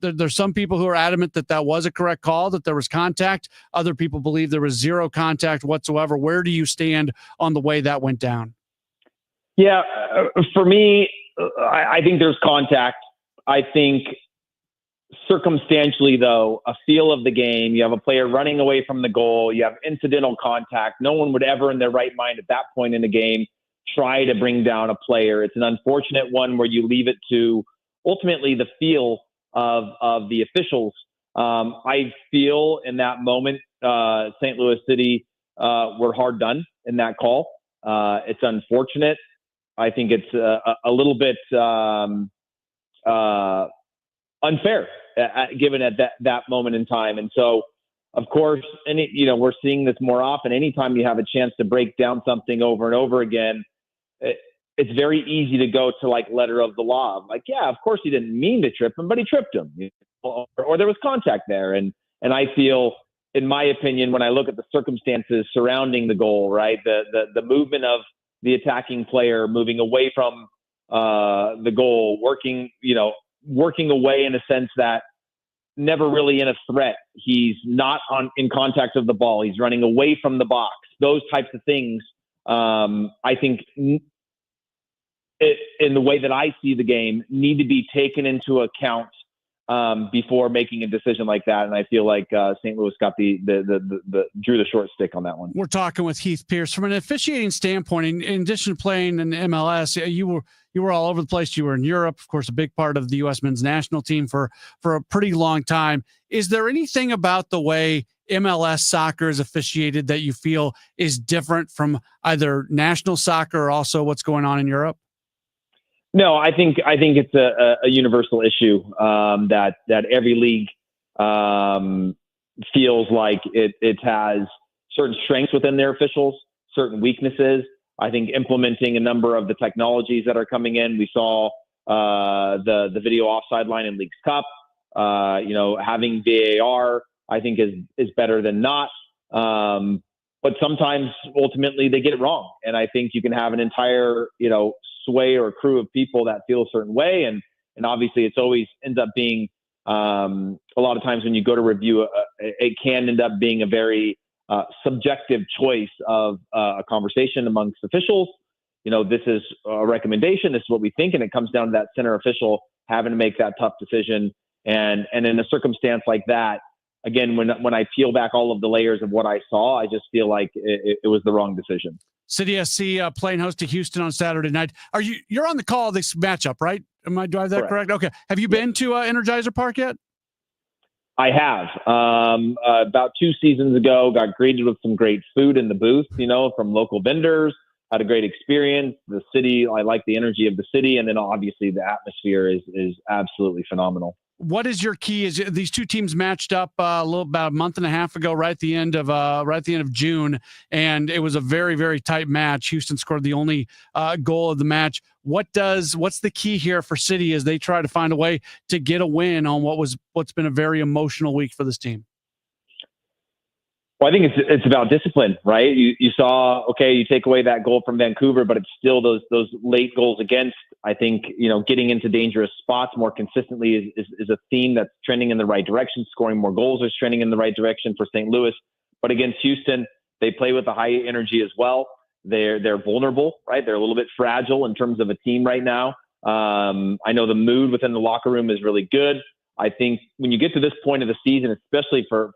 S4: there's some people who are adamant that was a correct call, that there was contact. Other people believe there was zero contact whatsoever. Where do you stand on the way that went down?
S1: Yeah, for me, I think there's contact. I think circumstantially, though, a feel of the game, you have a player running away from the goal, you have incidental contact. No one would ever in their right mind at that point in the game try to bring down a player. It's an unfortunate one where you leave it to ultimately the feel of the officials. I feel in that moment, St. Louis City were hard done in that call. It's unfortunate. I think it's a little bit unfair given at that moment in time. And so, of course, we're seeing this more often. Anytime you have a chance to break down something over and over again, it's very easy to go to like letter of the law. Like, yeah, of course he didn't mean to trip him, but he tripped him, or there was contact there. And I feel, in my opinion, when I look at the circumstances surrounding the goal, right, the movement of the attacking player moving away from the goal, working away in a sense that never really in a threat. He's not in contact of the ball. He's running away from the box. Those types of things, I think, in the way that I see the game, need to be taken into account before making a decision like that. And I feel like St. Louis got drew the short stick on that one.
S4: We're talking with Heath Pierce. From an officiating standpoint, in addition to playing in MLS, you were all over the place. You were in Europe, of course, a big part of the U.S. men's national team for a pretty long time. Is there anything about the way MLS soccer is officiated that you feel is different from either national soccer or also what's going on in Europe?
S1: No, I think it's a universal issue that every league feels like it has certain strengths within their officials, certain weaknesses. I think implementing a number of the technologies that are coming in. We saw the video offside line in Leagues Cup. Having VAR, I think is better than not. But sometimes ultimately they get it wrong, and I think you can have an entire sway or crew of people that feel a certain way, and obviously it's always ends up being a lot of times when you go to review it can end up being a very subjective choice of a conversation amongst officials. This is a recommendation, this is what we think, and it comes down to that center official having to make that tough decision. And in a circumstance like that, again, when I peel back all of the layers of what I saw, I just feel like it was the wrong decision.
S4: City SC playing host to Houston on Saturday night. You're do on the call this matchup, right? Do I have that correct? Okay. Have you been to Energizer Park yet?
S1: I have. About 2 seasons ago, got greeted with some great food in the booth, from local vendors. Had a great experience. The city, I like the energy of the city, and then obviously the atmosphere is absolutely phenomenal.
S4: What is your key? Is these two teams matched up about a month and a half ago, right at the end of June, and it was a very, very tight match. Houston scored the only goal of the match. What's the key here for City as they try to find a way to get a win on what's been a very emotional week for this team?
S1: Well, I think it's about discipline, right? You saw, you take away that goal from Vancouver, but it's still those late goals against. I think, getting into dangerous spots more consistently is a theme that's trending in the right direction. Scoring more goals is trending in the right direction for St. Louis. But against Houston, they play with a high energy as well. They're vulnerable, right? They're a little bit fragile in terms of a team right now. I know the mood within the locker room is really good. I think when you get to this point of the season, especially for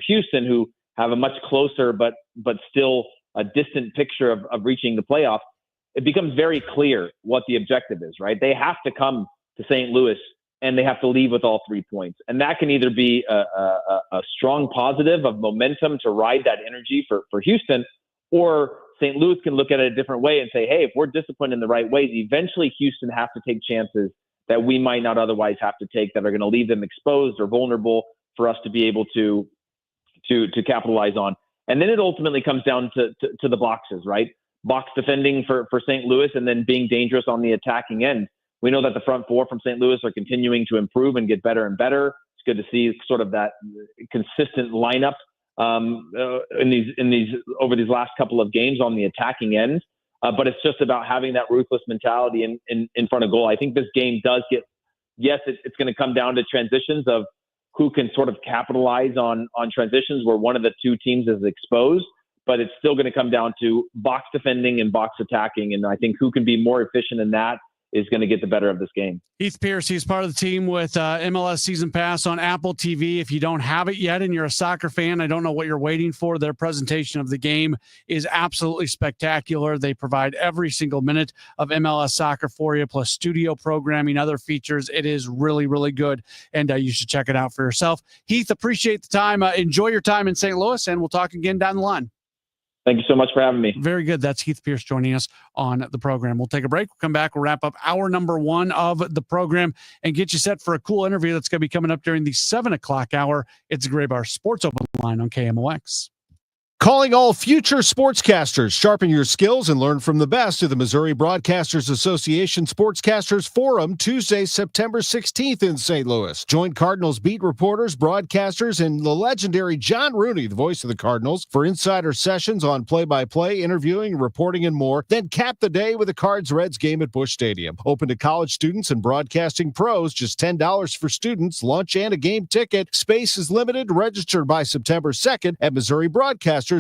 S1: Houston, who have a much closer but still a distant picture of reaching the playoffs, it becomes very clear what the objective is, right? They have to come to St. Louis and they have to leave with all 3 points. And that can either be a strong positive of momentum to ride that energy for Houston, or St. Louis can look at it a different way and say, hey, if we're disciplined in the right ways, eventually Houston has to take chances that we might not otherwise have to take, that are going to leave them exposed or vulnerable for us to be able to capitalize on. And then it ultimately comes down to the boxes, right? Box defending for St. Louis, and then being dangerous on the attacking end. We know that the front four from St. Louis are continuing to improve and get better and better. It's good to see sort of that consistent lineup in these over these last couple of games on the attacking end. But it's just about having that ruthless mentality in front of goal. I think this game does get, it's going to come down to transitions of who can sort of capitalize on transitions where one of the two teams is exposed, but it's still going to come down to box defending and box attacking. And I think who can be more efficient in that is going to get the better of this game.
S4: Heath Pierce, he's part of the team with MLS Season Pass on Apple TV. If you don't have it yet and you're a soccer fan, I don't know what you're waiting for. Their presentation of the game is absolutely spectacular. They provide every single minute of MLS soccer for you, plus studio programming, other features. It is really, really good, and you should check it out for yourself. Heath, appreciate the time. Enjoy your time in St. Louis, and we'll talk again down the line.
S1: Thank you so much for having me.
S4: Very good. That's Heath Pierce joining us on the program. We'll take a break. We'll come back. We'll wrap up hour number 1 of the program and get you set for a cool interview that's going to be coming up during the 7 o'clock hour. It's Gray Bar Sports Open Line on KMOX.
S14: Calling all future sportscasters. Sharpen your skills and learn from the best of the Missouri Broadcasters Association Sportscasters Forum, Tuesday, September 16th in St. Louis. Join Cardinals beat reporters, broadcasters, and the legendary John Rooney, the voice of the Cardinals, for insider sessions on play-by-play, interviewing, reporting, and more. Then cap the day with a Cards-Reds game at Busch Stadium. Open to college students and broadcasting pros. Just $10 for students, lunch, and a game ticket. Space is limited. Register by September 2nd at Missouri Broadcasters.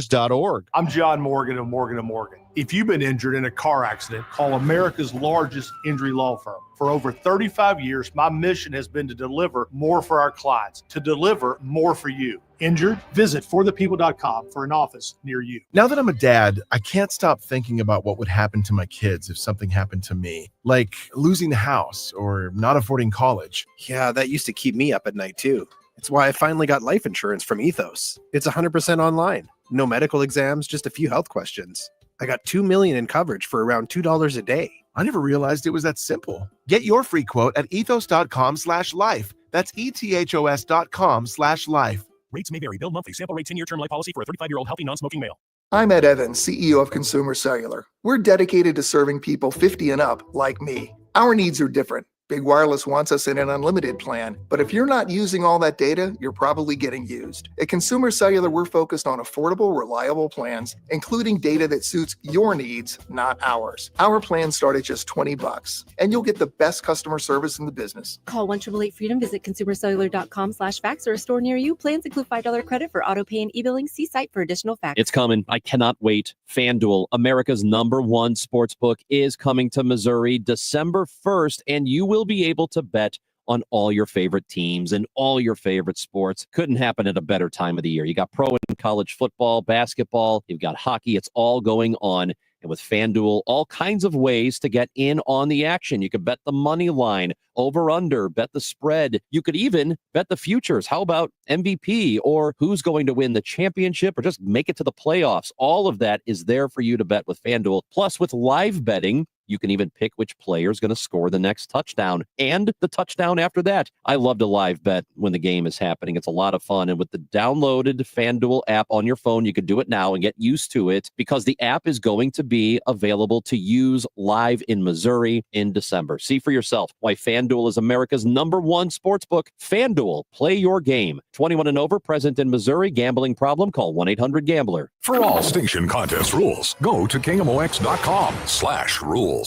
S2: I'm John Morgan of Morgan & Morgan. If you've been injured in a car accident, call America's largest injury law firm. For over 35 years, my mission has been to deliver more for our clients, to deliver more for you. Injured? Visit forthepeople.com for an office near you.
S5: Now that I'm a dad, I can't stop thinking about what would happen to my kids if something happened to me, like losing the house or not affording college.
S6: Yeah, that used to keep me up at night too. It's why I finally got life insurance from Ethos. It's 100% online. No medical exams, just a few health questions. I got $2 million in coverage for around $2 a day.
S5: I never realized it was that simple. Get your free quote at ethos.com/life. That's ethos.com/life.
S9: Rates may vary. Bill monthly. Sample rate 10-year term life policy for a 35-year-old healthy non-smoking male.
S29: I'm Ed Evans, CEO of Consumer Cellular. We're dedicated to serving people 50 and up like me. Our needs are different. Big Wireless wants us in an unlimited plan, but if you're not using all that data, you're probably getting used. At Consumer Cellular, we're focused on affordable, reliable plans, including data that suits your needs, not ours. Our plans start at just $20, and you'll get the best customer service in the business.
S30: Call 1-888-FREEDOM, visit consumercellular.com/facts or a store near you. Plans include $5 credit for auto pay and e-billing. See site for additional facts.
S10: It's coming. I cannot wait. FanDuel, America's #1 sportsbook, is coming to Missouri December 1st, and you will be able to bet on all your favorite teams and all your favorite sports. Couldn't happen at a better time of the year. You got pro and college football, basketball, you've got hockey. It's all going on. And with FanDuel, all kinds of ways to get in on the action. You could bet the money line, over under, bet the spread. You could even bet the futures. How about MVP or who's going to win the championship or just make it to the playoffs? All of that is there for you to bet with FanDuel. Plus, with live betting, you can even pick which player is going to score the next touchdown and the touchdown after that. I love to live bet when the game is happening. It's a lot of fun. And with the downloaded FanDuel app on your phone, you can do it now and get used to it because the app is going to be available to use live in Missouri in December. See for yourself why FanDuel is America's #1 sportsbook. FanDuel, play your game. 21 and over, present in Missouri. Gambling problem? Call 1-800-GAMBLER.
S12: For all station contest rules, go to KMOX.com/rules.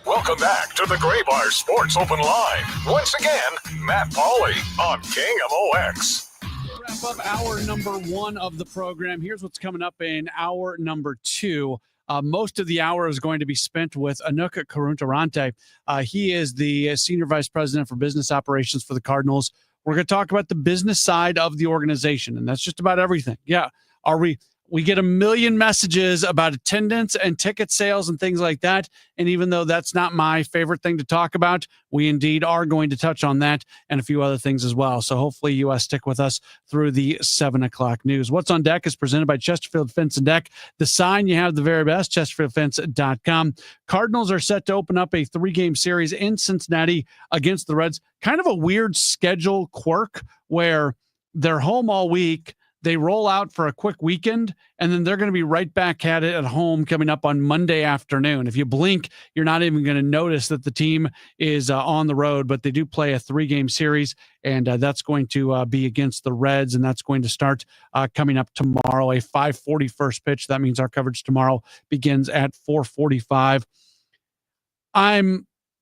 S12: Welcome back to the Gray Bar Sports Open Line. Once again, Matt Pauley on KMOX.
S4: Wrap up hour number 1 of the program. Here's what's coming up in hour number 2. Most of the hour is going to be spent with Anuka Karuntarante. He is the Senior Vice President for Business Operations for the Cardinals. We're going to talk about the business side of the organization, and that's just about everything. Yeah. we get a million messages about attendance and ticket sales and things like that. And even though that's not my favorite thing to talk about, we indeed are going to touch on that and a few other things as well. So hopefully you stick with us through the 7 o'clock news. What's on Deck is presented by Chesterfield Fence and Deck. The sign you have the very best, chesterfieldfence.com. Cardinals are set to open up a 3-game series in Cincinnati against the Reds. Kind of a weird schedule quirk where they're home all week. They roll out for a quick weekend, and then they're going to be right back at it at home coming up on Monday afternoon. If you blink, you're not even going to notice that the team is on the road, but they do play a 3-game series, and that's going to be against the Reds, and that's going to start coming up tomorrow, a 5:40 first pitch. That means our coverage tomorrow begins at 4:45.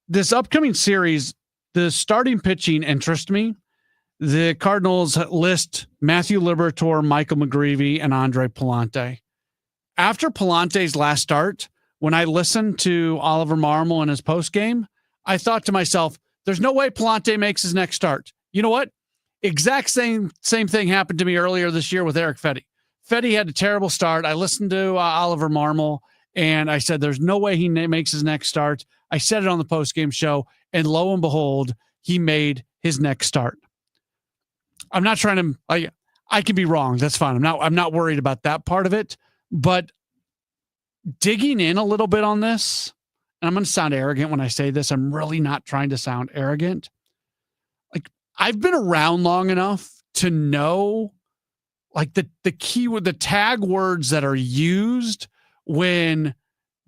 S4: This upcoming series, the starting pitching interests me. The Cardinals list Matthew Liberatore, Michael McGreevy, and Andre Pallante. After Palante's last start, when I listened to Oliver Marmol in his postgame, I thought to myself, there's no way Pallante makes his next start. You know what? Exact same thing happened to me earlier this year with Eric Fedde. Fedde had a terrible start. I listened to Oliver Marmol, and I said, there's no way he makes his next start. I said it on the postgame show, and lo and behold, he made his next start. I'm not trying to, I can be wrong. That's fine. I'm not worried about that part of it, but digging in a little bit on this, and I'm going to sound arrogant when I say this. I'm really not trying to sound arrogant. Like, I've been around long enough to know like the keyword, the tag words that are used when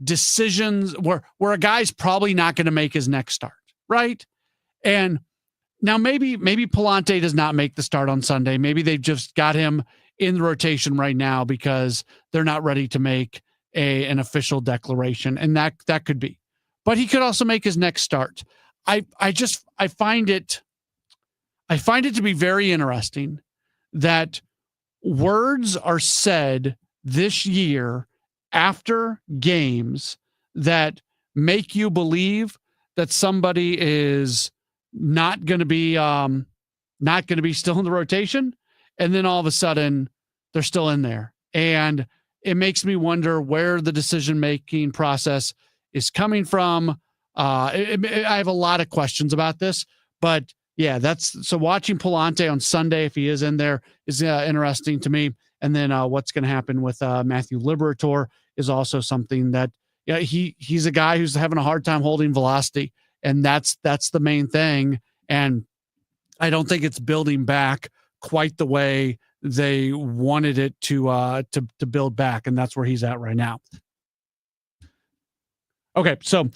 S4: decisions where a guy's probably not going to make his next start. Right. And now, maybe Pallante does not make the start on Sunday. Maybe they've just got him in the rotation right now because they're not ready to make an official declaration, and that could be. But he could also make his next start. I find it to be very interesting that words are said this year after games that make you believe that somebody is not going to be still in the rotation, and then all of a sudden they're still in there, and it makes me wonder where the decision-making process is coming from. I have a lot of questions about this, but yeah, so watching Pallante on Sunday, if he is in there, is interesting to me. And then what's going to happen with Matthew Liberatore is also something that he's a guy who's having a hard time holding velocity. And that's the main thing. And I don't think it's building back quite the way they wanted it to build back. And that's where he's at right now. Okay, so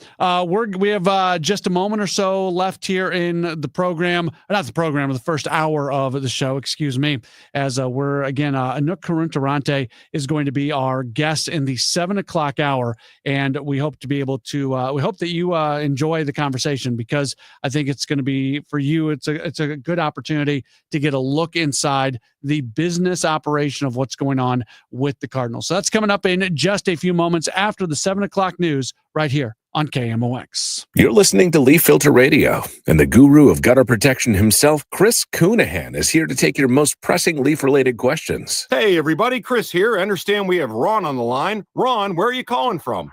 S4: we have just a moment or so left here in the program, not the program, the first hour of the show, excuse me, as we're, again, Anouk Karuntarante is going to be our guest in the 7 o'clock hour, and we hope to be able to, we hope that you enjoy the conversation, because I think it's going to be, for you, it's a good opportunity to get a look inside the business operation of what's going on with the Cardinals. So that's coming up in just a few moments after the 7 o'clock news right here on KMOX.
S8: You're listening to Leaf Filter Radio, and the guru of gutter protection himself, Chris Coonahan, is here to take your most pressing leaf-related questions.
S32: Hey, everybody, Chris here. I understand we have Ron on the line. Ron, where are you calling from?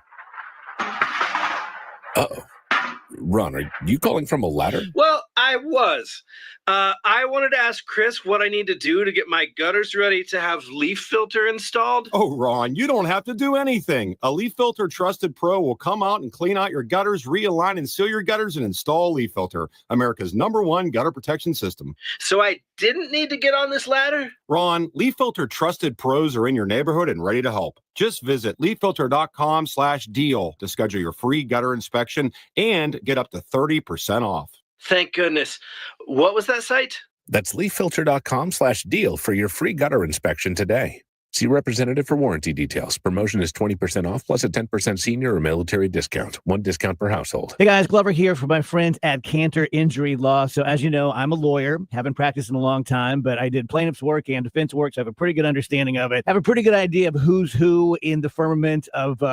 S8: Uh-oh. Ron, are you calling from a ladder?
S13: Well, I was. I wanted to ask Chris what I need to do to get my gutters ready to have Leaf Filter installed.
S32: Oh, Ron, you don't have to do anything. A Leaf Filter Trusted Pro will come out and clean out your gutters, realign and seal your gutters, and install Leaf Filter, America's #1 gutter protection system.
S13: So I didn't need to get on this ladder?
S32: Ron, Leaf Filter Trusted Pros are in your neighborhood and ready to help. Just visit leaffilter.com/deal to schedule your free gutter inspection and get up to 30% off.
S13: Thank goodness. What was that site?
S8: That's leaffilter.com/deal for your free gutter inspection today. See representative for warranty details. Promotion is 20% off plus a 10% senior or military discount. One discount per household.
S15: Hey guys, Glover here for my friends at Cantor Injury Law. So as you know, I'm a lawyer, haven't practiced in a long time, but I did plaintiff's work and defense work, so I have a pretty good understanding of it. I have a pretty good idea of who's who in the firmament of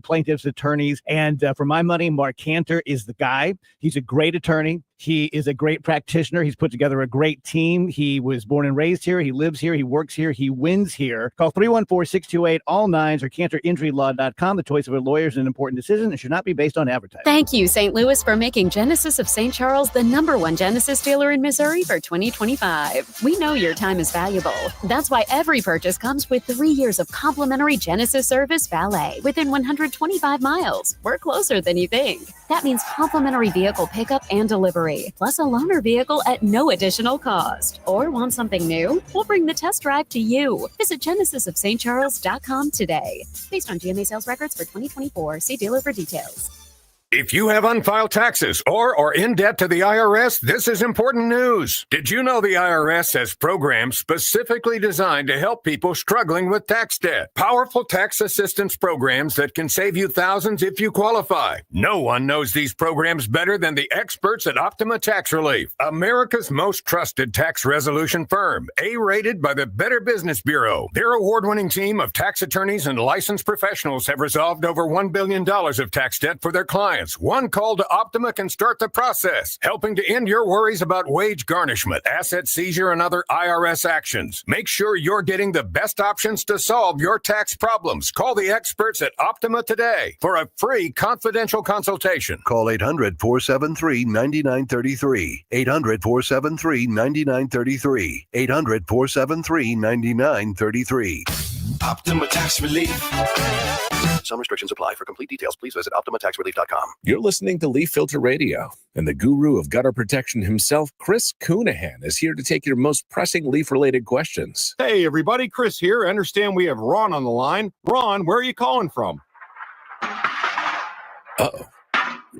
S15: plaintiffs, attorneys. And for my money, Mark Cantor is the guy. He's a great attorney. He is a great practitioner. He's put together a great team. He was born and raised here. He lives here. He works here. He wins here. Call 314-628-ALL-9s or CantorInjuryLaw.com. The choice of a lawyer is an important decision and should not be based on advertising.
S11: Thank you, St. Louis, for making Genesis of St. Charles the #1 Genesis dealer in Missouri for 2025. We know your time is valuable. That's why every purchase comes with 3 years of complimentary Genesis service valet within 125 miles. We're closer than you think. That means complimentary vehicle pickup and delivery, plus a loaner vehicle at no additional cost. Or want something new? We'll bring the test drive to you. Visit genesisofstcharles.com today. Based on GMA sales records for 2024, see dealer for details.
S12: If you have unfiled taxes or are in debt to the IRS, this is important news. Did you know the IRS has programs specifically designed to help people struggling with tax debt? Powerful tax assistance programs that can save you thousands if you qualify. No one knows these programs better than the experts at Optima Tax Relief, America's most trusted tax resolution firm, A-rated by the Better Business Bureau. Their award-winning team of tax attorneys and licensed professionals have resolved over $1 billion of tax debt for their clients. One call to Optima can start the process, helping to end your worries about wage garnishment, asset seizure, and other IRS actions. Make sure you're getting the best options to solve your tax problems. Call the experts at Optima today for a free confidential consultation.
S16: Call 800-473-9933. 800-473-9933. 800-473-9933.
S17: Optima Tax Relief. Some restrictions apply. For complete details, please visit OptimaTaxRelief.com.
S8: You're listening to Leaf Filter Radio, and the guru of gutter protection himself, Chris Coonahan, is here to take your most pressing leaf-related questions.
S32: Hey, everybody. Chris here. I understand we have Ron on the line. Ron, where are you calling from?
S8: Uh-oh.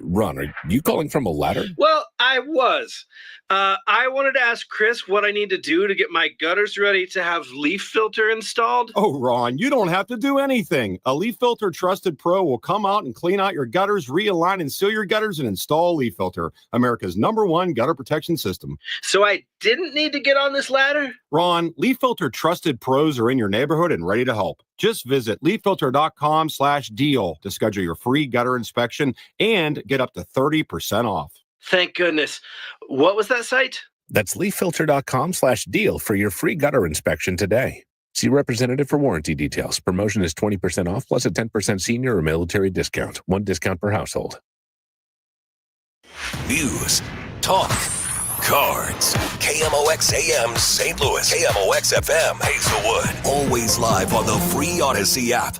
S8: Ron, are you calling from a ladder?
S13: Well, I was. I wanted to ask Chris what I need to do to get my gutters ready to have leaf filter installed.
S32: Oh, Ron, you don't have to do anything. A Leaf Filter Trusted Pro will come out and clean out your gutters, realign and seal your gutters, and install Leaf Filter, America's #1 gutter protection system.
S13: So I didn't need to get on this ladder?
S32: Ron, Leaf Filter Trusted Pros are in your neighborhood and ready to help. Just visit leaffilter.com/deal to schedule your free gutter inspection and get up to 30% off.
S13: Thank goodness. What was that site?
S8: That's leaffilter.com/deal for your free gutter inspection today. See representative for warranty details. Promotion is 20% off plus a 10% senior or military discount. One discount per household.
S3: News, talk, cards. KMOX AM St. Louis. KMOX FM Hazelwood. Always live on the free Odyssey app.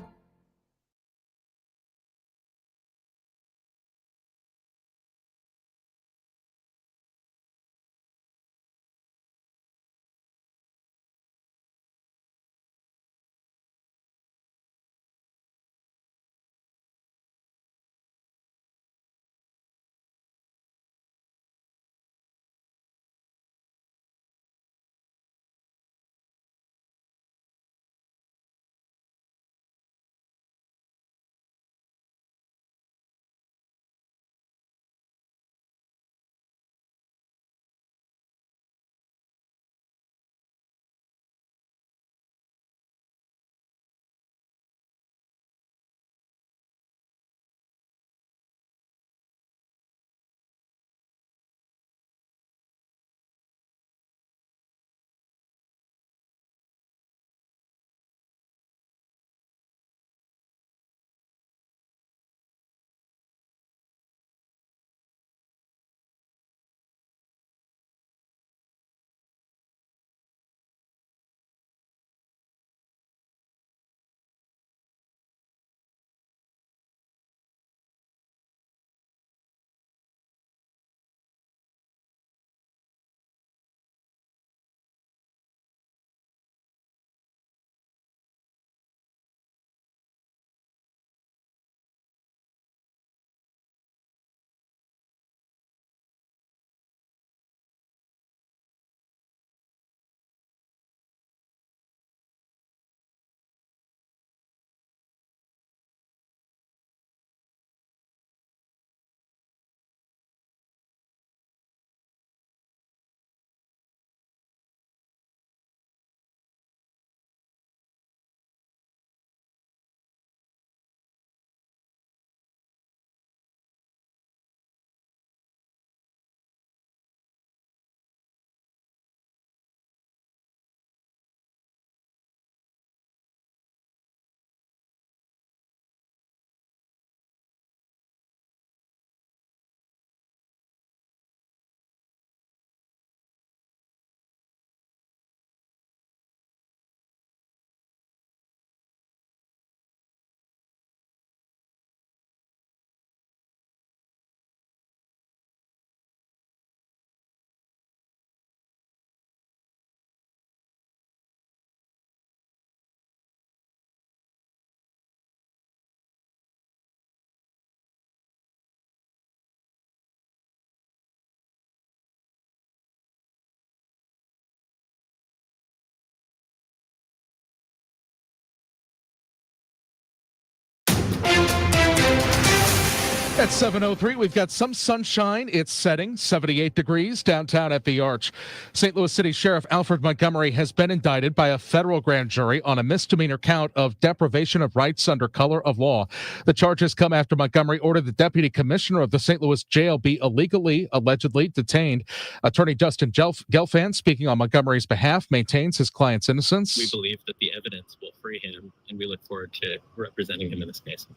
S18: At 7:03, we've got some sunshine. It's setting 78 degrees downtown at the Arch. St. Louis City Sheriff Alfred Montgomery has been indicted by a federal grand jury on a misdemeanor count of deprivation of rights under color of law. The charges come after Montgomery ordered the deputy commissioner of the St. Louis jail be allegedly detained. Attorney Justin Gelfand, speaking on Montgomery's behalf, maintains his client's innocence.
S19: We believe that the evidence will free him, and we look forward to representing him in this case.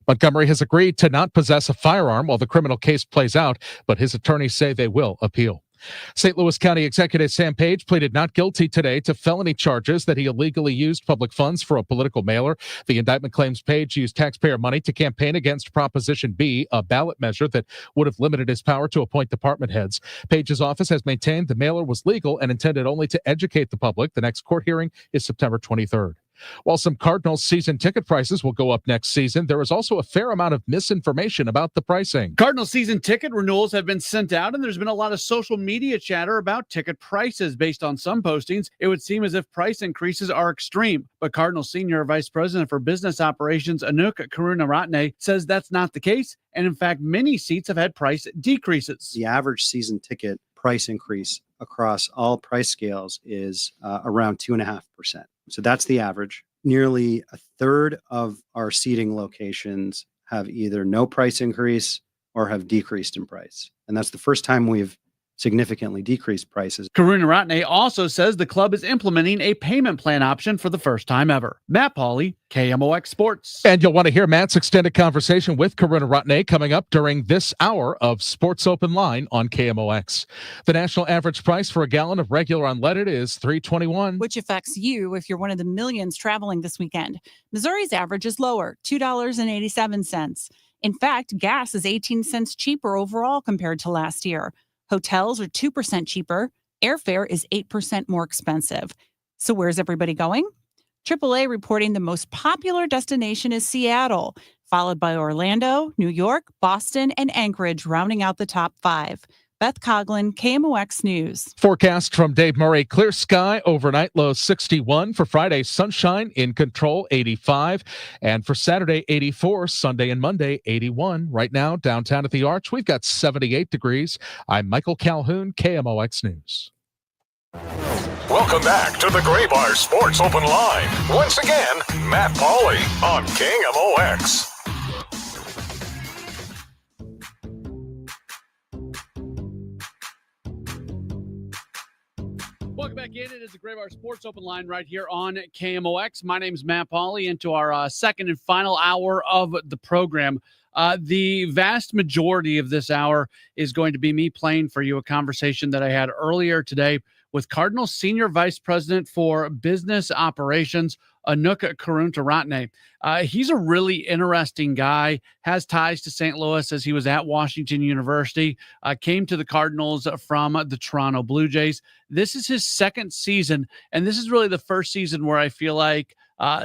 S18: Montgomery has agreed to not possess a firearm while the criminal case plays out, but his attorneys say they will appeal. St. Louis County Executive Sam Page pleaded not guilty today to felony charges that he illegally used public funds for a political mailer. The indictment claims Page used taxpayer money to campaign against Proposition B, a ballot measure that would have limited his power to appoint department heads. Page's office has maintained the mailer was legal and intended only to educate the public. The next court hearing is September 23rd. While some Cardinals season ticket prices will go up next season, there is also a fair amount of misinformation about the pricing.
S4: Cardinals season ticket renewals have been sent out, and there's been a lot of social media chatter about ticket prices. Based on some postings, it would seem as if price increases are extreme. But Cardinals Senior Vice President for Business Operations, Anouk Karunaratne, says that's not the case. And in fact, many seats have had price decreases.
S20: The average season ticket price increase across all price scales is around 2.5%. So that's the average. Nearly a third of our seating locations have either no price increase or have decreased in price. And that's the first time we've significantly decreased prices.
S4: Karunaratne also says the club is implementing a payment plan option for the first time ever. Matt Pauley, KMOX Sports.
S18: And you'll want to hear Matt's extended conversation with Karunaratne coming up during this hour of Sports Open Line on KMOX. The national average price for a gallon of regular unleaded is $3.21.
S21: Which affects you if you're one of the millions traveling this weekend. Missouri's average is lower, $2.87. In fact, gas is 18 cents cheaper overall compared to last year. Hotels are 2% cheaper. Airfare is 8% more expensive. So where's everybody going? AAA reporting the most popular destination is Seattle, followed by Orlando, New York, Boston, and Anchorage, rounding out the top 5. Beth Coughlin, KMOX News.
S18: Forecast from Dave Murray. Clear sky overnight, low 61. For Friday, sunshine, in control, 85. And for Saturday, 84. Sunday and Monday, 81. Right now, downtown at the Arch, we've got 78 degrees. I'm Michael Calhoun, KMOX News.
S12: Welcome back to the Gray Bar Sports Open Line. Once again, Matt Pauley on KMOX.
S4: Welcome back in. It is the Gray Bar Sports Open Line right here on KMOX. My name is Matt Pauley. Into our second and final hour of the program. The vast majority of this hour is going to be me playing for you a conversation that I had earlier today with Cardinals Senior Vice President for Business Operations, Anouk Karunaratne. He's a really interesting guy, has ties to St. Louis as he was at Washington University, came to the Cardinals from the Toronto Blue Jays. This is his second season, and this is really the first season where I feel like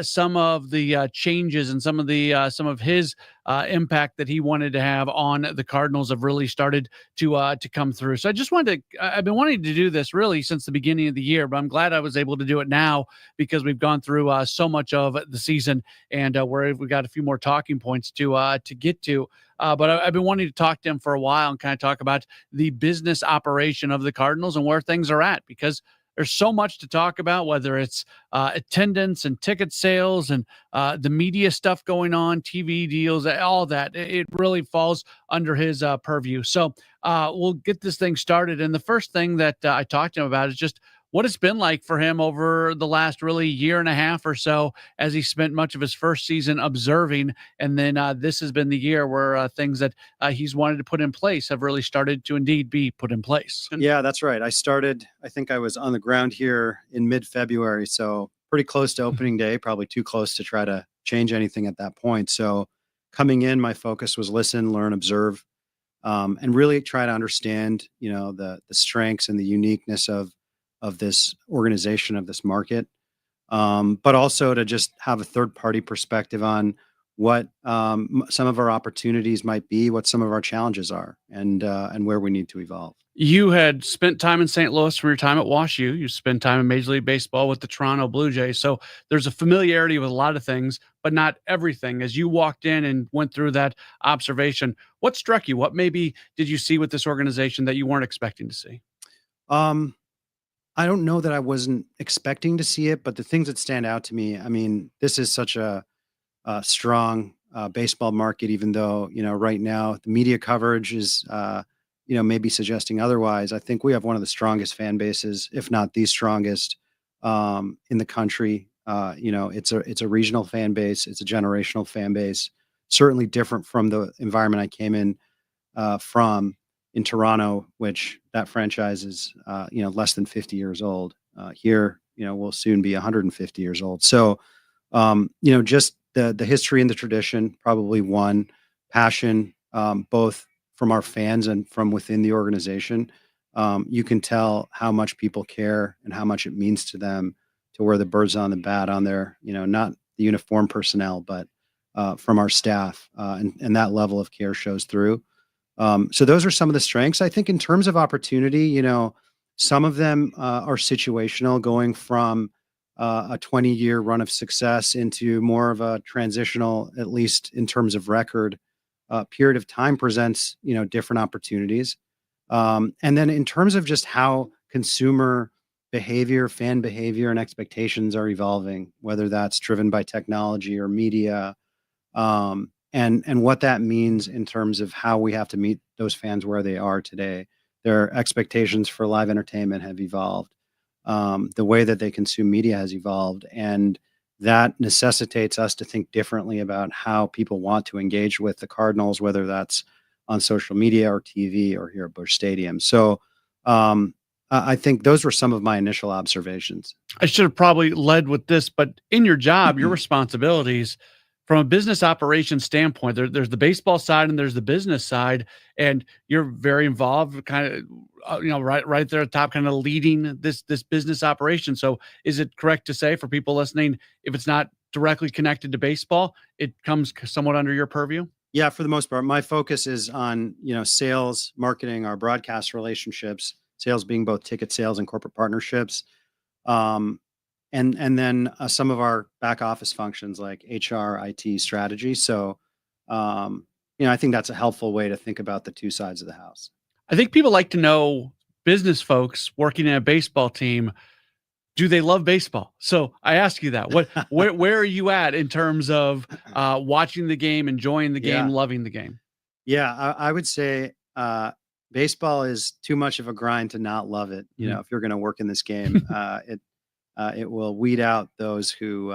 S4: some of the changes and some of his impact that he wanted to have on the Cardinals have really started to come through. So I just wanted to, I've been wanting to do this really since the beginning of the year, but I'm glad I was able to do it now because we've gone through so much of the season and we've got a few more talking points to get to. But I've been wanting to talk to him for a while and kind of talk about the business operation of the Cardinals and where things are at, because there's so much to talk about, whether it's attendance and ticket sales and the media stuff going on, TV deals, all that. It really falls under his purview. So we'll get this thing started. And the first thing that I talked to him about is just what it's been like for him over the last really year and a half or so as he spent much of his first season observing. And then this has been the year where things that he's wanted to put in place have really started to indeed be put in place.
S20: Yeah, that's right. I think I was on the ground here in mid-February, so pretty close to opening day, probably too close to try to change anything at that point. So coming in, my focus was listen, learn, observe, and really try to understand, the strengths and the uniqueness of this organization, of this market, but also to just have a third-party perspective on what some of our opportunities might be, what some of our challenges are, and where we need to evolve.
S4: You had spent time in St. Louis from your time at Wash U. You spent time in Major League Baseball with the Toronto Blue Jays. So there's a familiarity with a lot of things, but not everything. As you walked in and went through that observation, what struck you? What maybe did you see with this organization that you weren't expecting to see?
S20: I don't know that I wasn't expecting to see it, but the things that stand out to me, I mean, this is such a strong baseball market, even though, right now the media coverage is, maybe suggesting otherwise. I think we have one of the strongest fan bases, if not the strongest, in the country. It's a regional fan base. It's a generational fan base, certainly different from the environment I came in from in Toronto, which that franchise is, less than 50 years old. Here, we'll soon be 150 years old. So, just the history and the tradition, probably one passion, both from our fans and from within the organization. You can tell how much people care and how much it means to them to wear the birds on the bat on their, not the uniform personnel, but from our staff, and that level of care shows through. So those are some of the strengths. I think in terms of opportunity, some of them are situational, going from a 20-year run of success into more of a transitional, at least in terms of record, period of time presents, different opportunities. And then in terms of just how consumer behavior, fan behavior, and expectations are evolving, whether that's driven by technology or media, and what that means in terms of how we have to meet those fans where they are today. Their expectations for live entertainment have evolved. The way that they consume media has evolved, and that necessitates us to think differently about how people want to engage with the Cardinals, whether that's on social media or TV or here at Busch Stadium. So I think those were some of my initial observations.
S4: I should have probably led with this, but in your job, your responsibilities from a business operations standpoint, there's the baseball side and there's the business side, and you're very involved, kind of, right there at the top, kind of leading this business operation. So, is it correct to say, for people listening, if it's not directly connected to baseball, it comes somewhat under your purview?
S20: Yeah, for the most part, my focus is on sales, marketing, our broadcast relationships. Sales being both ticket sales and corporate partnerships. And then some of our back office functions like HR, IT, strategy. So, I think that's a helpful way to think about the two sides of the house.
S4: I think people like to know, business folks working in a baseball team, do they love baseball? So I ask you that. Where are you at in terms of watching the game, enjoying the game, loving the game?
S20: Yeah, I would say baseball is too much of a grind to not love it. If you're going to work in this game, it will weed out those who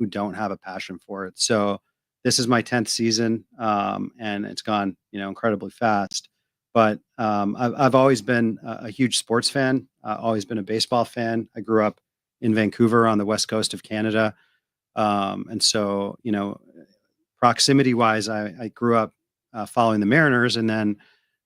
S20: don't have a passion for it. So this is my 10th season, and it's gone, incredibly fast. But I've always been a huge sports fan, always been a baseball fan. I grew up in Vancouver on the west coast of Canada. And so, proximity wise, I grew up following the Mariners, and then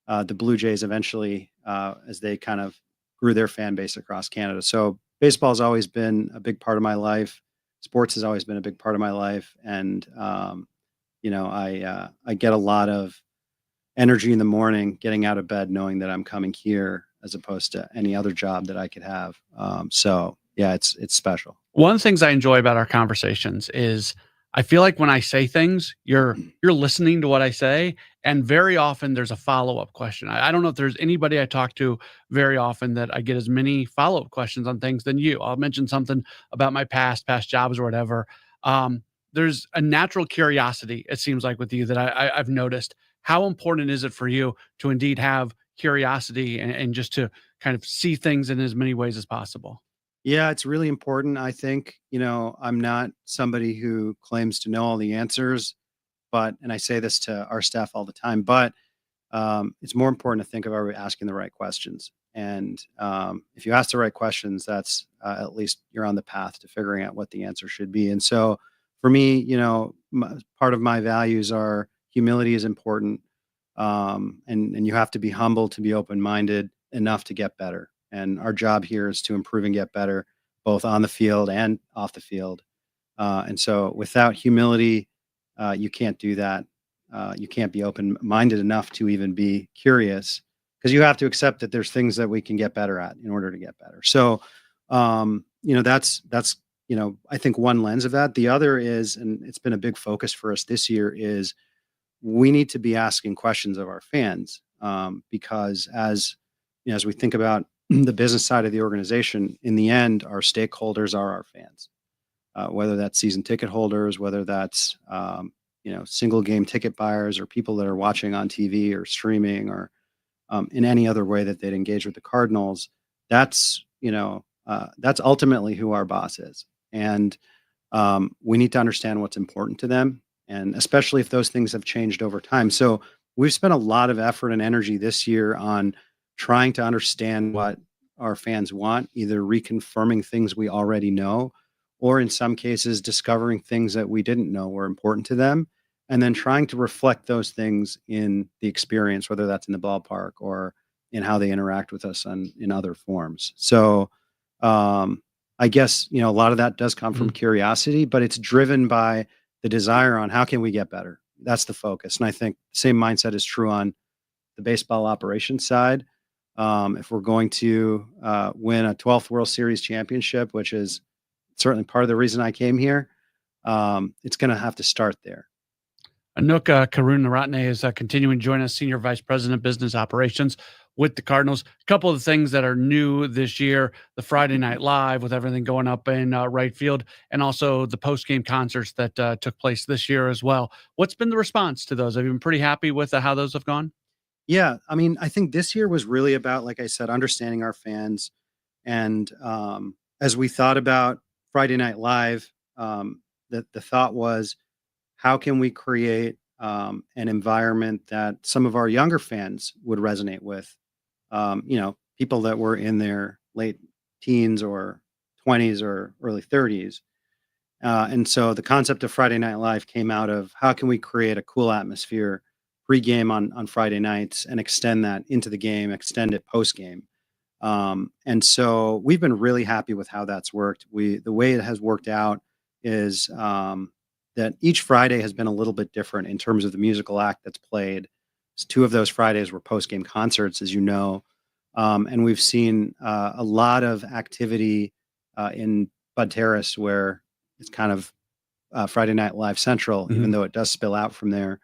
S20: the Blue Jays eventually, as they kind of grew their fan base across Canada. So baseball has always been a big part of my life. Sports has always been a big part of my life. And, I get a lot of energy in the morning, getting out of bed, knowing that I'm coming here as opposed to any other job that I could have. So yeah, it's special.
S4: One of the things I enjoy about our conversations is I feel like when I say things, you're listening to what I say, and very often there's a follow-up question. I don't know if there's anybody I talk to very often that I get as many follow-up questions on things than you. I'll mention something about my past jobs or whatever. There's a natural curiosity, it seems like, with you that I've noticed. How important is it for you to indeed have curiosity and just to kind of see things in as many ways as possible?
S20: Yeah, it's really important. I think, I'm not somebody who claims to know all the answers, and I say this to our staff all the time, but it's more important to think about asking the right questions. And if you ask the right questions, that's at least you're on the path to figuring out what the answer should be. And so for me, part of my values are humility is important. And you have to be humble to be open-minded enough to get better. And our job here is to improve and get better, both on the field and off the field. And so without humility you can't do that. You can't be open-minded enough to even be curious, because you have to accept that there's things that we can get better at in order to get better. So, that's I think one lens of that. The other is, and it's been a big focus for us this year, is we need to be asking questions of our fans, because as we think about the business side of the organization, in the end, our stakeholders are our fans, whether that's season ticket holders, whether that's single game ticket buyers, or people that are watching on TV or streaming, or in any other way that they'd engage with the Cardinals. That's ultimately who our boss is. And we need to understand what's important to them, and especially if those things have changed over time. So we've spent a lot of effort and energy this year on trying to understand what our fans want, either reconfirming things we already know, or in some cases discovering things that we didn't know were important to them, and then trying to reflect those things in the experience, whether that's in the ballpark or in how they interact with us in other forms. So I guess, a lot of that does come from curiosity, but it's driven by the desire on how can we get better. That's the focus. And I think the same mindset is true on the baseball operations side. If we're going to win a 12th World Series championship, which is certainly part of the reason I came here, it's going to have to start there.
S4: Anook Karunaratne is continuing to join us, Senior Vice President of Business Operations with the Cardinals. A couple of things that are new this year: the Friday Night Live with everything going up in right field, and also the post-game concerts that took place this year as well. What's been the response to those? Have you been pretty happy with how those have gone?
S20: Yeah, I mean, I think this year was really about, like I said, understanding our fans. And as we thought about Friday Night Live, the thought was, how can we create an environment that some of our younger fans would resonate with? People that were in their late teens or 20s or early 30s. And so the concept of Friday Night Live came out of, how can we create a cool atmosphere pre-game on Friday nights and extend that into the game, extend it post-game. And so we've been really happy with how that's worked. The way it has worked out is that each Friday has been a little bit different in terms of the musical act that's played. So 2 of those Fridays were post-game concerts, as you know. And we've seen a lot of activity in Bud Terrace, where it's kind of Friday Night Live Central, even though it does spill out from there.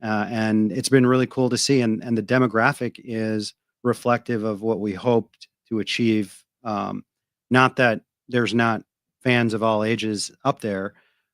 S20: And it's been really cool to see. And the demographic is reflective of what we hoped to achieve. Not that there's not fans of all ages up there,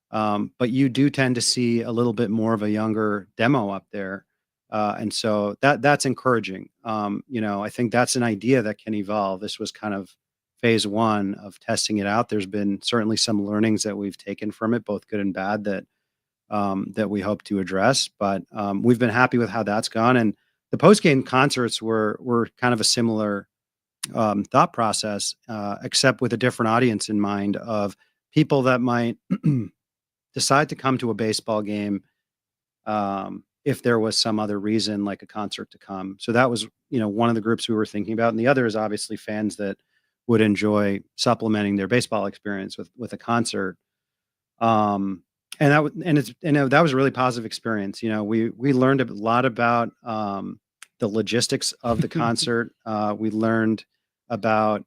S20: but you do tend to see a little bit more of a younger demo up there. And so that's encouraging. I think that's an idea that can evolve. This was kind of phase 1 of testing it out. There's been certainly some learnings that we've taken from it, both good and bad, that we hope to address. But we've been happy with how that's gone. And the post-game concerts were kind of a similar thought process, except with a different audience in mind, of people that might decide to come to a baseball game if there was some other reason, like a concert, to come. So that was, one of the groups we were thinking about. And the other is obviously fans that would enjoy supplementing their baseball experience with a concert. And that was a really positive experience. We learned a lot about the logistics of the concert. We learned about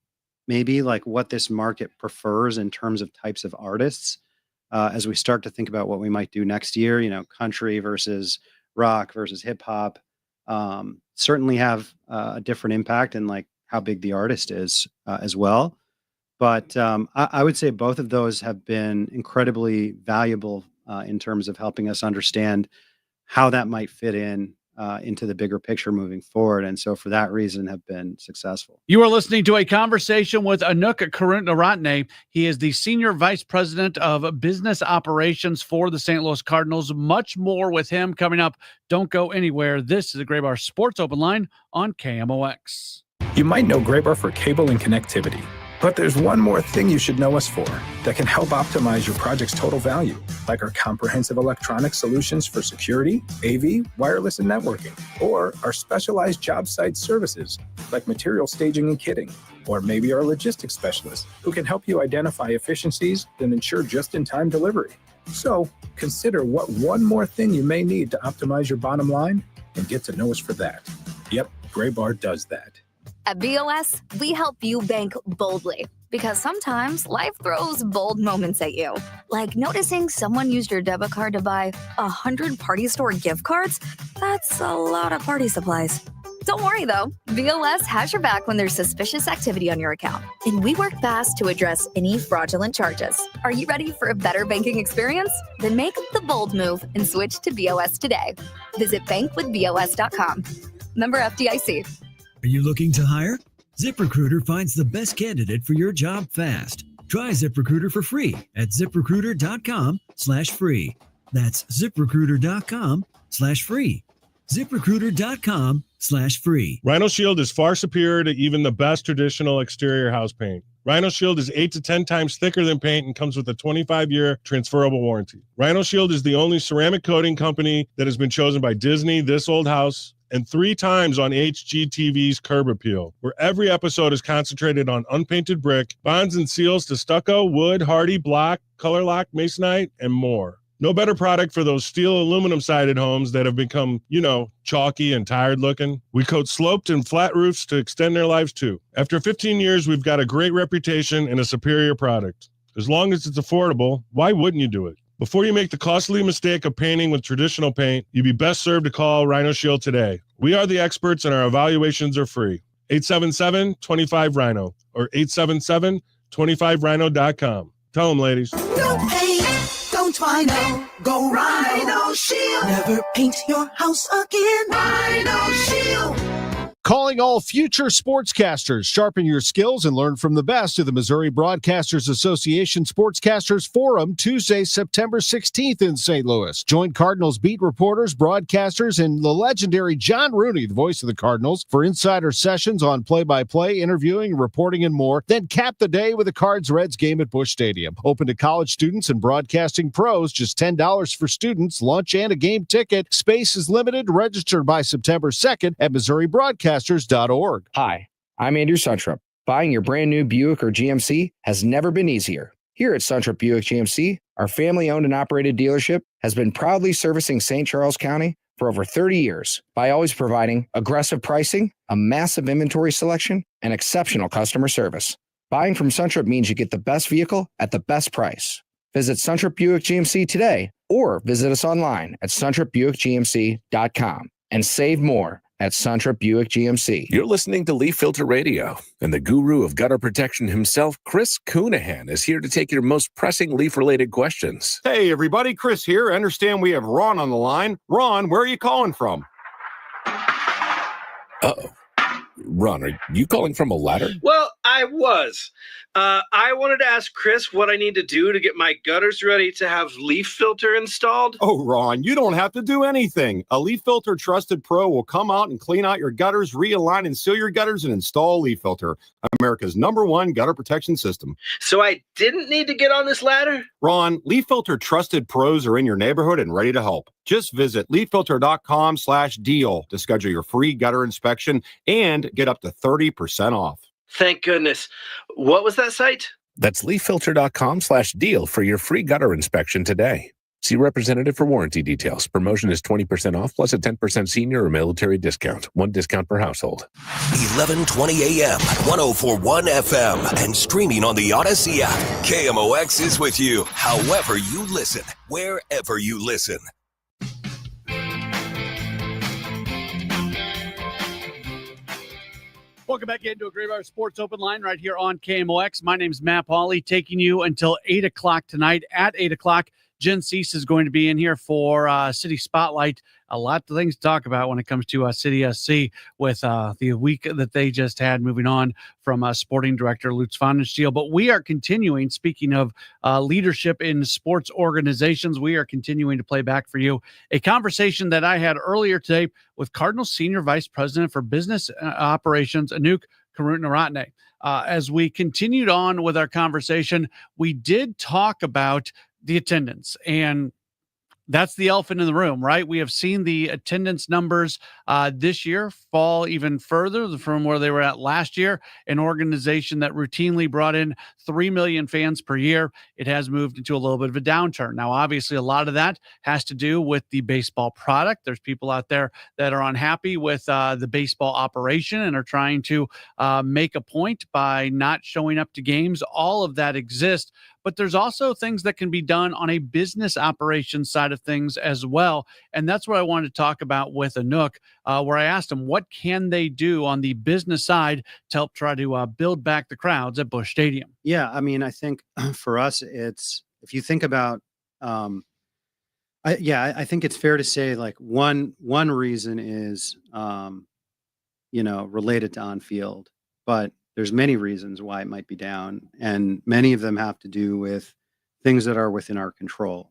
S20: maybe like what this market prefers in terms of types of artists, as we start to think about what we might do next year. Country versus rock versus hip hop certainly have a different impact, and like how big the artist is as well. But I would say both of those have been incredibly valuable in terms of helping us understand how that might fit into the bigger picture moving forward. And so for that reason have been successful.
S4: You are listening to a conversation with Anook Karunaratne. He is the Senior Vice President of Business Operations for the St. Louis Cardinals. Much more with him coming up. Don't go anywhere. This is the Gray Bar Sports Open Line on KMOX.
S1: You might know Gray Bar for cable and connectivity, but there's one more thing you should know us for that can help optimize your project's total value, like our comprehensive electronic solutions for security, AV, wireless, and networking, or our specialized job site services, like material staging and kitting, or maybe our logistics specialists who can help you identify efficiencies and ensure just-in-time delivery. So consider what one more thing you may need to optimize your bottom line and get to know us for that. Yep, Graybar does that.
S2: At BOS, we help you bank boldly because sometimes life throws bold moments at you. Like noticing someone used your debit card to buy 100 party store gift cards? That's a lot of party supplies. Don't worry though, BOS has your back when there's suspicious activity on your account. And we work fast to address any fraudulent charges. Are you ready for a better banking experience? Then make the bold move and switch to BOS today. Visit bankwithbos.com. Member FDIC.
S6: Are you looking to hire? ZipRecruiter finds the best candidate for your job fast. Try ZipRecruiter for free at ZipRecruiter.com/free. That's ZipRecruiter.com/free. ZipRecruiter.com/free.
S7: Rhino Shield is far superior to even the best traditional exterior house paint. Rhino Shield is 8 to 10 times thicker than paint and comes with a 25-year transferable warranty. Rhino Shield is the only ceramic coating company that has been chosen by Disney, This Old House, and 3 times on HGTV's Curb Appeal, where every episode is concentrated on unpainted brick, bonds and seals to stucco, wood, hardy, block, color lock, masonite, and more. No better product for those steel aluminum-sided homes that have become, chalky and tired looking. We coat sloped and flat roofs to extend their lives too. After 15 years, we've got a great reputation and a superior product. As long as it's affordable, why wouldn't you do it? Before you make the costly mistake of painting with traditional paint, you'd be best served to call Rhino Shield today. We are the experts and our evaluations are free. 877-25-RHINO or 877-25rhino.com. Tell them, ladies.
S14: No paint, don't Rhino. Go Rhino Shield. Never paint your house again. Rhino Shield.
S22: Calling all future sportscasters. Sharpen your skills and learn from the best of the Missouri Broadcasters Association Sportscasters Forum Tuesday, September 16th in St. Louis. Join Cardinals beat reporters, broadcasters, and the legendary John Rooney, the voice of the Cardinals, for insider sessions on play-by-play, interviewing, reporting, and more. Then cap the day with a Cards-Reds game at Busch Stadium. Open to college students and broadcasting pros. Just $10 for students, lunch, and a game ticket. Space is limited. Registered by September 2nd at Missouri Broadcasters.
S23: Hi, I'm Andrew Suntrup. Buying your brand new Buick or GMC has never been easier. Here at Suntrup Buick GMC, our family-owned and operated dealership has been proudly servicing St. Charles County for over 30 years by always providing aggressive pricing, a massive inventory selection, and exceptional customer service. Buying from Suntrup means you get the best vehicle at the best price. Visit Suntrup Buick GMC today or visit us online at suntrupbuickgmc.com and save more at Suntrup Buick GMC.
S8: You're listening to Leaf Filter Radio, and the guru of gutter protection himself, Chris Coonahan, is here to take your most pressing leaf-related questions.
S32: Hey, everybody, Chris here. I understand we have Ron on the line. Ron, where are you calling from?
S8: Uh-oh. Ron, are you calling from a ladder?
S13: Well, I was. I wanted to ask Chris what I need to do to get my gutters ready to have leaf filter installed.
S32: Oh, Ron, you don't have to do anything. A Leaf Filter Trusted Pro will come out and clean out your gutters, realign and seal your gutters, and install a Leaf Filter, America's #1 gutter protection system.
S13: So I didn't need to get on this ladder?
S32: Ron, Leaf Filter Trusted Pros are in your neighborhood and ready to help. Just visit leaffilter.com/deal to schedule your free gutter inspection and get up to 30% off.
S13: Thank goodness. What was that site?
S8: That's leaffilter.com/deal for your free gutter inspection today. See representative for warranty details. Promotion is 20% off plus a 10% senior or military discount. One discount per household.
S3: 11:20 a.m., 104.1 FM, and streaming on the Odyssey app. KMOX is with you, however you listen, wherever you listen.
S4: Welcome back into a Graybar Sports Open Line right here on KMOX. My name is Matt Pauley, taking you until 8 o'clock tonight. At 8 o'clock, Jen Cease is going to be in here for City Spotlight. A lot of things to talk about when it comes to City SC with the week that they just had, moving on from sporting director Lutz Pfannenstiel. But we are continuing, speaking of leadership in sports organizations, we are continuing to play back for you a conversation that I had earlier today with Cardinals Senior Vice President for Business Operations, Anouk Karutnaratne. As we continued on with our conversation, we did talk about the attendance. And that's the elephant in the room, right? We have seen the attendance numbers this year fall even further from where they were at last year. An organization that routinely brought in 3 million fans per year, it has moved into a little bit of a downturn. Now, obviously, a lot of that has to do with the baseball product. There's people out there that are unhappy with the baseball operation and are trying to make a point by not showing up to games. All of that exists. But there's also things that can be done on a business operations side of things as well. And that's what I wanted to talk about with Anouk, where I asked them, what can they do on the business side to help try to build back the crowds at Busch Stadium?
S20: Yeah, I mean, I think for us, it's, if you think about, I think it's fair to say like one reason is, related to on field, but there's many reasons why it might be down, and many of them have to do with things that are within our control.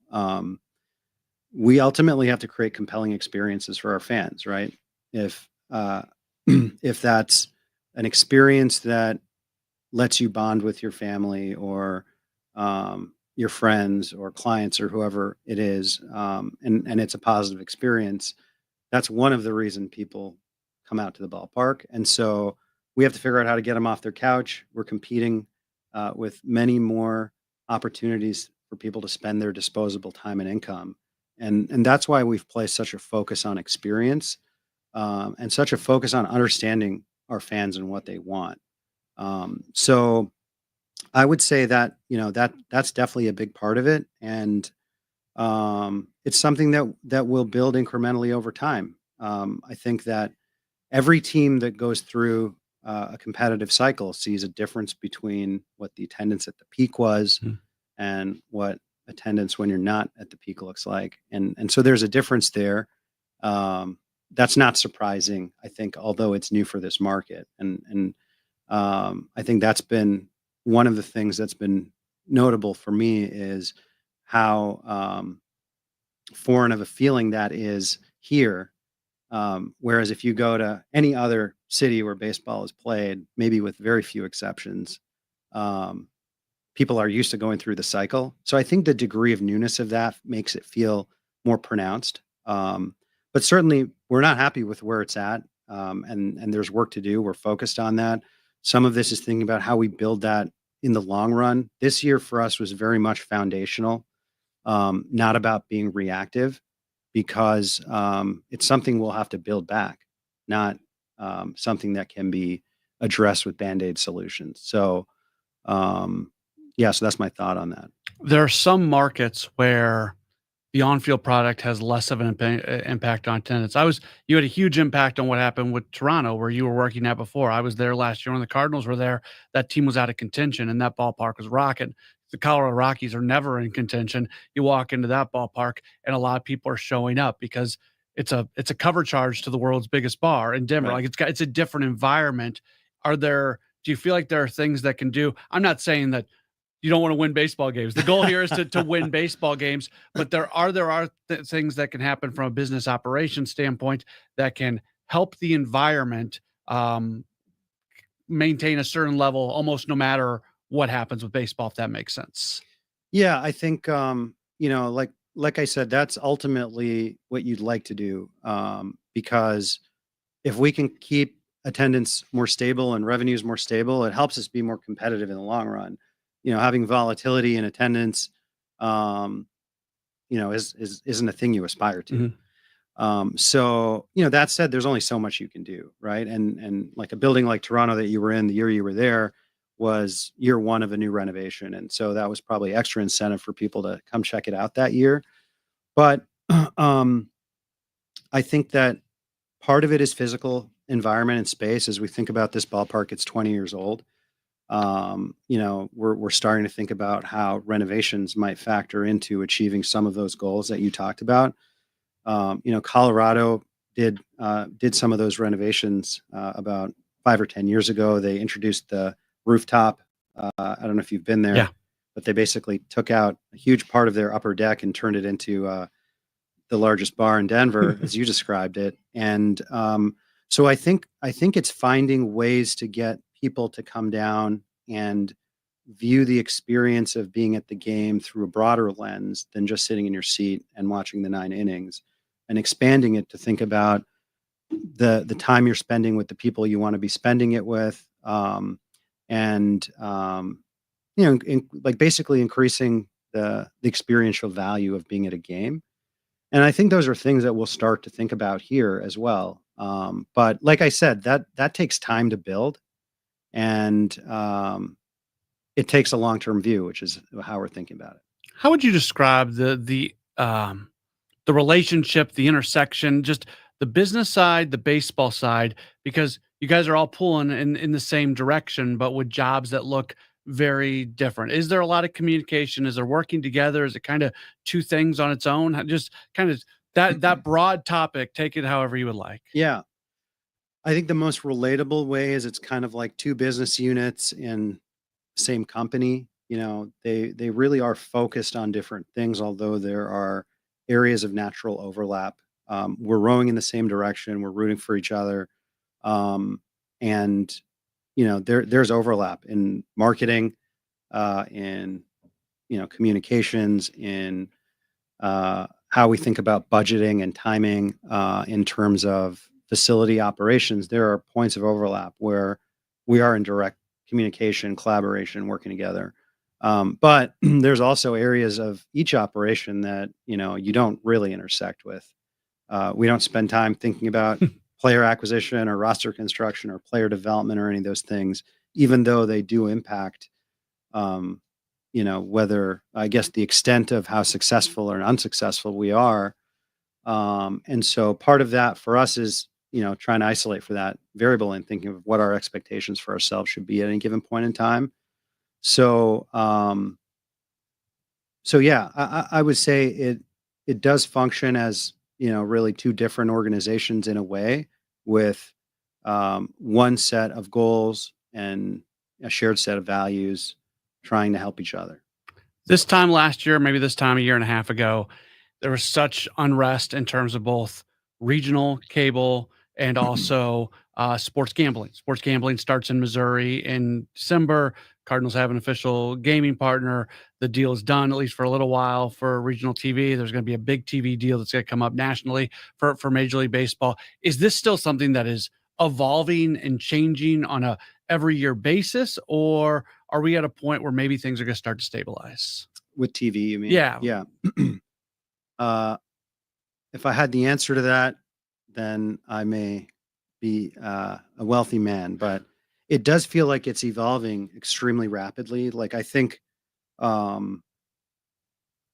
S20: We ultimately have to create compelling experiences for our fans, right? If if that's an experience that lets you bond with your family or your friends or clients or whoever it is, and it's a positive experience, that's one of the reasons people come out to the ballpark. And so we have to figure out how to get them off their couch. We're competing with many more opportunities for people to spend their disposable time and income. And that's why we've placed such a focus on experience and such a focus on understanding our fans and what they want. So I would say that, that's definitely a big part of it. And it's something that will build incrementally over time. I think that every team that goes through a competitive cycle sees a difference between what the attendance at the peak was and what attendance when you're not at the peak looks like. And so there's a difference there. That's not surprising, I think, although it's new for this market. And I think that's been one of the things that's been notable for me is how foreign of a feeling that is here. Whereas if you go to any other city where baseball is played, maybe with very few exceptions, people are used to going through the cycle. So I think the degree of newness of that makes it feel more pronounced. But certainly we're not happy with where it's at. And there's work to do. We're focused on that. Some of this is thinking about how we build that in the long run. This year for us was very much foundational, not about being reactive, because it's something we'll have to build back, not something that can be addressed with Band-Aid solutions. So, so that's my thought on that.
S4: There are some markets where the on-field product has less of an impact on attendance. You had a huge impact on what happened with Toronto, where you were working at before. I was there last year when the Cardinals were there. That team was out of contention, and that ballpark was rocking. The Colorado Rockies are never in contention. You walk into that ballpark, and a lot of people are showing up because it's a cover charge to the world's biggest bar in Denver.
S5: Right.
S4: Like it's a different environment. Do you feel like there are things that can do? I'm not saying that you don't want to win baseball games. The goal here is to win baseball games, but there are things that can happen from a business operation standpoint that can help the environment maintain a certain level almost no matter what happens with baseball, if that makes sense.
S20: Yeah, I think, like I said, that's ultimately what you'd like to do. Because if we can keep attendance more stable and revenues more stable, it helps us be more competitive in the long run. Having volatility in attendance, isn't a thing you aspire to. So, that said, there's only so much you can do, right? And like a building like Toronto that you were in the year you were there was year one of a new renovation. And so that was probably extra incentive for people to come check it out that year. But I think that part of it is physical environment and space. As we think about this ballpark, it's 20 years old. We're starting to think about how renovations might factor into achieving some of those goals that you talked about. Colorado did some of those renovations about 5 or 10 years ago. They introduced the rooftop. I don't know if you've been there, but they basically took out a huge part of their upper deck and turned it into the largest bar in Denver, as you described it. And so I think it's finding ways to get people to come down and view the experience of being at the game through a broader lens than just sitting in your seat and watching the 9 innings, and expanding it to think about the time you're spending with the people you want to be spending it with, and like basically increasing the experiential value of being at a game. And I think those are things that we'll start to think about here as well. But like I said, that takes time to build, and it takes a long-term view, which is how we're thinking about it.
S4: How would you describe the relationship, the intersection, just the business side, the baseball side? Because you guys are all pulling in the same direction, but with jobs that look very different. Is there a lot of communication? Is there working together? Is it kind of two things on its own? Just kind of that broad topic, take it however you would like.
S20: Yeah. I think the most relatable way is it's kind of like two business units in the same company. They really are focused on different things, although there are areas of natural overlap. We're rowing in the same direction. We're rooting for each other. And there's overlap in marketing, in communications, in how we think about budgeting and timing, in terms of facility operations. There are points of overlap where we are in direct communication, collaboration, working together. But there's also areas of each operation that you don't really intersect with. We don't spend time thinking about player acquisition or roster construction or player development or any of those things, even though they do impact, whether, I guess, the extent of how successful or unsuccessful we are. And so part of that for us is, trying to isolate for that variable and thinking of what our expectations for ourselves should be at any given point in time. So, yeah, I would say it does function as, really two different organizations in a way, with one set of goals and a shared set of values, trying to help each other.
S4: This time last year, maybe this time a year and a half ago, there was such unrest in terms of both regional cable and also sports gambling. Sports gambling starts in Missouri in December. Cardinals have an official gaming partner. The deal is done, at least for a little while, for regional TV. There's going to be a big TV deal that's going to come up nationally for Major League Baseball. Is this still something that is evolving and changing on a every year basis, or are we at a point where maybe things are going to start to stabilize?
S20: With TV, you mean?
S4: Yeah.
S20: Yeah. If I had the answer to that, then I may be a wealthy man, but it does feel like it's evolving extremely rapidly. Like, I think,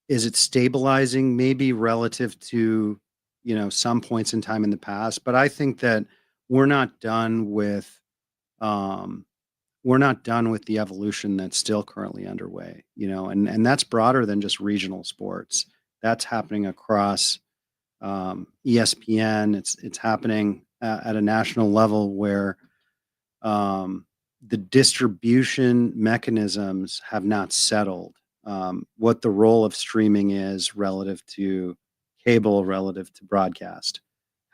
S20: is it stabilizing? Maybe relative to, some points in time in the past, but I think that we're not done with the evolution that's still currently underway, and that's broader than just regional sports. That's happening across ESPN. It's happening at a national level where the distribution mechanisms have not settled. What the role of streaming is relative to cable, relative to broadcast,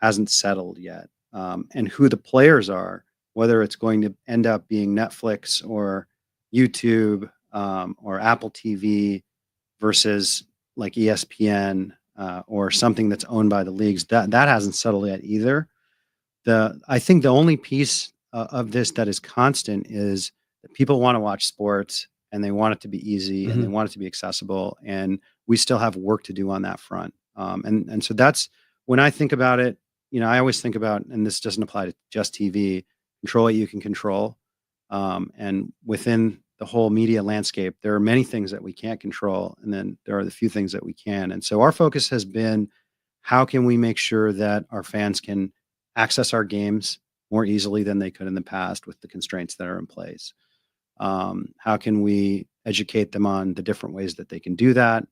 S20: hasn't settled yet. And who the players are, whether it's going to end up being Netflix or YouTube or Apple TV versus like ESPN or something that's owned by the leagues, that hasn't settled yet either. I think the only piece of this that is constant is that people want to watch sports, and they want it to be easy, and they want it to be accessible, and we still have work to do on that front. And so that's when I think about it. I always think about, and this doesn't apply to just TV, control what you can control. And within the whole media landscape, there are many things that we can't control, and then there are the few things that we can. And so our focus has been, how can we make sure that our fans can access our games more easily than they could in the past with the constraints that are in place? How can we educate them on the different ways that they can do that?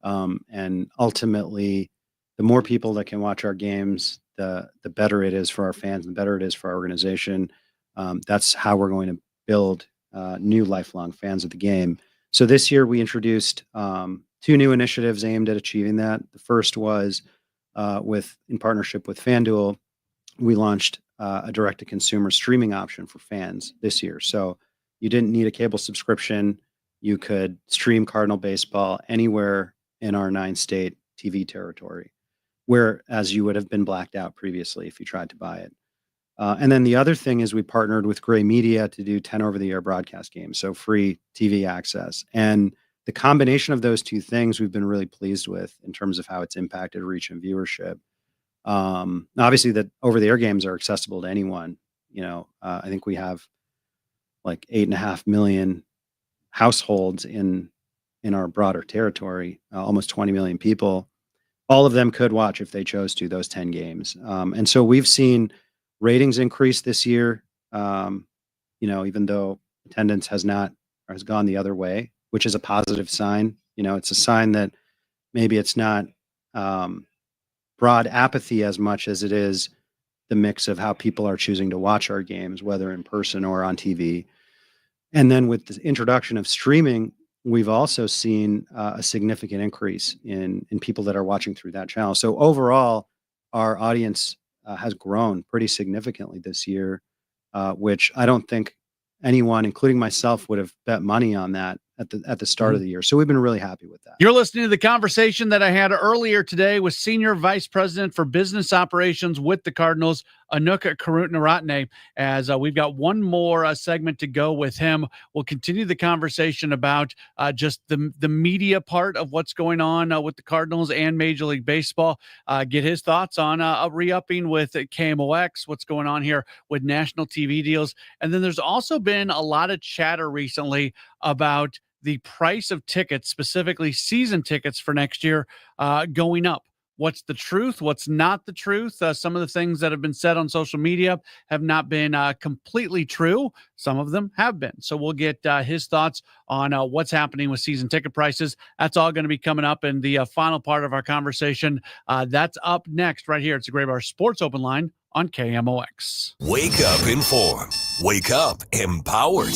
S20: And ultimately, the more people that can watch our games, the better it is for our fans, the better it is for our organization. That's how we're going to build new lifelong fans of the game. So this year we introduced two new initiatives aimed at achieving that. The first was in partnership with FanDuel, we launched a direct-to-consumer streaming option for fans this year. So You didn't need a cable subscription. You could stream Cardinal baseball anywhere in our 9-state TV territory, whereas you would have been blacked out previously if you tried to buy it. And then the other thing is we partnered with Gray Media to do 10 over-the-air broadcast games, so free TV access. And the combination of those two things we've been really pleased with in terms of how it's impacted reach and viewership. Obviously, the over-the-air games are accessible to anyone. I think we have like 8.5 million households in our broader territory, almost 20 million people. All of them could watch if they chose to those 10 games. And so we've seen ratings increase this year, even though attendance has gone the other way, which is a positive sign. It's a sign that maybe it's not broad apathy as much as it is the mix of how people are choosing to watch our games, whether in person or on TV. And then with the introduction of streaming, we've also seen a significant increase in people that are watching through that channel. So overall, our audience has grown pretty significantly this year, which I don't think anyone, including myself, would have bet money on that at the start of the year. So we've been really happy with that.
S4: You're listening to the conversation that I had earlier today with Senior Vice President for Business Operations with the Cardinals, Anuk Karutnaratne, as we've got one more segment to go with him. We'll continue the conversation about just the media part of what's going on with the Cardinals and Major League Baseball, get his thoughts on re-upping with KMOX, what's going on here with national TV deals. And then there's also been a lot of chatter recently about the price of tickets, specifically season tickets for next year, going up. What's the truth? What's not the truth? Some of the things that have been said on social media have not been completely true. Some of them have been. So we'll get his thoughts on what's happening with season ticket prices. That's all going to be coming up in the final part of our conversation. That's up next right here. It's the Gray Bar Sports Open Line on KMOX.
S3: Wake up informed. Wake up empowered.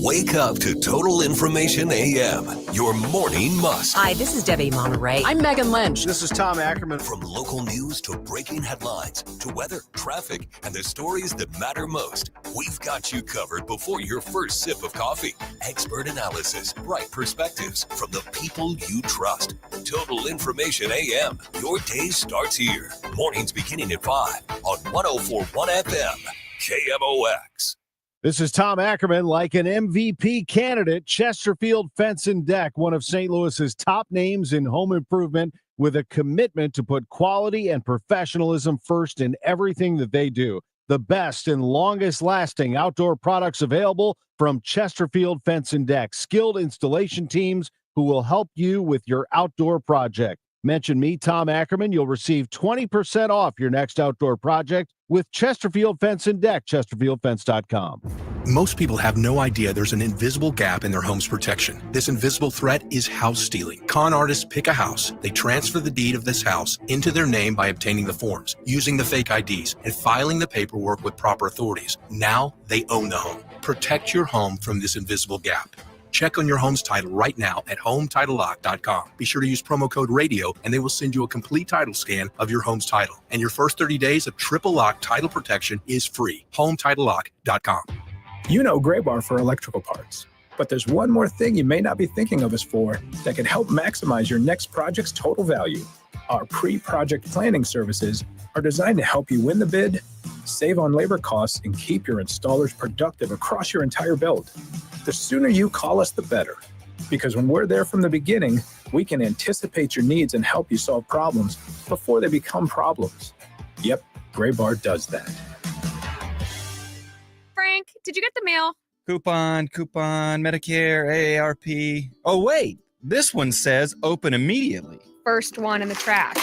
S3: Wake up to Total Information AM, your morning must.
S5: Hi, this is Debbie Monterey. I'm Megan Lynch.
S9: This is Tom Ackerman.
S3: From local news to breaking headlines to weather, traffic, and the stories that matter most, we've got you covered before your first sip of coffee. Expert analysis, right perspectives from the people you trust. Total Information AM, your day starts here. Mornings beginning at 5 on 104.1 FM, KMOX.
S22: This is Tom Ackerman. Like an MVP candidate, Chesterfield Fence and Deck, one of St. Louis's top names in home improvement, with a commitment to put quality and professionalism first in everything that they do. The best and longest lasting outdoor products available from Chesterfield Fence and Deck. Skilled installation teams who will help you with your outdoor project. Mention me, Tom Ackerman. You'll receive 20% off your next outdoor project with Chesterfield Fence and Deck, chesterfieldfence.com.
S10: Most people have no idea there's an invisible gap in their home's protection. This invisible threat is house stealing. Con artists pick a house, they transfer the deed of this house into their name by obtaining the forms, using the fake IDs, and filing the paperwork with proper authorities. Now they own the home. Protect your home from this invisible gap. Check on your home's title right now at HomeTitleLock.com. Be sure to use promo code RADIO, and they will send you a complete title scan of your home's title. And your first 30 days of triple lock title protection is free. HomeTitleLock.com.
S1: You know Gray Bar for electrical parts, but there's one more thing you may not be thinking of us for that can help maximize your next project's total value. Our pre-project planning services are designed to help you win the bid, save on labor costs, and keep your installers productive across your entire build. The sooner you call us, the better. Because when we're there from the beginning, we can anticipate your needs and help you solve problems before they become problems. Yep, Gray Bar does that.
S15: Frank, did you get the mail?
S24: Coupon, Medicare, AARP. Oh, wait, this one says open immediately.
S15: First one in the trash.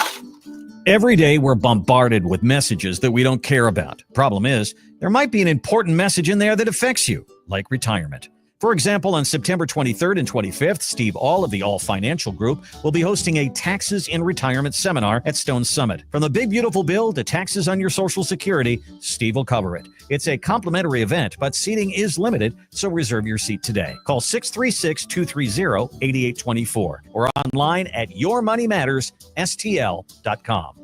S25: Every day we're bombarded with messages that we don't care about. Problem is, there might be an important message in there that affects you, like retirement. For example, on September 23rd and 25th, Steve All of the All Financial Group will be hosting a Taxes in Retirement seminar at Stone Summit. From the big beautiful bill to taxes on your Social Security, Steve will cover it. It's a complimentary event, but seating is limited, so reserve your seat today. Call 636-230-8824 or online at yourmoneymattersstl.com.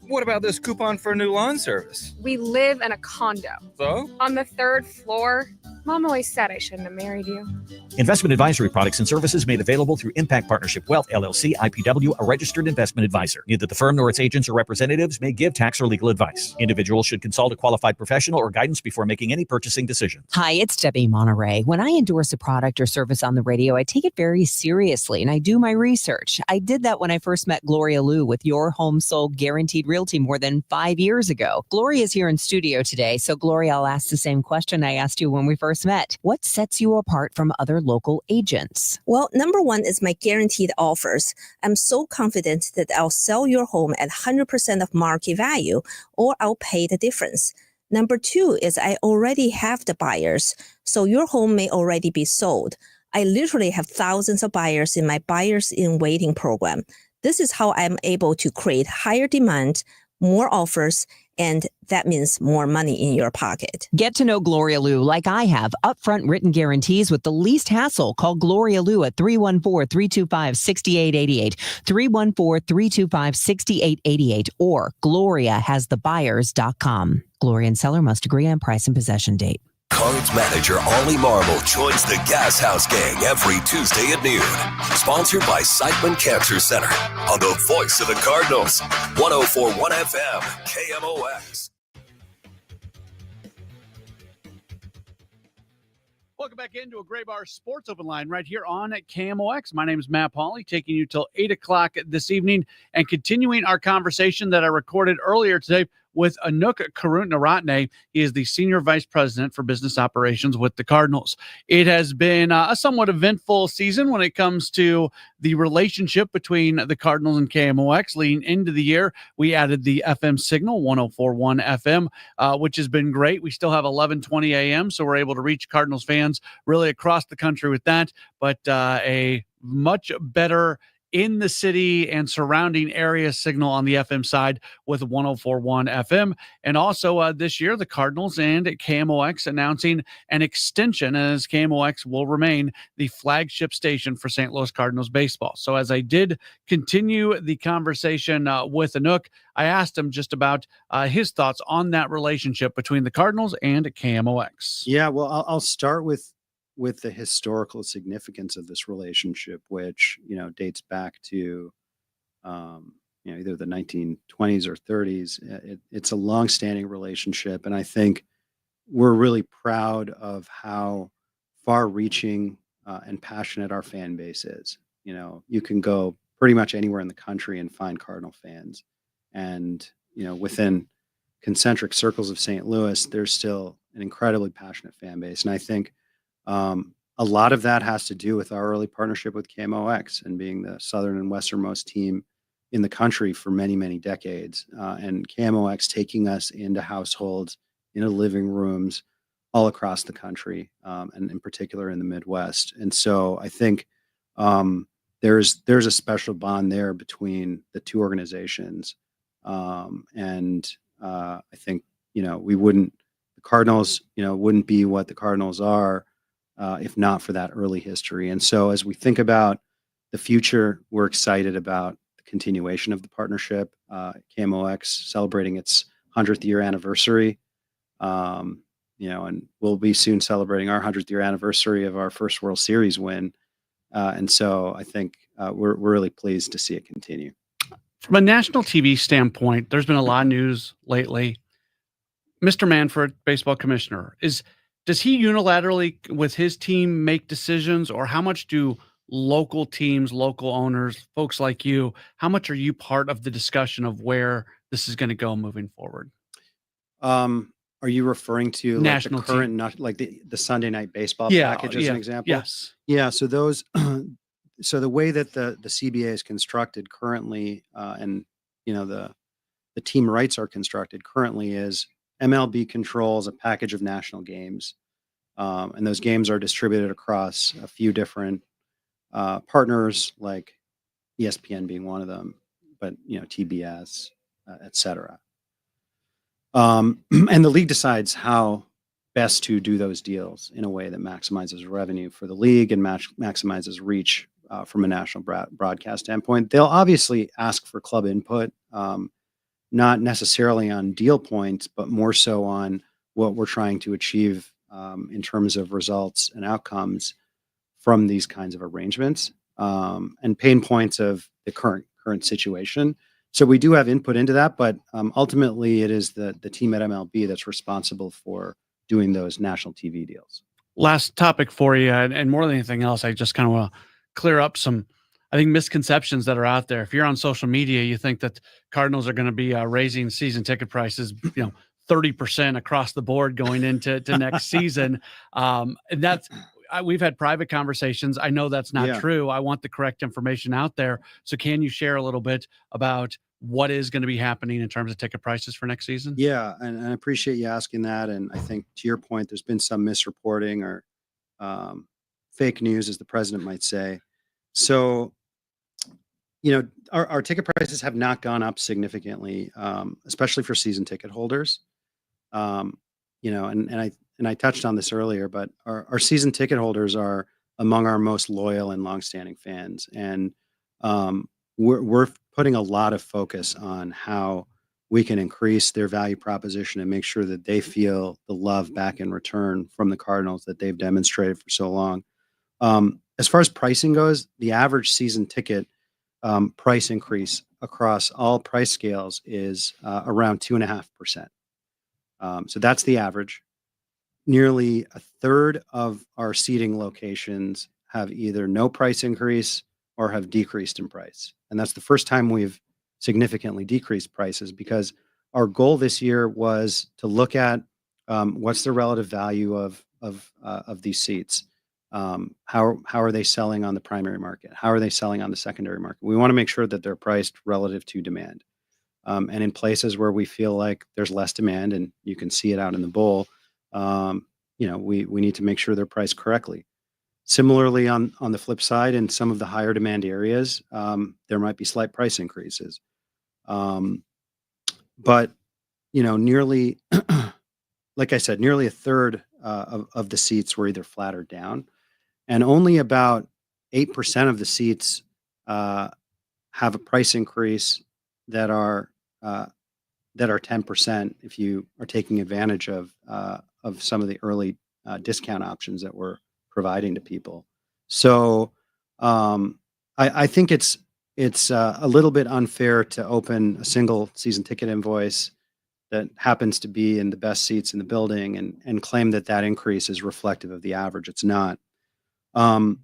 S24: What about this coupon for a new lawn service?
S15: We live in a condo.
S24: So?
S15: On the 3rd floor. Mom always said I shouldn't have married you.
S25: Investment advisory products and services made available through Impact Partnership Wealth, LLC, IPW, a registered investment advisor. Neither the firm nor its agents or representatives may give tax or legal advice. Individuals should consult a qualified professional or guidance before making any purchasing decisions.
S5: Hi, it's Debbie Monterey. When I endorse a product or service on the radio, I take it very seriously and I do my research. I did that when I first met Gloria Liu with Your Home Sold Guaranteed Realty more than 5 years ago. Gloria is here in studio today. So Gloria, I'll ask the same question I asked you when we first met. What sets you apart from other local agents?
S9: Well, number one is my guaranteed offers. I'm so confident that I'll sell your home at 100% of market value, or I'll pay the difference. Number two is I already have the buyers, so your home may already be sold. I literally have thousands of buyers in my Buyers in Waiting program. This is how I'm able to create higher demand, more offers, and that means more money in your pocket.
S5: Get to know Gloria Liu like I have. Upfront written guarantees with the least hassle. Call Gloria Liu at 314-325-6888, 314-325-6888, or GloriaHasTheBuyers.com. Gloria and seller must agree on price and possession date.
S3: Cards manager Ollie Marble joins the Gas House Gang every Tuesday at noon. Sponsored by Siteman Cancer Center on the voice of the Cardinals, 104.1 FM, KMOX.
S4: Welcome back into a Gray Bar Sports Open Line right here on KMOX. My name is Matt Pauley, taking you till 8 o'clock this evening and continuing our conversation that I recorded earlier today with Anouk Karut-Naratne. He is the Senior Vice President for Business Operations with the Cardinals. It has been a somewhat eventful season when it comes to the relationship between the Cardinals and KMOX. Leading into the year, we added the FM signal, 104.1 FM, which has been great. We still have 11:20 a.m., so we're able to reach Cardinals fans really across the country with that, but a much better in the city and surrounding area signal on the FM side with 104.1 FM. And also this year, the Cardinals and KMOX announcing an extension, as KMOX will remain the flagship station for St. Louis Cardinals baseball. So as I did continue the conversation with Anouk, I asked him just about his thoughts on that relationship between the Cardinals and KMOX.
S20: Yeah, well, I'll start with the historical significance of this relationship, which, dates back to, either the 1920s or 30s. It's a longstanding relationship. And I think we're really proud of how far-reaching and passionate our fan base is. You can go pretty much anywhere in the country and find Cardinal fans. And, within concentric circles of St. Louis, there's still an incredibly passionate fan base. And I think a lot of that has to do with our early partnership with KMOX and being the southern and westernmost team in the country for many, many decades. And KMOX taking us into households, into living rooms all across the country, and in particular in the Midwest. And so I think there's a special bond there between the two organizations. And I think, the Cardinals, wouldn't be what the Cardinals are if not for that early history. And so as we think about the future, we're excited about the continuation of the partnership. KMOX celebrating its 100th year anniversary, and we'll be soon celebrating our 100th year anniversary of our first World Series win. And so I think we're really pleased to see it continue.
S4: From a national TV standpoint, there's been a lot of news lately. Mr. Manfred, baseball commissioner, does he unilaterally with his team make decisions, or how much do local teams, local owners, folks like you, how much are you part of the discussion of where this is going to go moving forward?
S20: Are you referring to
S4: national
S20: like the current, like the Sunday night baseball package as an example?
S4: Yes.
S20: Yeah. So those, so the way that the CBA is constructed currently, and the team rights are constructed currently is MLB controls a package of national games, and those games are distributed across a few different partners, like ESPN being one of them, but TBS, et cetera. And the league decides how best to do those deals in a way that maximizes revenue for the league and maximizes reach from a national broadcast standpoint. They'll obviously ask for club input, not necessarily on deal points, but more so on what we're trying to achieve in terms of results and outcomes from these kinds of arrangements, and pain points of the current situation. So we do have input into that, but ultimately it is the team at MLB that's responsible for doing those national TV deals.
S4: Last topic for you, and more than anything else, I just kind of want to clear up some, I think, misconceptions that are out there. If you're on social media, you think that Cardinals are going to be raising season ticket prices, 30% across the board going into next season. And we've had private conversations. I know that's not true. I want the correct information out there. So can you share a little bit about what is going to be happening in terms of ticket prices for next season?
S20: Yeah, and I appreciate you asking that. And I think to your point, there's been some misreporting or fake news, as the president might say. So, our ticket prices have not gone up significantly, especially for season ticket holders. And I touched on this earlier, but our season ticket holders are among our most loyal and longstanding fans, and we're putting a lot of focus on how we can increase their value proposition and make sure that they feel the love back in return from the Cardinals that they've demonstrated for so long. As far as pricing goes, the average season ticket price increase across all price scales is around 2.5%. So that's the average. Nearly a third of our seating locations have either no price increase or have decreased in price. And that's the first time we've significantly decreased prices, because our goal this year was to look at what's the relative value of these seats. How are they selling on the primary market? How are they selling on the secondary market? We want to make sure that they're priced relative to demand. And in places where we feel like there's less demand, and you can see it out in the bowl, we need to make sure they're priced correctly. Similarly, on the flip side, in some of the higher demand areas, there might be slight price increases. But nearly, like I said, nearly a third of the seats were either flat or down, and only about 8% of the seats have a price increase that are 10% if you are taking advantage of some of the early discount options that we're providing to people. So I think it's a little bit unfair to open a single season ticket invoice that happens to be in the best seats in the building and claim that increase is reflective of the average. It's not. But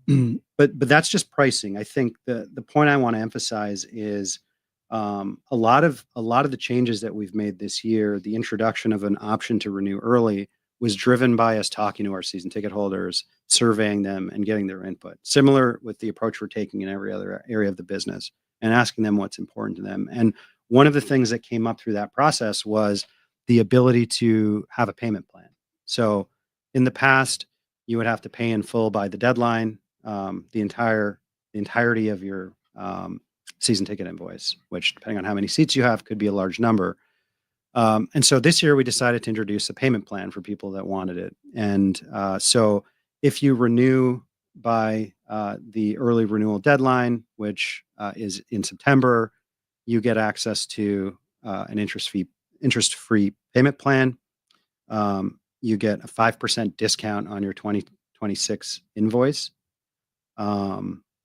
S20: that's just pricing. I think the point I want to emphasize is a lot of the changes that we've made this year, the introduction of an option to renew early, was driven by us talking to our season ticket holders, surveying them, and getting their input. Similar with the approach we're taking in every other area of the business, and asking them what's important to them. And one of the things that came up through that process was the ability to have a payment plan. So in the past, you would have to pay in full by the deadline, the entirety of your season ticket invoice, which, depending on how many seats you have, could be a large number. And so this year we decided to introduce a payment plan for people that wanted it. And so if you renew by the early renewal deadline, which is in September, you get access to an interest-free payment plan. You get a 5% discount on your 2026 invoice.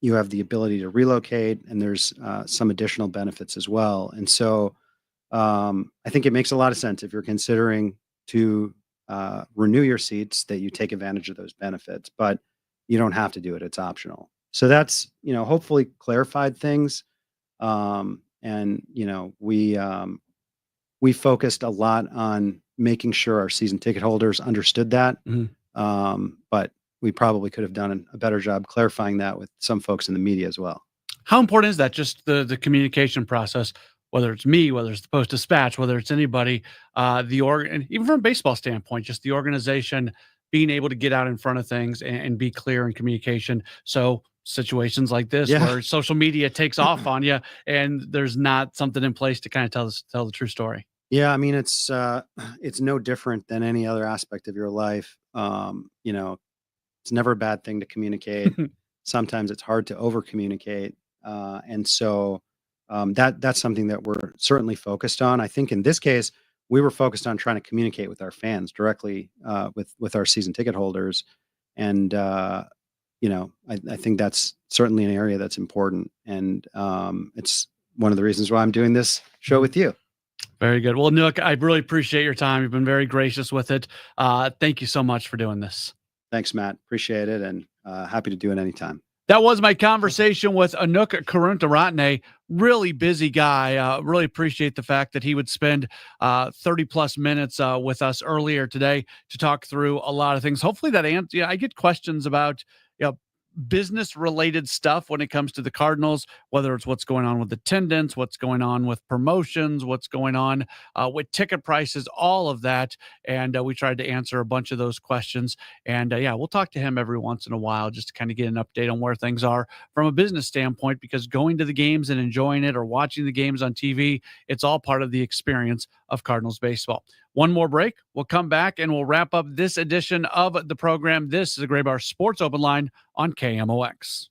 S20: You have the ability to relocate, and there's some additional benefits as well. And so I think it makes a lot of sense, if you're considering to renew your seats, that you take advantage of those benefits, but you don't have to do it. It's optional. So that's, hopefully clarified things. And we focused a lot on making sure our season ticket holders understood that. But we probably could have done a better job clarifying that with some folks in the media as well.
S4: How important is that? Just the communication process, whether it's me, whether it's the Post-Dispatch, whether it's anybody, and even from a baseball standpoint, just the organization being able to get out in front of things and be clear in communication. So situations like this, where social media takes off on you and there's not something in place to kind of tell the true story.
S20: Yeah, I mean, it's no different than any other aspect of your life. It's never a bad thing to communicate. Sometimes it's hard to over communicate. And so that's something that we're certainly focused on. I think in this case, we were focused on trying to communicate with our fans directly, with our season ticket holders. And, I think that's certainly an area that's important. And it's one of the reasons why I'm doing this show with you.
S4: Very good. Well, Nook, I really appreciate your time. You've been very gracious with it. Thank you so much for doing this.
S20: Thanks, Matt. Appreciate it. And happy to do it anytime.
S4: That was my conversation with Anouk Karuntaratne. Really busy guy. Really appreciate the fact that he would spend 30 plus minutes with us earlier today to talk through a lot of things. Hopefully that answer. Yeah, I get questions about business related stuff when it comes to the Cardinals, whether it's what's going on with attendance, what's going on with promotions, what's going on with ticket prices, all of that. And we tried to answer a bunch of those questions. And we'll talk to him every once in a while just to kind of get an update on where things are from a business standpoint, because going to the games and enjoying it or watching the games on TV, it's all part of the experience of Cardinals baseball. One more break. We'll come back and we'll wrap up this edition of the program. This is the Gray Bar Sports Open Line on KMOX.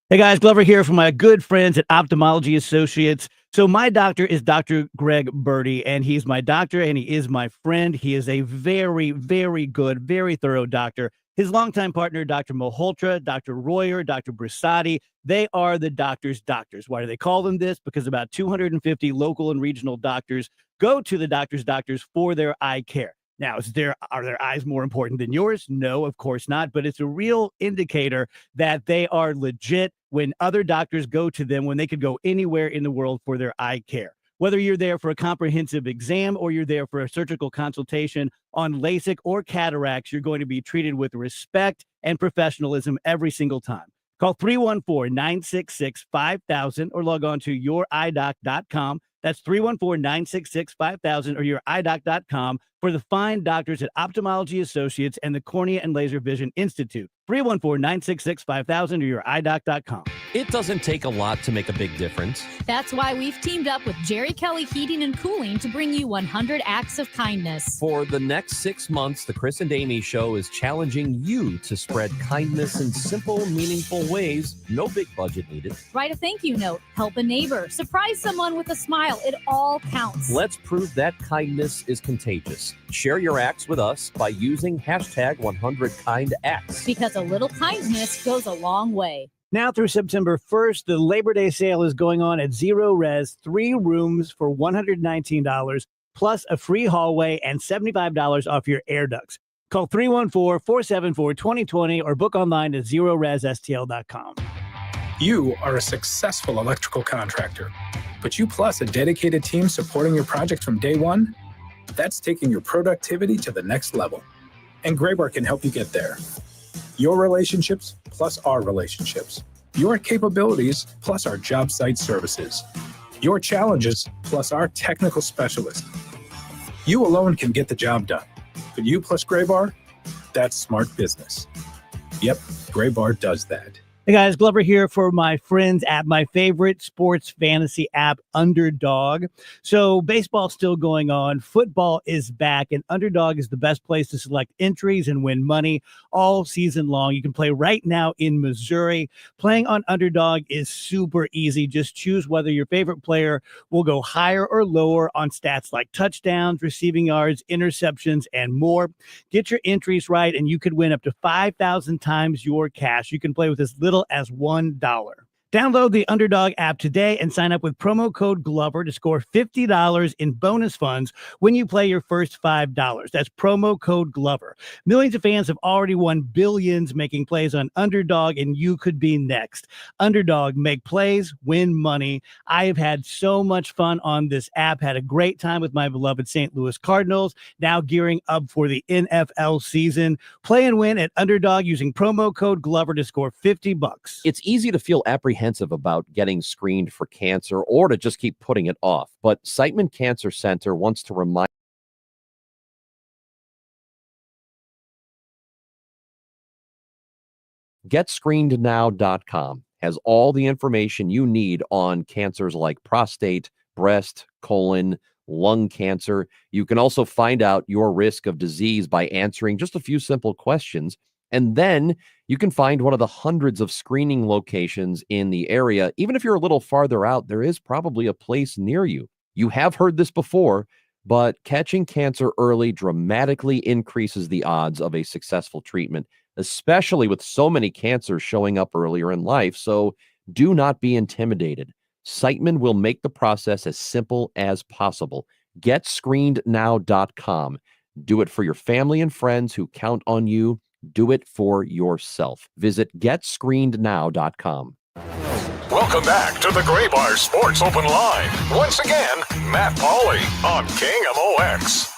S11: Hey guys, Glover here from my good friends at Ophthalmology Associates. So my doctor is Dr. Greg Birdie, and he's my doctor and he is my friend. He is a very, very good, very thorough doctor. His longtime partner, Dr. Malhotra, Dr. Royer, Dr. Brisati, they are the doctor's doctors. Why do they call them this? Because about 250 local and regional doctors go to the doctor's doctors for their eye care. Now, are their eyes more important than yours? No, of course not. But it's a real indicator that they are legit when other doctors go to them when they could go anywhere in the world for their eye care. Whether you're there for a comprehensive exam or you're there for a surgical consultation on LASIK or cataracts, you're going to be treated with respect and professionalism every single time. Call 314-966-5000 or log on to youridoc.com. That's 314-966-5000 or youridoc.com for the fine doctors at Ophthalmology Associates and the Cornea and Laser Vision Institute. 314-966-5000 or youridoc.com.
S16: It doesn't take a lot to make a big difference.
S17: That's why we've teamed up with Jerry Kelly Heating and Cooling to bring you 100 acts of kindness.
S16: For the next 6 months, the Chris and Amy Show is challenging you to spread kindness in simple, meaningful ways. No big budget needed.
S17: Write a thank you note, help a neighbor, surprise someone with a smile. It all counts.
S16: Let's prove that kindness is contagious. Share your acts with us by using hashtag 100KindActs.
S17: Because a little kindness goes a long way.
S11: Now through September 1st, the Labor Day sale is going on at Zero Res, 3 rooms for $119, plus a free hallway and $75 off your air ducts. Call 314-474-2020 or book online at ZeroResSTL.com.
S1: You are a successful electrical contractor, but you plus a dedicated team supporting your project from day one? That's taking your productivity to the next level. And Graybar can help you get there. Your relationships plus our relationships. Your capabilities plus our job site services. Your challenges plus our technical specialists. You alone can get the job done, but you plus Graybar, that's smart business. Yep, Graybar does that.
S11: Hey guys, Glover here for my friends at my favorite sports fantasy app, Underdog. So baseball's still going on. Football is back, and Underdog is the best place to select entries and win money all season long. You can play right now in Missouri. Playing on Underdog is super easy. Just choose whether your favorite player will go higher or lower on stats like touchdowns, receiving yards, interceptions, and more. Get your entries right, and you could win up to 5,000 times your cash. You can play with as little as $1. Download the Underdog app today and sign up with promo code Glover to score $50 in bonus funds when you play your first $5. That's promo code Glover. Millions of fans have already won billions making plays on Underdog, and you could be next. Underdog, make plays, win money. I have had so much fun on this app, had a great time with my beloved St. Louis Cardinals, now gearing up for the NFL season. Play and win at Underdog using promo code Glover to score $50.
S16: It's easy to feel apprehensive about getting screened for cancer or to just keep putting it off. But Siteman Cancer Center wants to remind GetScreenedNow.com has all the information you need on cancers like prostate, breast, colon, lung cancer. You can also find out your risk of disease by answering just a few simple questions. And then you can find one of the hundreds of screening locations in the area. Even if you're a little farther out, there is probably a place near you. You have heard this before. but catching cancer early dramatically increases the odds of a successful treatment, especially with so many cancers showing up earlier in life. So do not be intimidated. Siteman will make the process as simple as possible. GetScreenedNow.com. Do it for your family and friends who count on you. Do it for yourself. Visit GetScreenedNow.com.
S2: Welcome back to the Gray Bar Sports Open Line. Once again, Matt Pauley on KMOX.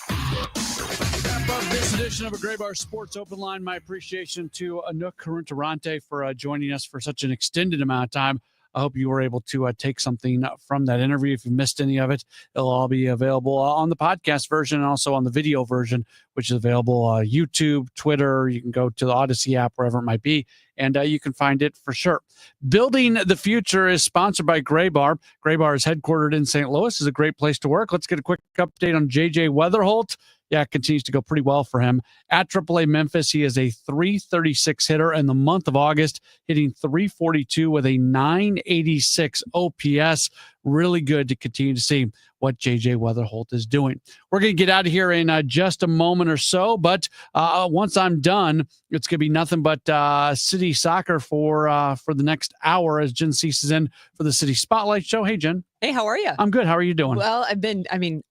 S4: This edition of a Gray Bar Sports Open Line. My appreciation to Anouk Karuntarante for joining us for such an extended amount of time. I hope you were able to take something from that interview. If you missed any of it, it'll all be available on the podcast version and also on the video version, which is available YouTube, Twitter. You can go to the Odyssey app, wherever it might be, and you can find it for sure. Building the Future is sponsored by Gray Bar. Gray Bar is headquartered in St. Louis. Is a great place to work. Let's get a quick update on J.J. Weatherholt. Yeah, it continues to go pretty well for him. At AAA Memphis, he is a .336 hitter in the month of August, hitting .342 with a .986 OPS. Really good to continue to see what J.J. Weatherholt is doing. We're going to get out of here in just a moment or so, but once I'm done, it's going to be nothing but City Soccer for the next hour as Jen Cease is in for the City Spotlight Show. Hey, Jen.
S5: Hey, how are you?
S4: I'm good. How are you doing?
S5: Well, I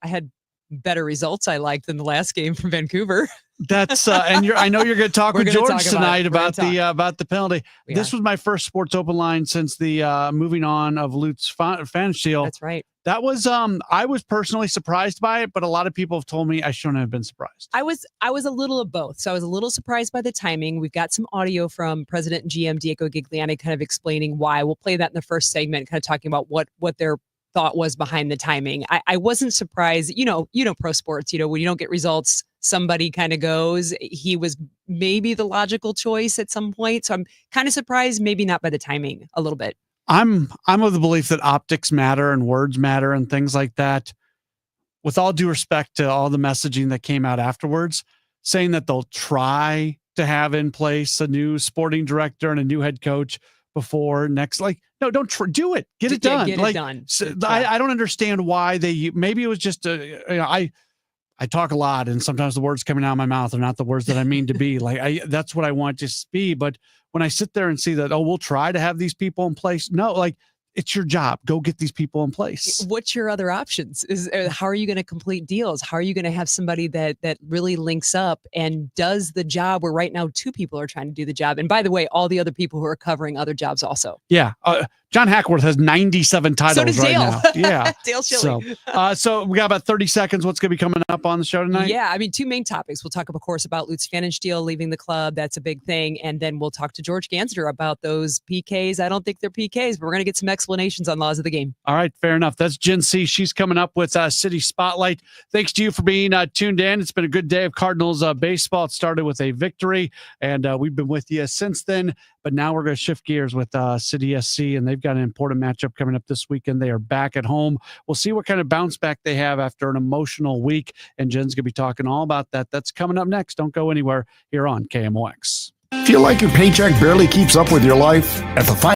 S5: had better results I liked than the last game from Vancouver.
S4: That's and I know you're going to talk with George tonight about the penalty. This was my first Sports Open Line since the moving on of Lutz Pfannenstiel.
S5: That's right.
S4: That was I was personally surprised by it, but a lot of people have told me I shouldn't have been surprised.
S5: I was a little of both. So I was a little surprised by the timing. We've got some audio from President and GM Diego Gigliani kind of explaining why. We'll play that in the first segment, kind of talking about what their thought was behind the timing. I wasn't surprised. You know, pro sports, when you don't get results, somebody kind of goes. He was maybe the logical choice at some point. So I'm kind of surprised, maybe not by the timing a little bit.
S4: I'm of the belief that optics matter and words matter and things like that. With all due respect to all the messaging that came out afterwards, saying that they'll try to have in place a new sporting director and a new head coach before next, no, don't do it. Get it done.
S5: Get it done.
S4: So I don't understand why maybe it was just I talk a lot and sometimes the words coming out of my mouth are not the words that I mean to be. That's what I want to be. But when I sit there and see that, we'll try to have these people in place. No, it's your job. Go get these people in place.
S5: What's your other options? How are you going to complete deals? How are you going to have somebody that really links up and does the job where right now 2 people are trying to do the job? And by the way, all the other people who are covering other jobs also.
S4: Yeah. John Hackworth has 97 titles
S5: so does
S4: right
S5: Dale.
S4: now. Yeah.
S5: Dale Schilling.
S4: So we got about 30 seconds. What's going to be coming up on the show tonight?
S5: Yeah. 2 main topics. We'll talk, of course, about Lutz Pfannenstiel leaving the club. That's a big thing. And then we'll talk to George Gansner about those PKs. I don't think they're PKs, but we're going to get some explanations on laws of the game. All
S4: right. Fair enough. That's Jen C. She's coming up with City Spotlight. Thanks to you for being tuned in. It's been a good day of Cardinals baseball. It started with a victory, and we've been with you since then. But now we're going to shift gears with City SC, and they've got an important matchup coming up this weekend. They are back at home. We'll see what kind of bounce back they have after an emotional week, and Jen's going to be talking all about that. That's coming up next. Don't go anywhere here on KMOX.
S6: Feel like your paycheck barely keeps up with your life? At the